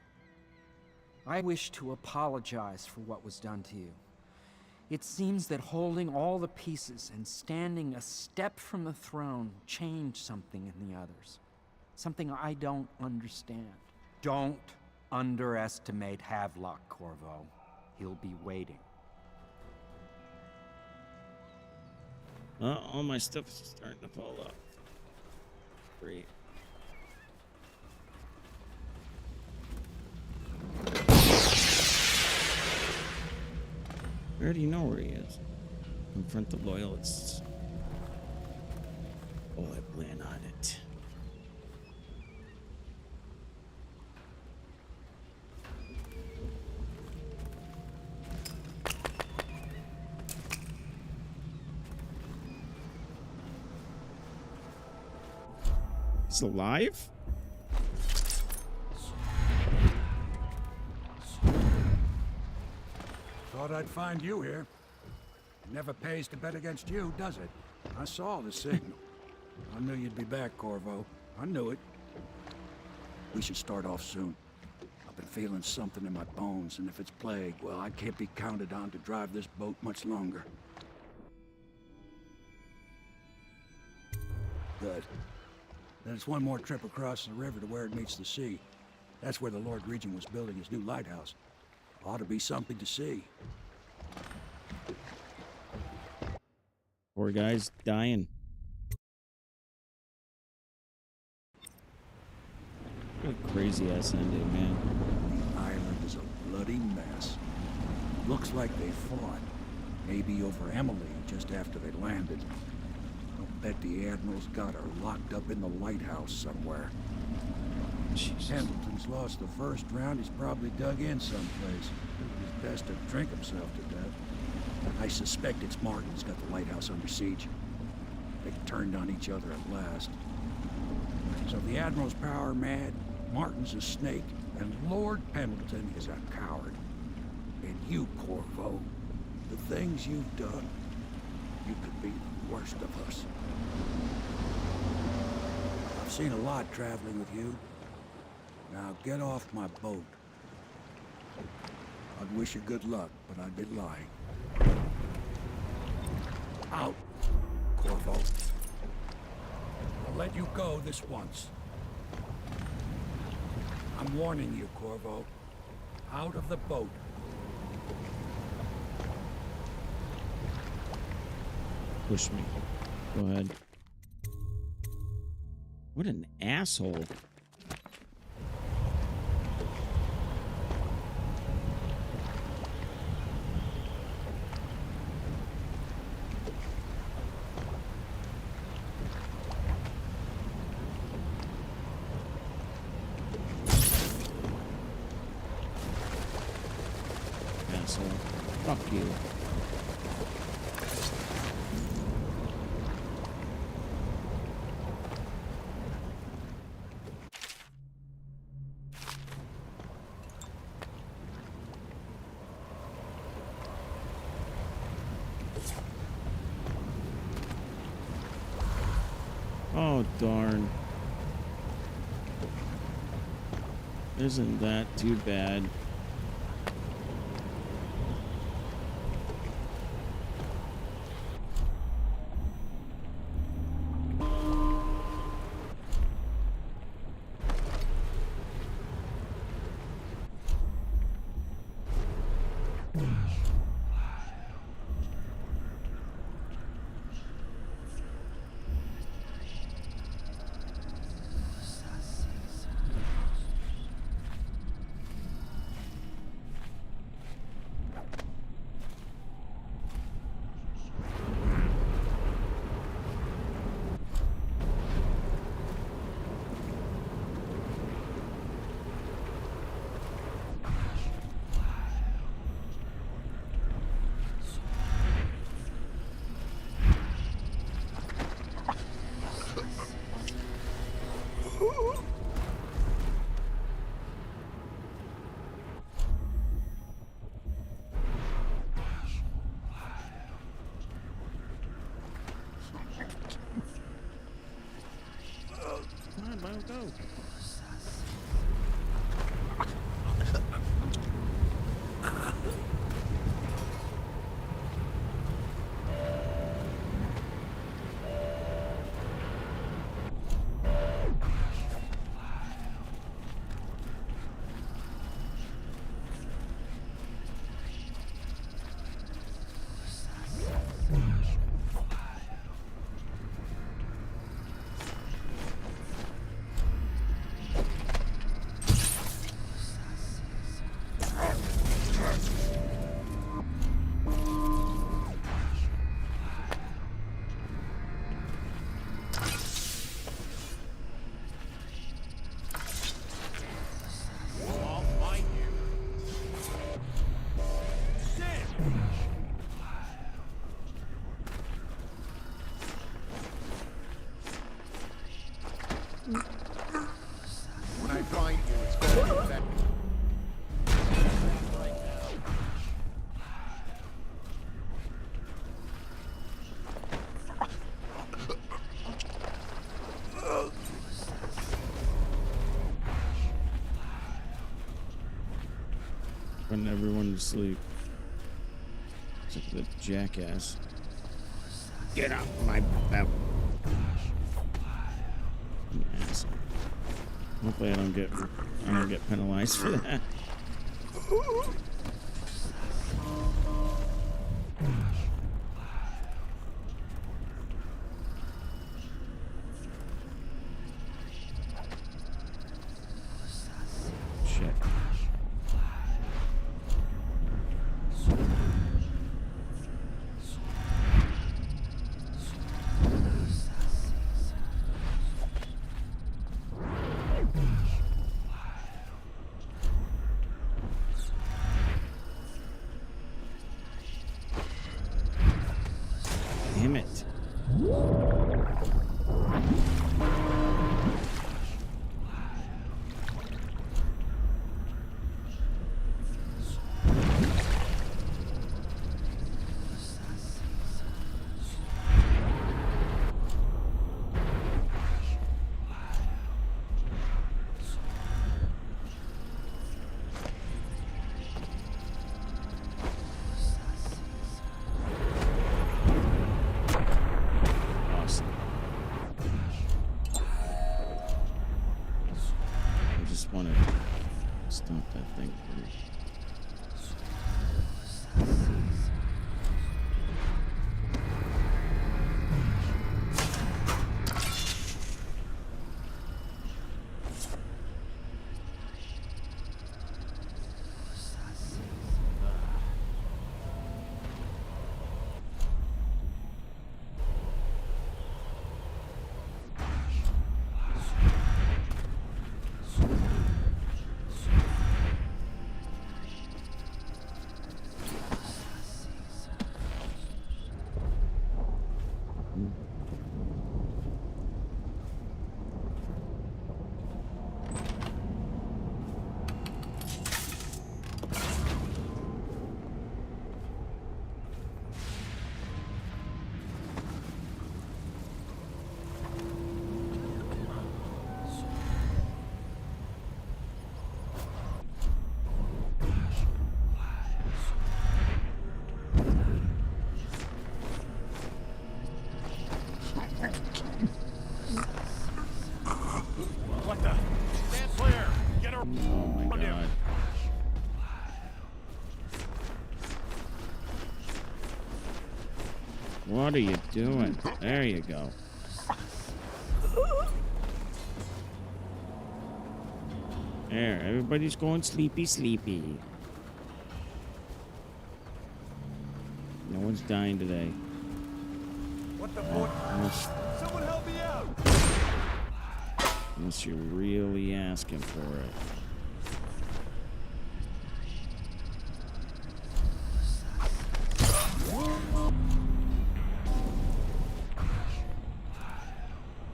I wish to apologize for what was done to you. It seems that holding all the pieces and standing a step from the throne changed something in the others. Something I don't understand. Don't underestimate Havelock, Corvo. He'll be waiting. All my stuff is starting to fall off. Great. I already know where he is. Confront the loyalists. Oh, I plan on it. He's alive? Thought I'd find you here. It never pays to bet against you, does it? I saw the signal. I knew you'd be back, Corvo. I knew it. We should start off soon. I'll been feeling something in my bones, and if it's plague, well, I can't be counted on to drive this boat much longer. Good. Then it's one more trip across the river to where it meets the sea. That's where the Lord Regent was building his new lighthouse. Ought to be something to see. Poor guy's dying. What a crazy ass ending, man. The island is a bloody mess. Looks like they fought. Maybe over Emily just after they landed. I'll bet the Admiral's got her locked up in the lighthouse somewhere. Pendleton's lost the first round. He's probably dug in someplace. It's best to drink himself to death. I suspect it's Martin's got the lighthouse under siege. They turned on each other at last. So the Admiral's power mad, Martin's a snake, and Lord Pendleton is a coward. And you, Corvo, the things you've done, you could be the worst of us. I've seen a lot traveling with you. Now get off my boat. I'd wish you good luck, but I'd be lying. Out, Corvo. I'll let you go this once. I'm warning you, Corvo. Out of the boat. Push me. Go ahead. What an asshole. Asshole. Fuck you. Oh, darn. Isn't that too bad? Come on, let go. When I find you, it's going to affect me. Right now. putting everyone to sleep. Except the jackass. Get out my belt. An asshole. Hopefully I don't get penalized for that. Shit. Damn it. Awesome. I just want to stop that thing. What the? Stand clear. Get her. Oh my god. What are you doing? There you go. There, everybody's going sleepy, sleepy. No one's dying today. What the Unless, Someone help me out. unless you're really asking for it.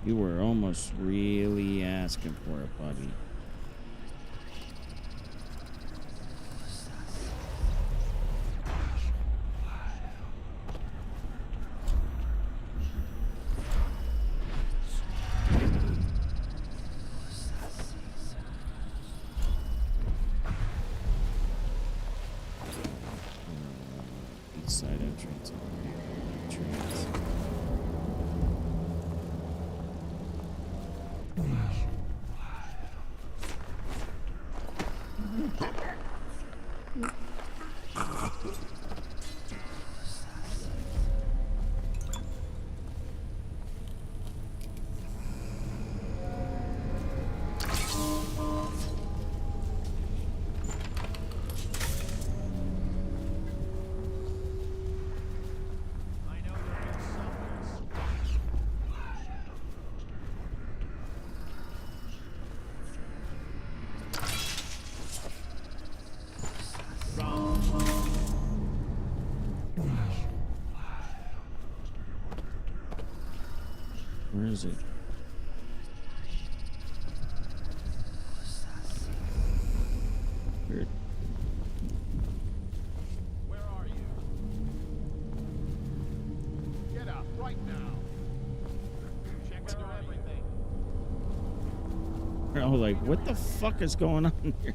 You were almost really asking for it, buddy. East side entrance. Entrance. Where is it? Weird. Where are you? Get up right now. Check under everything. They're all like, what the fuck is going on here?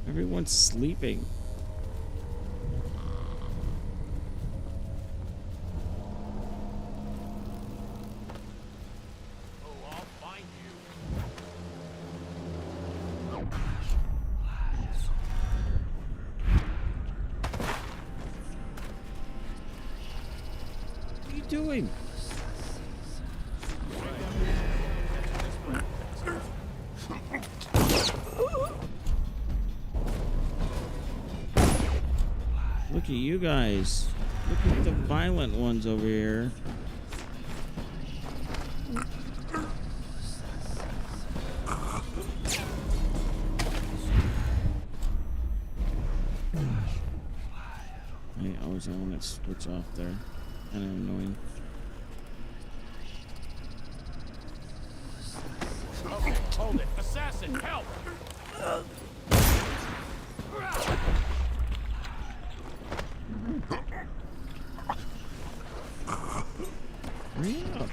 Everyone's sleeping. What are you doing? Look at you guys. Look at the violent ones over here. I always want to switch off there. Kind of annoying. Okay, hold it. Assassin, help! Hurry up.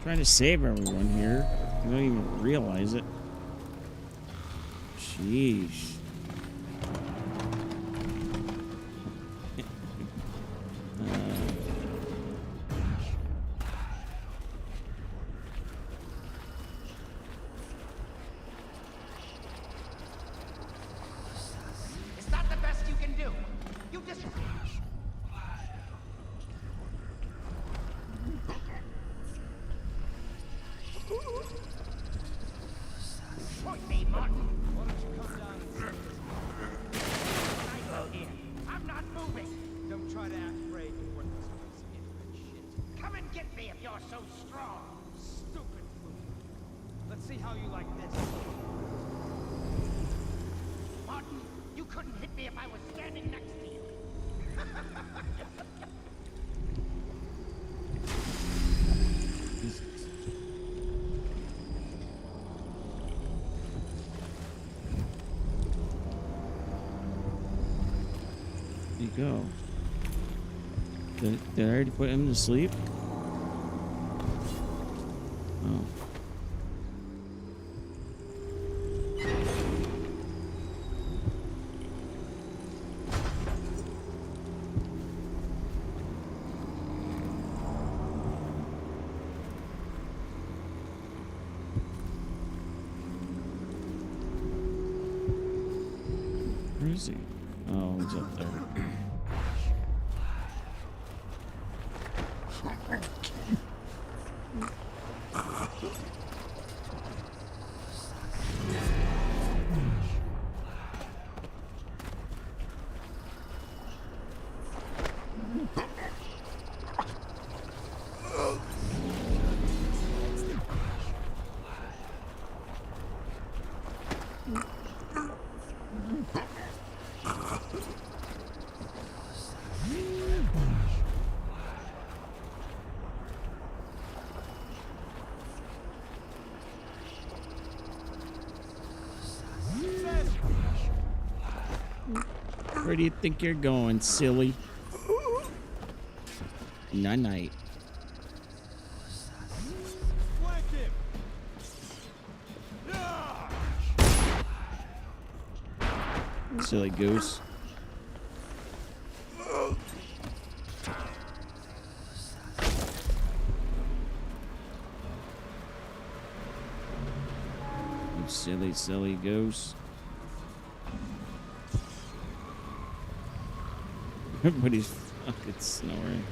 Trying to save everyone here. You don't even realize it. Sheesh. Is that the best you can do? You just... Point me, Martin. Why don't you come down and sit this here? I'm not moving. Don't try to act brave and work this piece of ignorant shit. Come and get me if you're so strong. Stupid fool. Let's see how you like this. Martin, you couldn't hit me if I was standing next to you. There you go. Did I already put him to sleep? Oh. Where is he? Oh, he's up there. Where do you think you're going, silly? Night-night. Silly goose. You silly, silly goose. Everybody's fucking snoring.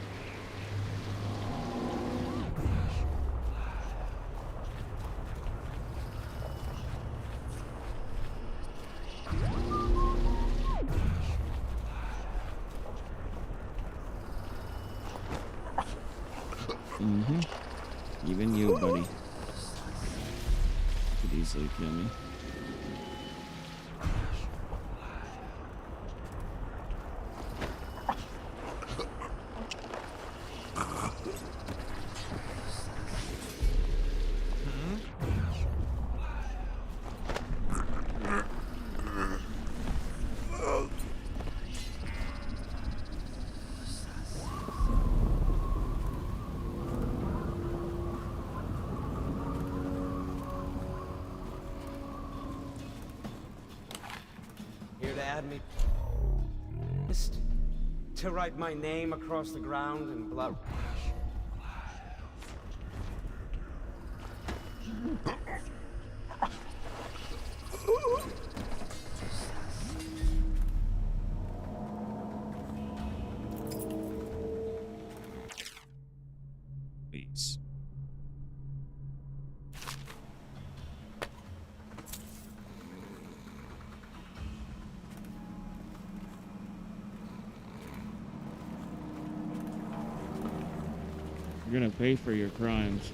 Even you, buddy. Could easily kill me. had me just to write my name across the ground in blood. Please. You're gonna pay for your crimes.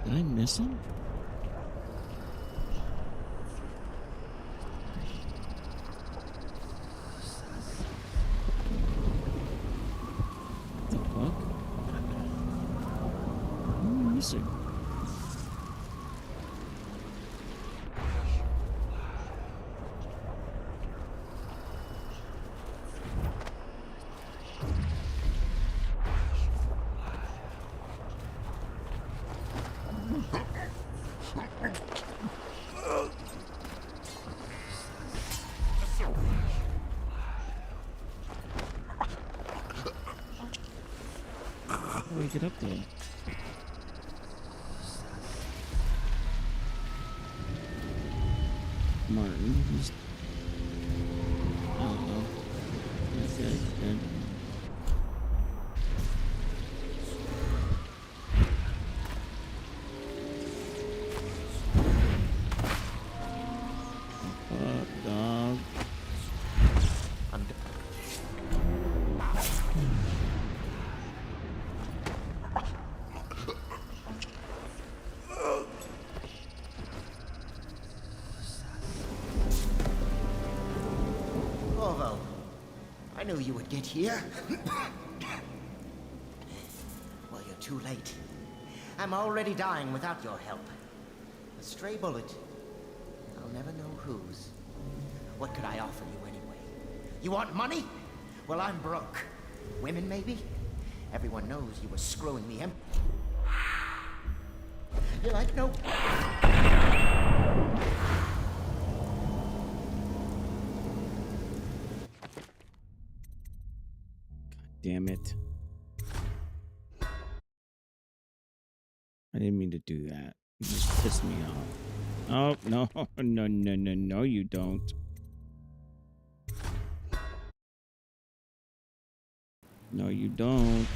Did I miss him? What the fuck? What am I missing? How do I get up there? Martin, he's... I don't know. He's dead. Fuck, dog. Corvo, I knew you would get here. Well, you're too late. I'm already dying without your help. A stray bullet. I'll never know whose. What could I offer you anyway? You want money? Well, I'm broke. Women, maybe? Everyone knows you were screwing me. You like no... Damn it. I didn't mean to do that. You just pissed me off. Oh, no. No, you don't. No, you don't.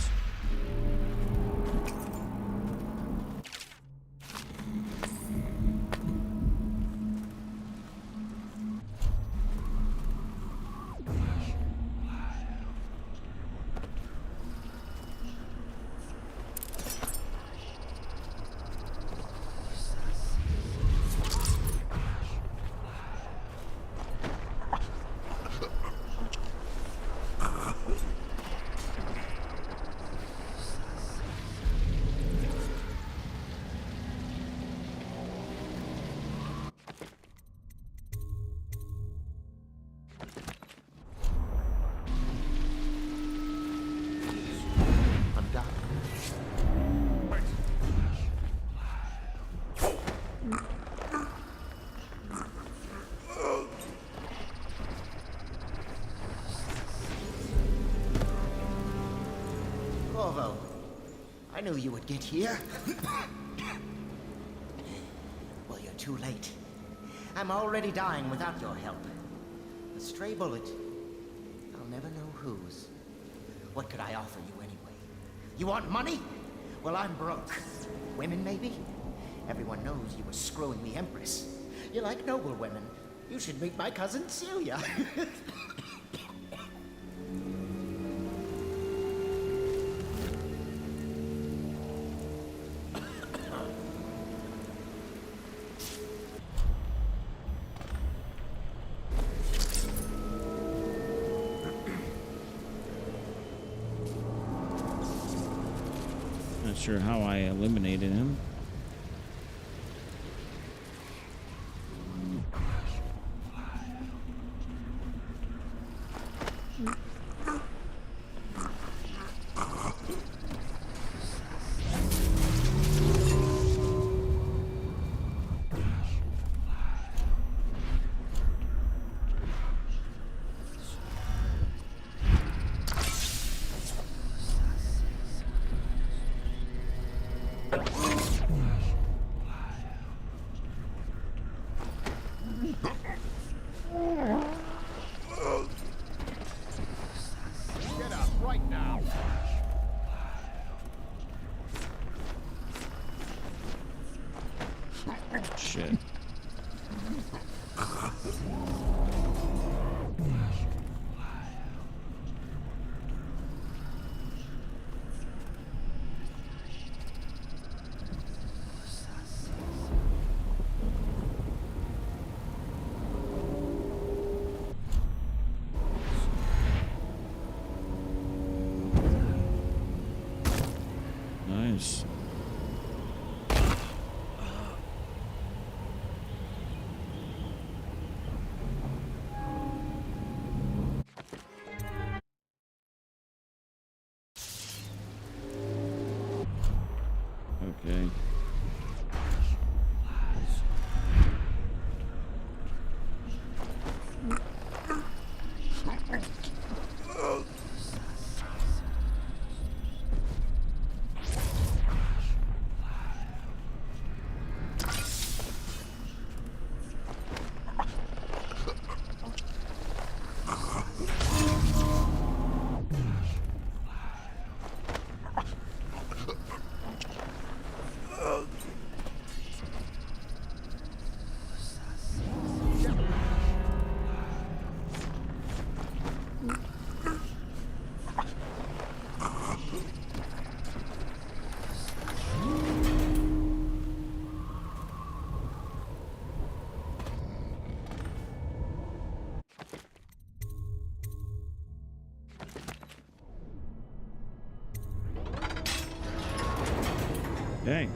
knew you would get here. Well, you're too late. I'm already dying without your help. A stray bullet. I'll never know whose. What could I offer you anyway? You want money? Well, I'm broke. Women, maybe? Everyone knows you were screwing the Empress. You like noble women. You should meet my cousin Celia. Not sure how I eliminated him. Get up right now. Shit. Nice. Okay. Okay.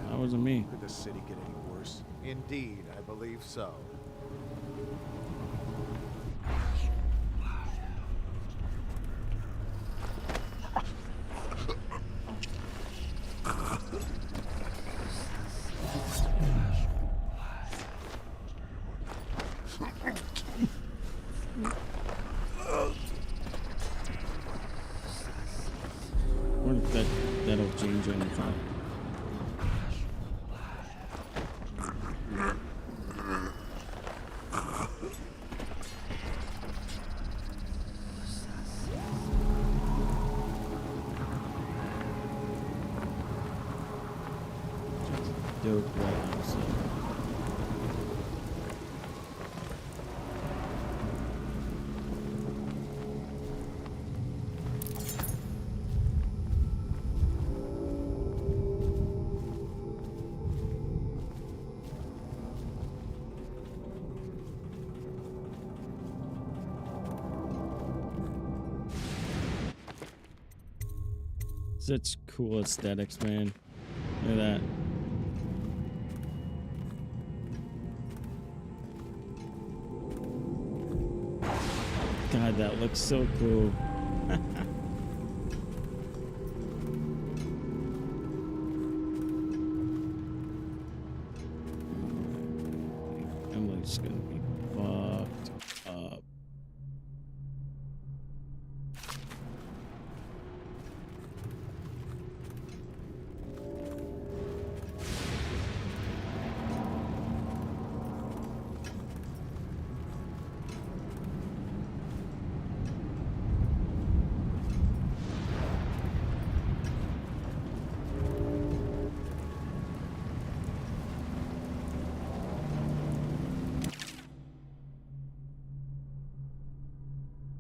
That wasn't me. Could the city get any worse? Indeed, I believe so. What if that'll change anything? Dope weapons. Such cool aesthetics, man. Look at that. God, that looks so cool. Emily's gonna be fucked up.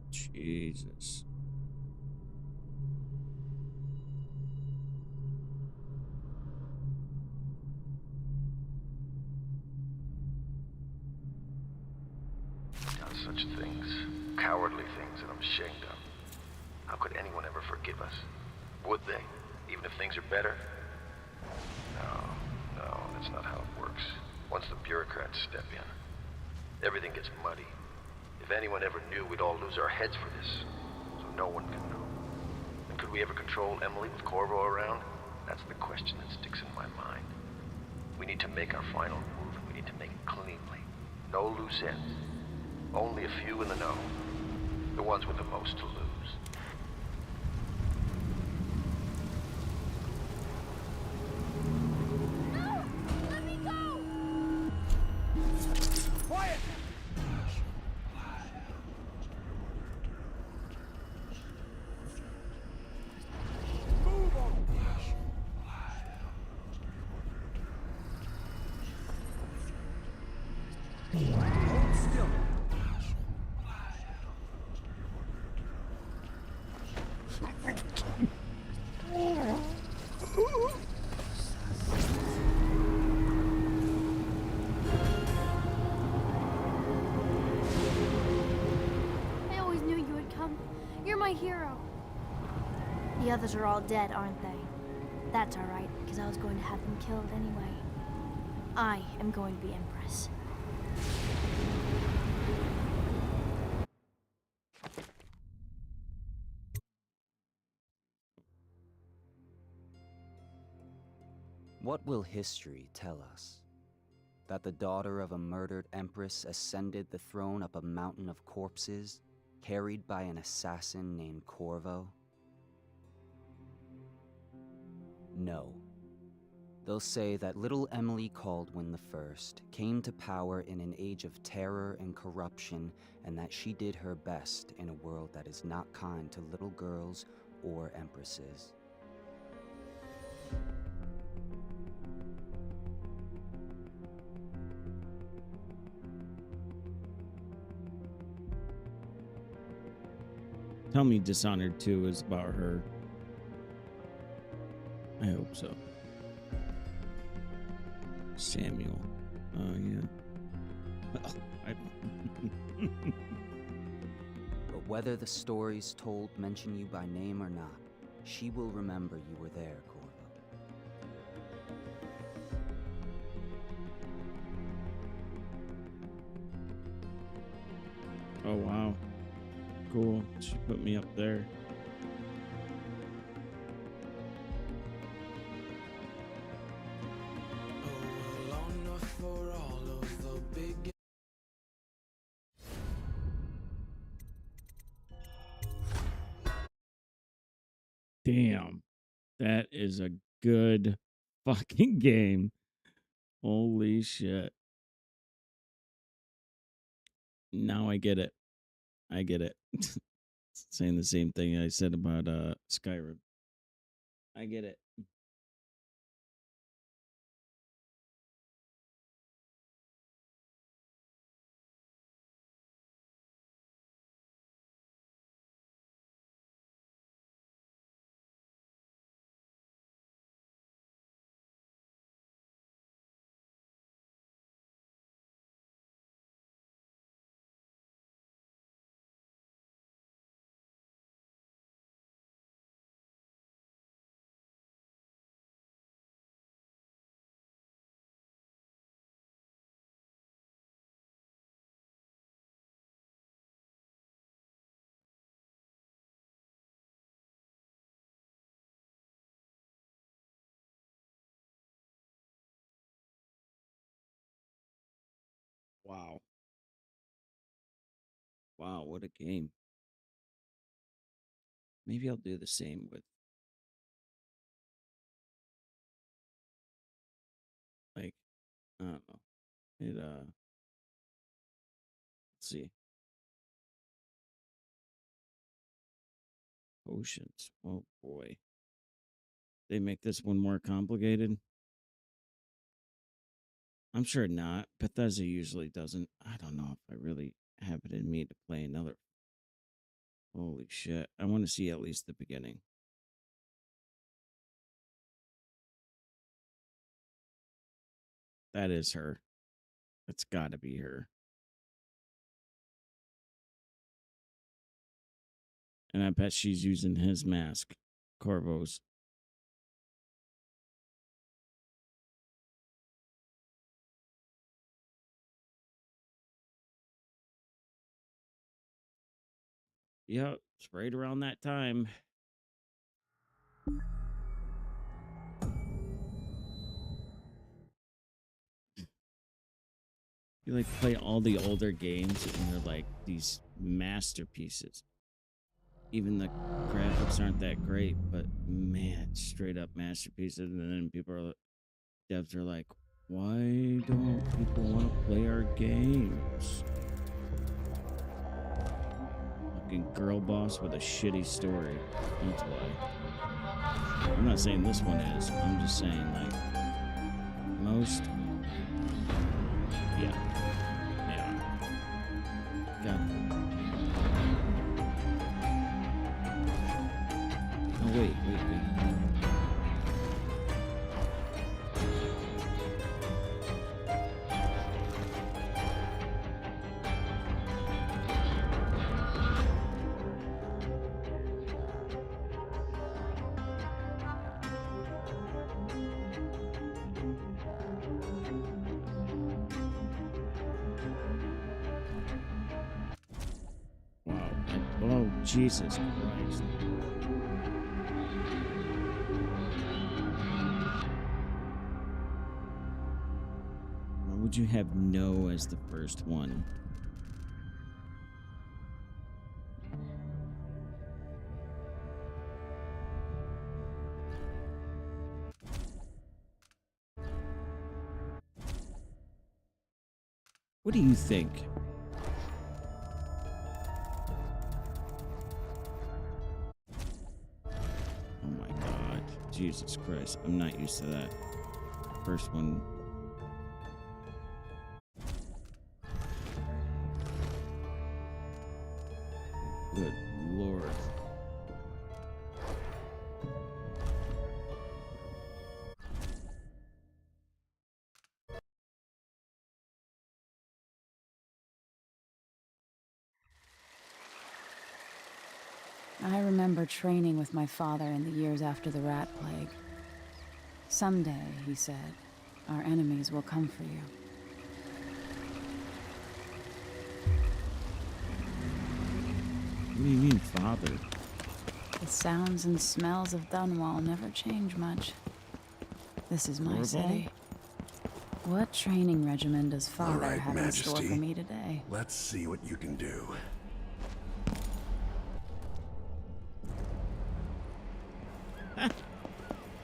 Jesus. Done such things, cowardly things that I'm ashamed of. How could anyone ever forgive us? Would they? Even if things are better? No, that's not how it works. Once the bureaucrats step in, everything gets muddy. If anyone ever knew, we'd all lose our heads for this. So no one can know. And could we ever control Emily with Corvo around? That's the question that sticks in my mind. We need to make our final move, and we need to make it cleanly. No loose ends. Only a few in the know. The ones with the most to lose. Quiet! Hold still. I always knew you would come. You're my hero. The others are all dead, aren't they? That's alright, because I was going to have them killed anyway. I am going to be Empress. What will history tell us? That the daughter of a murdered empress ascended the throne up a mountain of corpses, carried by an assassin named Corvo? No. They'll say that little Emily Caldwin I came to power in an age of terror and corruption, and that she did her best in a world that is not kind to little girls or empresses. Tell me Dishonored 2 is about her. I hope so. Samuel. Oh, yeah. But whether the stories told mention you by name or not, she will remember you were there, Corvo. Oh, wow. Cool. She put me up there. Damn. That is a good fucking game. Holy shit. Now I get it. I get it. Saying the same thing I said about Skyrim. I get it. Wow. Wow, what a game. Maybe I'll do the same with, like, I don't know. Let's see. Potions. Oh boy. They make this one more complicated. I'm sure not. Bethesda usually doesn't. I don't know if I really have it in me to play another. Holy shit. I want to see at least the beginning. That is her. That's got to be her. And I bet she's using his mask. Corvo's. Yep, it's right around that time. You like play all the older games and they're like these masterpieces. Even the graphics aren't that great, but man, straight up masterpieces. And then devs are like, why don't people want to play our games? Fucking girl boss with a shitty story. That's why. I'm not saying this one is. I'm just saying, like, most. Yeah. God. Oh, wait. Wow. Oh, Jesus Christ. Why would you have no as the first one? What do you think? Oh my God. Jesus Christ. I'm not used to that. First one. Good Lord. I remember training with my father in the years after the rat plague. Someday, he said, our enemies will come for you. What do you mean, father? The sounds and smells of Dunwall never change much. This is my Corvo? city. What training regimen does All father right, have in store Majesty. for me today? Let's see what you can do.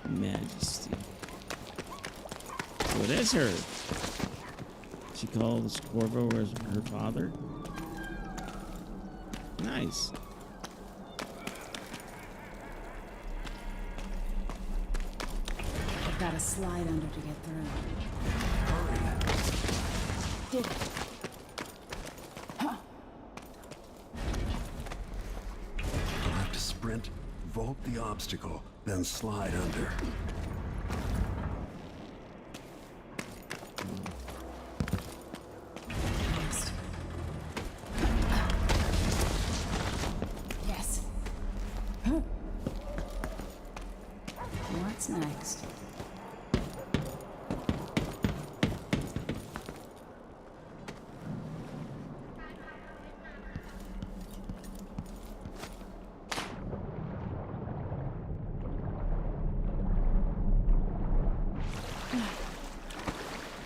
Majesty. So it is her. She calls Corvo as her father. Nice. I've got to slide under to get through. Did it. You'll have to sprint, vault the obstacle, then slide under. Yes. What's next?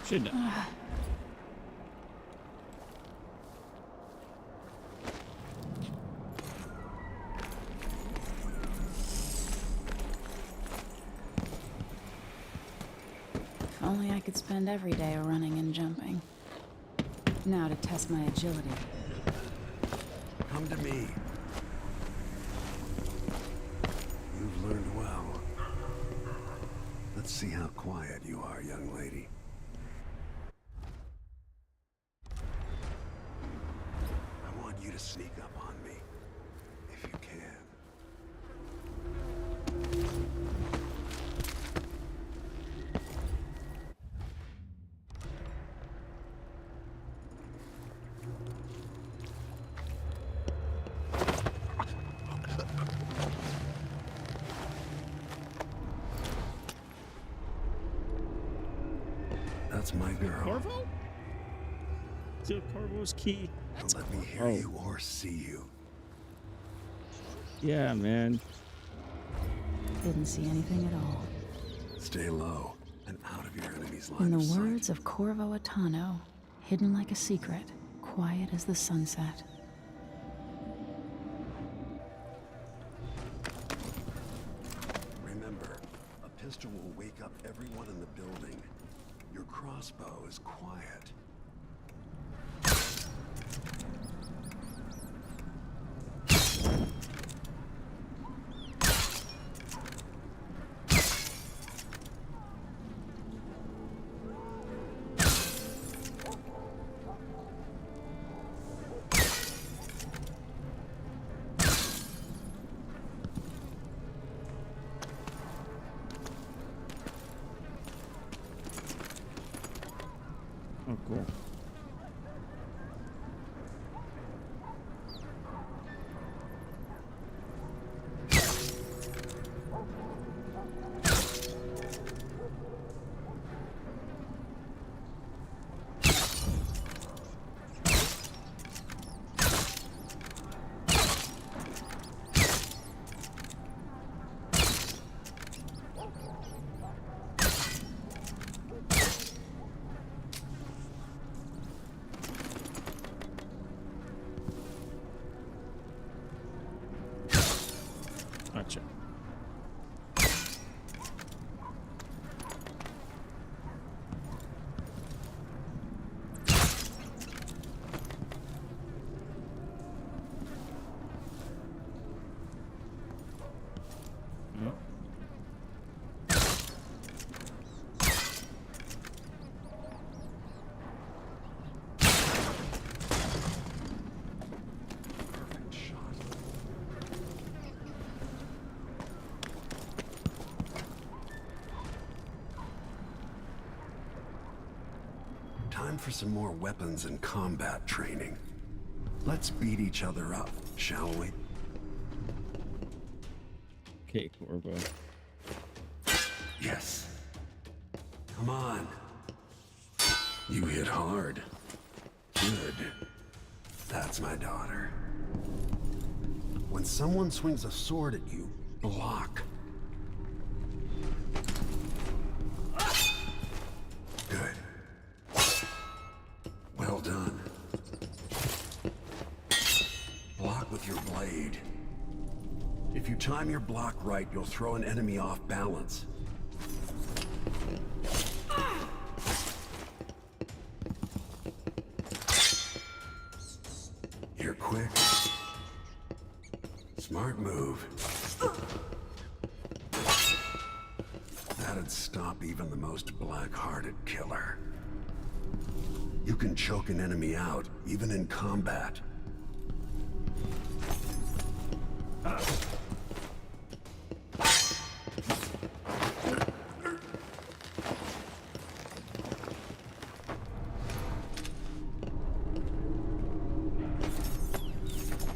Should only I could spend every day running and jumping. Now to test my agility. Come to me. You've learned well. Let's see how quiet you are, young lady. I want you to sneak up on me, if you can. That's my girl. Corvo? Still Corvo's key. Don't let me hear you or see you. Yeah, man. Didn't see anything at all. Stay low and out of your enemy's line In the of sight. words of Corvo Attano, hidden like a secret, quiet as the sunset. Remember, a pistol will wake up everyone in the building. Your crossbow is quiet. Oh, cool. Gotcha. Time for some more weapons and combat training. Let's beat each other up, shall we? Okay, Corvo. Yes. Come on. You hit hard. Good. That's my daughter. When someone swings a sword at you, block. Good. Well done. Block with your blade. If you time your block right, you'll throw an enemy off balance. You're quick. Smart move. That'd stop even the most black-hearted killer. You can choke an enemy out, even in combat.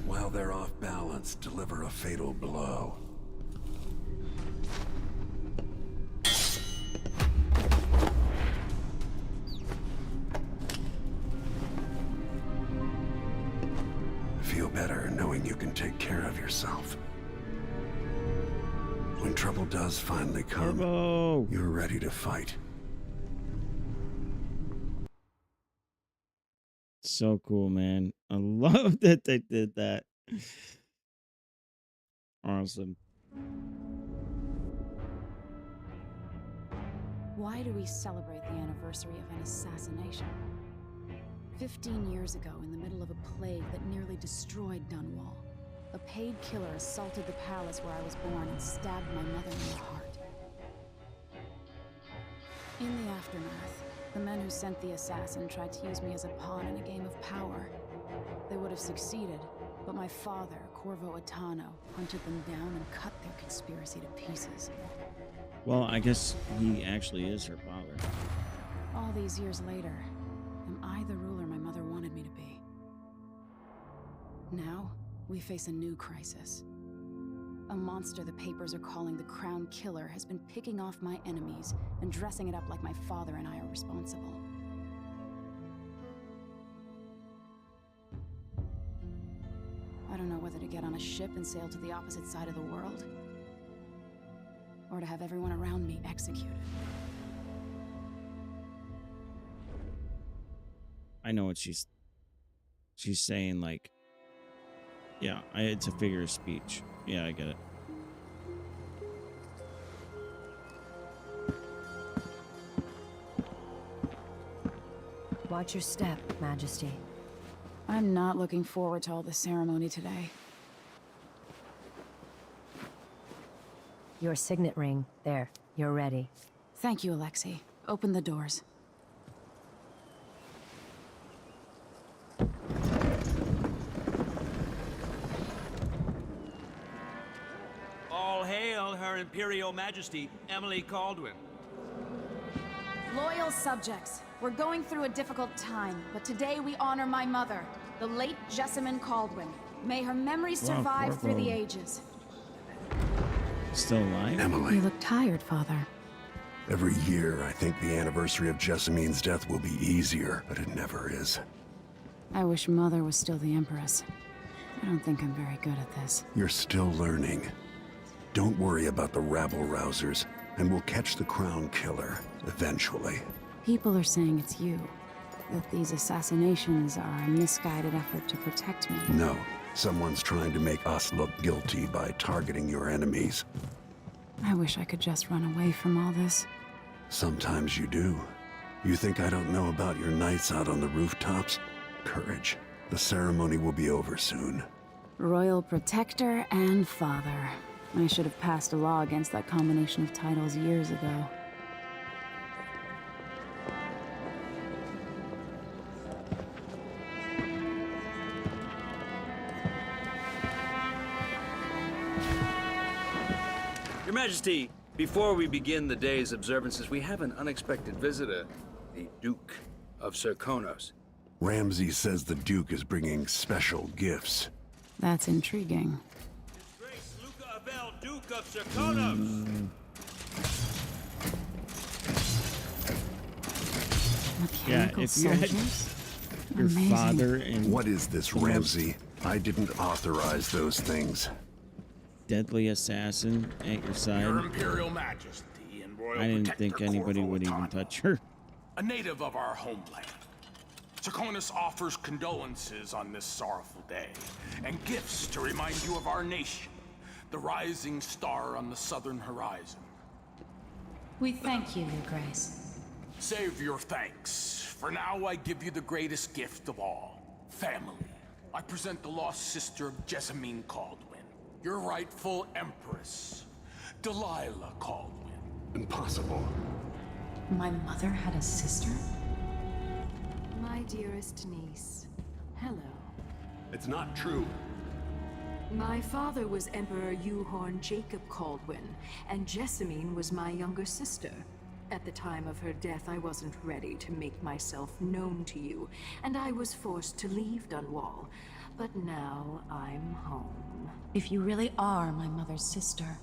While they're off balance, deliver a fatal blow. Feel better knowing you can take care of yourself. When trouble does finally come, you're ready to fight. So cool, man. I love that they did that. Awesome. Why do we celebrate the anniversary of an assassination? 15 years ago, in the middle of a plague that nearly destroyed Dunwall, a paid killer assaulted the palace where I was born and stabbed my mother in the heart. In the aftermath, the men who sent the assassin tried to use me as a pawn in a game of power. They would have succeeded, but my father, Corvo Attano, hunted them down and cut their conspiracy to pieces. Well, I guess he actually is her father. All these years later, am I the ruler my mother wanted me to be? Now, we face a new crisis. A monster the papers are calling the Crown Killer has been picking off my enemies and dressing it up like my father and I are responsible. I don't know whether to get on a ship and sail to the opposite side of the world, or to have everyone around me executed. I know what she's saying, like, yeah, it's a figure of speech. Yeah, I get it. Watch your step, Majesty. I'm not looking forward to all the ceremony today. Your signet ring. There. You're ready. Thank you, Alexei. Open the doors. All hail Her Imperial Majesty, Emily Caldwin. Loyal subjects, we're going through a difficult time, but today we honor my mother, the late Jessamine Caldwin. May her memory survive through the ages. Still alive? Emily. You look tired, Father. Every year, I think the anniversary of Jessamine's death will be easier, but it never is. I wish Mother was still the Empress. I don't think I'm very good at this. You're still learning. Don't worry about the rabble-rousers, and we'll catch the Crown Killer, eventually. People are saying it's you. That these assassinations are a misguided effort to protect me. No. Someone's trying to make us look guilty by targeting your enemies. I wish I could just run away from all this. Sometimes you do. You think I don't know about your nights out on the rooftops? Courage. The ceremony will be over soon. Royal Protector and Father. I should have passed a law against that combination of titles years ago. Your Majesty, before we begin the day's observances, we have an unexpected visitor, the Duke of Serkonos. Ramsay says the Duke is bringing special gifts. That's intriguing. His Grace Luca Abel, Duke of Serkonos. Yeah, if you had your father and... What is this, Ramsay? I didn't authorize those things. Deadly assassin at your side. Your Imperial Majesty and Royal I didn't Protector think anybody Corvo would even Attano, touch her. a native of our homeland. Serkonos offers condolences on this sorrowful day, and gifts to remind you of our nation, the rising star on the southern horizon. We thank you, Your Grace. Save your thanks. For now, I give you the greatest gift of all, family. I present the lost sister of Jessamine Caldwin, your rightful Empress, Delilah Caldwin. Impossible. My mother had a sister? My dearest niece, hello. It's not true. My father was Emperor Yuhorn Jacob Caldwin, and Jessamine was my younger sister. At the time of her death, I wasn't ready to make myself known to you, and I was forced to leave Dunwall. But now I'm home. If you really are my mother's sister,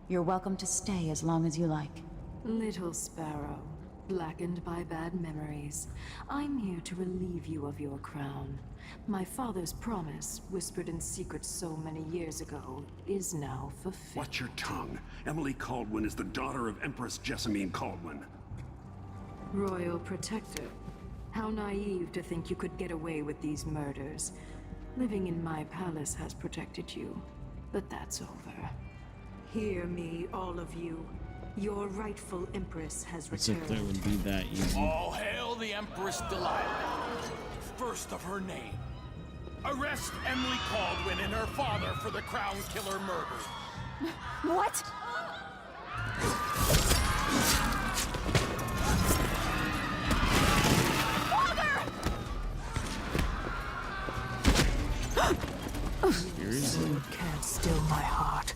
you're welcome to stay as long as you like. Little sparrow, blackened by bad memories, I'm here to relieve you of your crown. My father's promise, whispered in secret so many years ago, is now fulfilled. Watch your tongue. Emily Caldwin is the daughter of Empress Jessamine Caldwin. Royal Protector, how naive to think you could get away with these murders. Living in my palace has protected you, but that's over. Hear me, all of you. Your rightful Empress has As if returned. that would be that easy. All hail the Empress Delilah, first of her name. Arrest Emily Caldwin and her father for the Crown Killer murder. What? Seriously? You can't still my heart.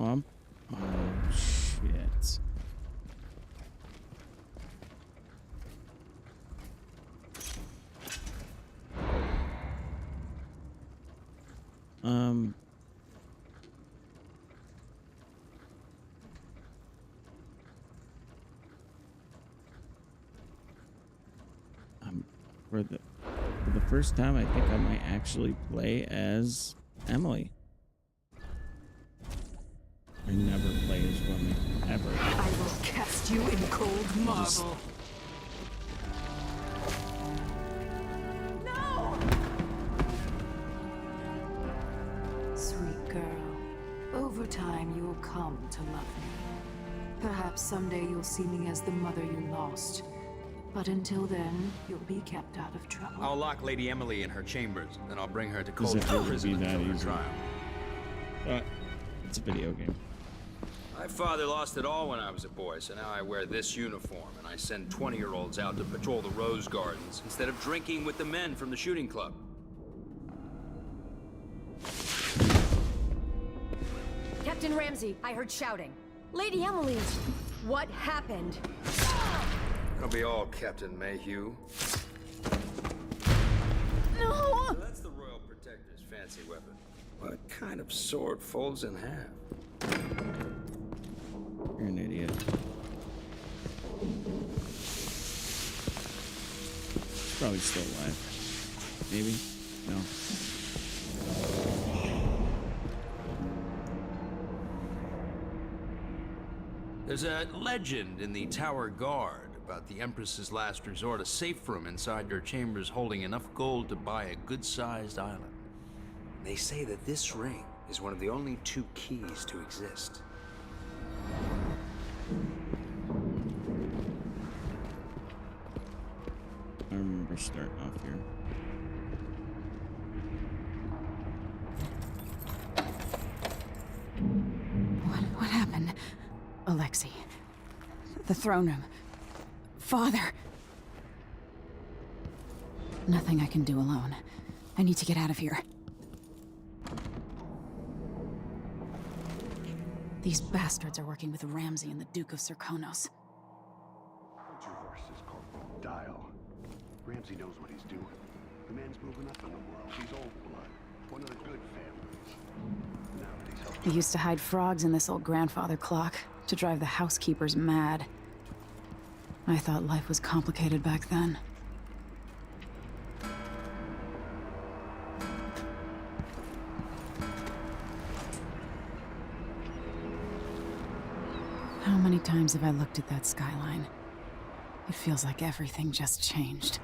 Oh, shit. For the first time, I think I might actually play as Emily. I never play as women, ever. I will cast you in cold marble. No! Sweet girl, over time you'll come to love me. Perhaps someday you'll see me as the mother you lost. But until then, you'll be kept out of trouble. I'll lock Lady Emily in her chambers, then I'll bring her to As if it Cold would Prison be that until her easy. trial. It's a video game. My father lost it all when I was a boy, so now I wear this uniform, and I send 20-year-olds out to patrol the rose gardens instead of drinking with the men from the shooting club. Captain Ramsey, I heard shouting. Lady Emily, what happened? It'll be all Captain Mayhew. No! So that's the Royal Protector's fancy weapon. What kind of sword folds in half? You're an idiot. Probably still alive. Maybe? No. There's a legend in the Tower Guard about the Empress's last resort, a safe room inside your chambers holding enough gold to buy a good-sized island. They say that this ring is one of the only 2 keys to exist. I remember starting off here. What happened? Alexei. The throne room. Father. Nothing I can do alone. I need to get out of here. These bastards are working with Ramsey and the Duke of Serkonos. Hold your horses, Corporal. Dial. Ramsey knows what he's doing. The man's moving up in the world. He's old blood. One of the good families. Now that he's helped He used to hide frogs in this old grandfather clock to drive the housekeepers mad. I thought life was complicated back then. How many times have I looked at that skyline? It feels like everything just changed.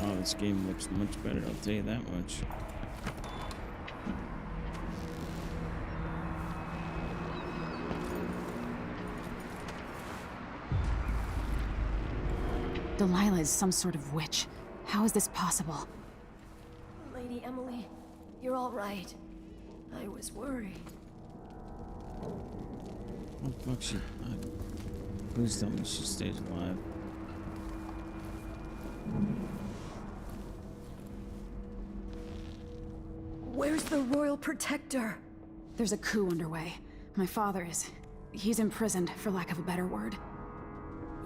Oh, this game looks much better, I'll tell you that much. Delilah is some sort of witch. How is this possible? Lady Emily, you're all right. I was worried. Oh, fuck, she... please tell me she stays alive. Where's the Royal Protector? There's a coup underway. My father is... he's imprisoned, for lack of a better word.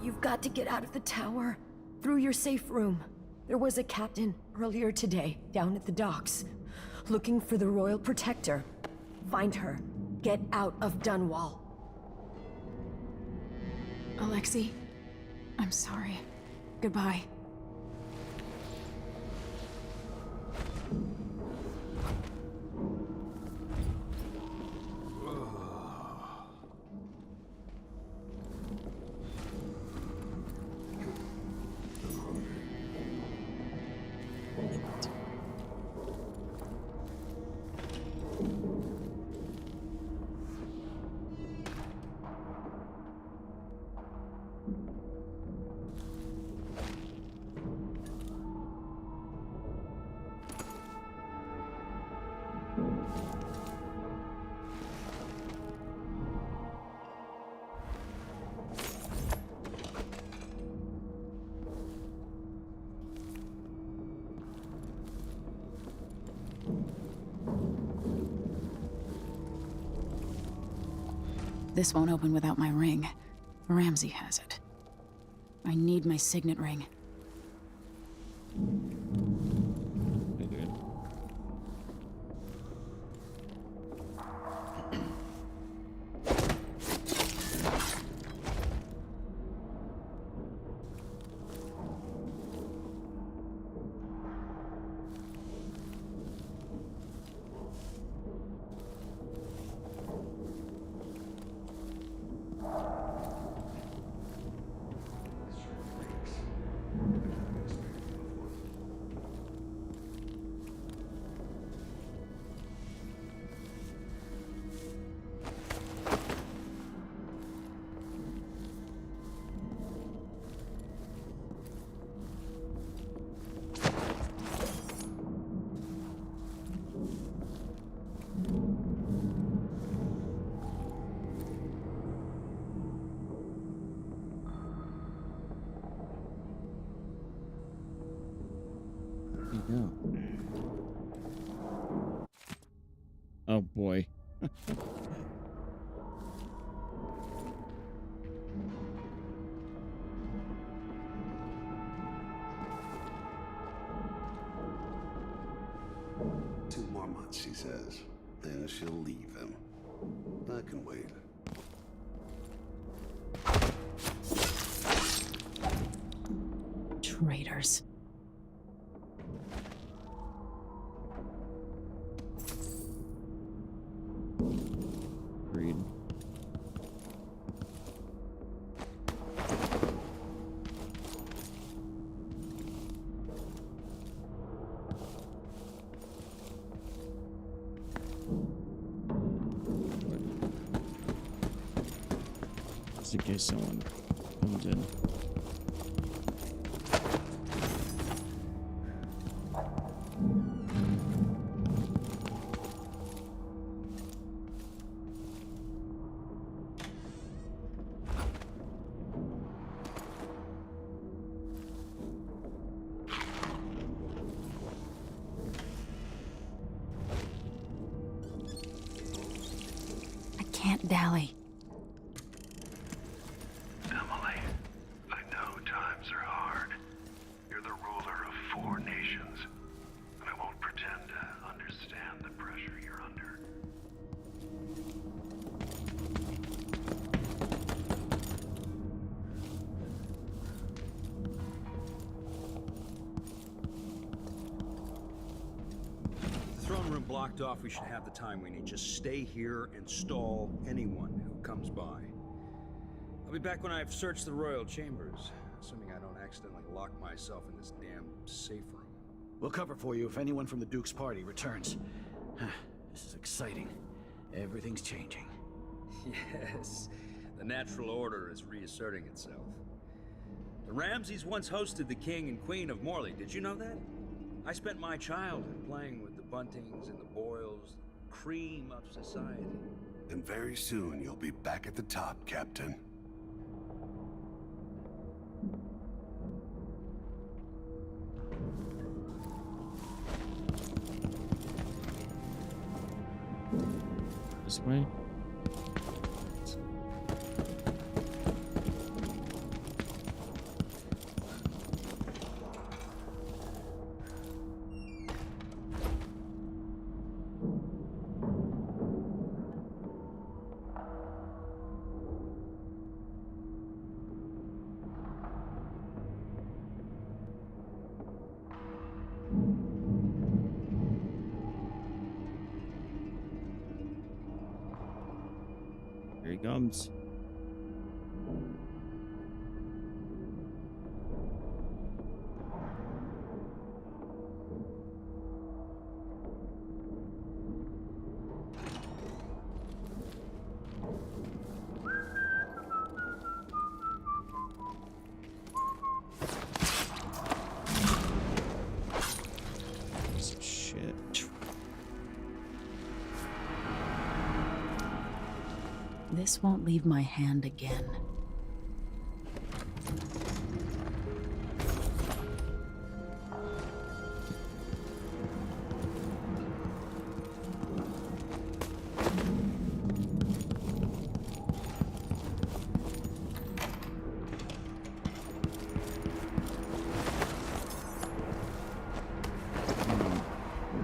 You've got to get out of the tower. Through your safe room. There was a captain earlier today, down at the docks. Looking for the Royal Protector. Find her. Get out of Dunwall. Alexei, I'm sorry. Goodbye. This won't open without my ring. Ramsey has it. I need my signet ring. No. Oh boy. Two more months, she says. Then she'll leave him. I can wait. Traitors. Agreed. Just in case someone comes in. I can't dally. Emily, I know times are hard. You're the ruler of 4 nations, and I won't pretend to understand the pressure you're under. The throne room blocked off, we should have the time we need. Just stay here and stall anyone who comes by. I'll be back when I've searched the royal chambers, assuming I don't accidentally lock myself in this damn safe room. We'll cover for you if anyone from the Duke's party returns. This is exciting. Everything's changing. Yes, the natural order is reasserting itself. The Ramseys once hosted the king and queen of Morley. Did you know that? I spent my childhood playing with the Buntings and the Boyles, cream of society. And very soon you'll be back at the top, Captain. This way? Here he comes. This won't leave my hand again.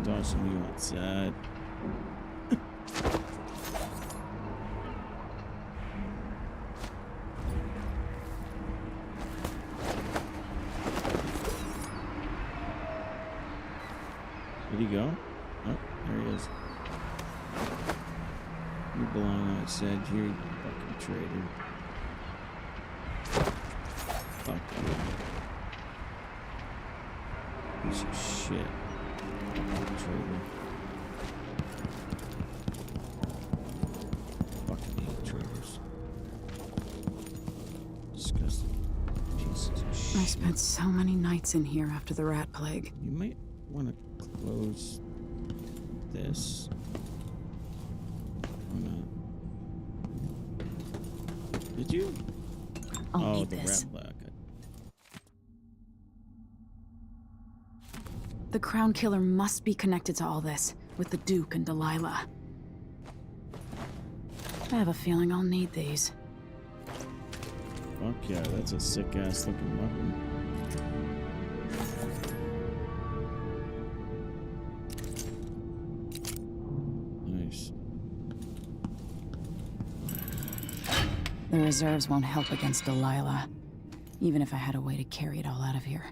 Tossing you outside. Did he go? Oh, there he is. You belong outside here, you fucking traitor. Fuck you. Piece of shit. Fucking traitor. Fucking hate traitors. Disgusting. Jesus shit. I spent so many nights in here after the rat plague. You might want to close this. Or not. Did you? I'll oh, need the this. rat plague. The Crown Killer must be connected to all this, with the Duke and Delilah. I have a feeling I'll need these. Fuck yeah, that's a sick-ass looking weapon. Nice. The reserves won't help against Delilah, even if I had a way to carry it all out of here.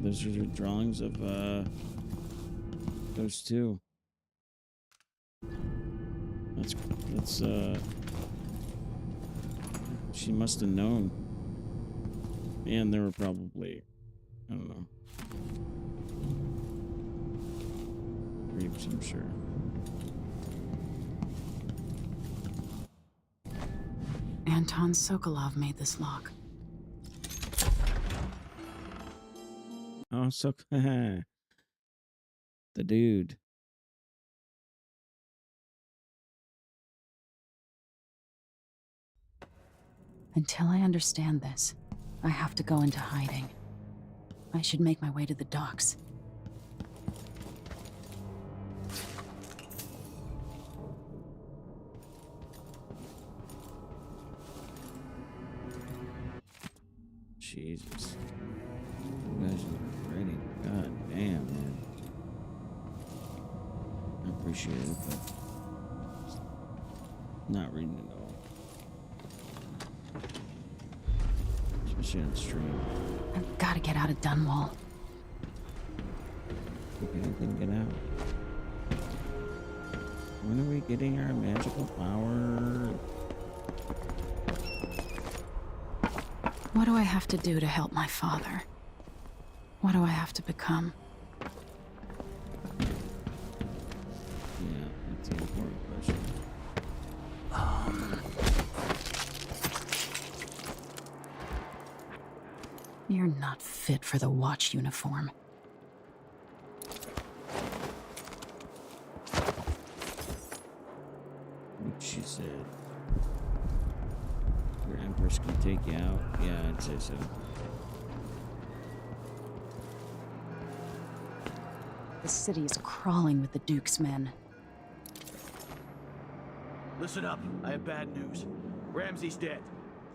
Those are the drawings of those two. That's she must have known. And they were probably, I don't know, rapes, I'm sure. Anton Sokolov made this lock. Oh, so the dude. Until I understand this, I have to go into hiding. I should make my way to the docks. Jesus. You guys are ready. God damn, man. I appreciate it, but not reading it all. Especially on stream. I've got to get out of Dunwall. Anything get out? When are we getting our magical power? What do I have to do to help my father? What do I have to become? Yeah, that's an important question. You're not fit for the watch uniform. What she said. Your Empress can take you out? Yeah, I'd say so. The city is crawling with the Duke's men. Listen up. I have bad news. Ramsey's dead.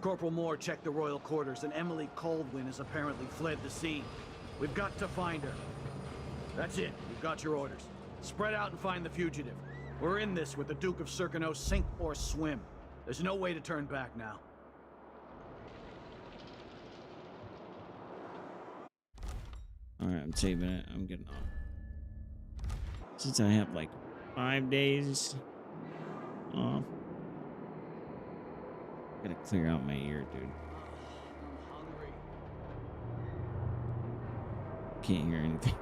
Corporal Moore checked the royal quarters, and Emily Caldwin has apparently fled the scene. We've got to find her. That's it. You've got your orders. Spread out and find the fugitive. We're in this with the Duke of Circano, sink or swim. There's no way to turn back now. Alright, I'm saving it. I'm getting off. Since I have like 5 days off. Gotta clear out my ear, dude. Can't hear anything.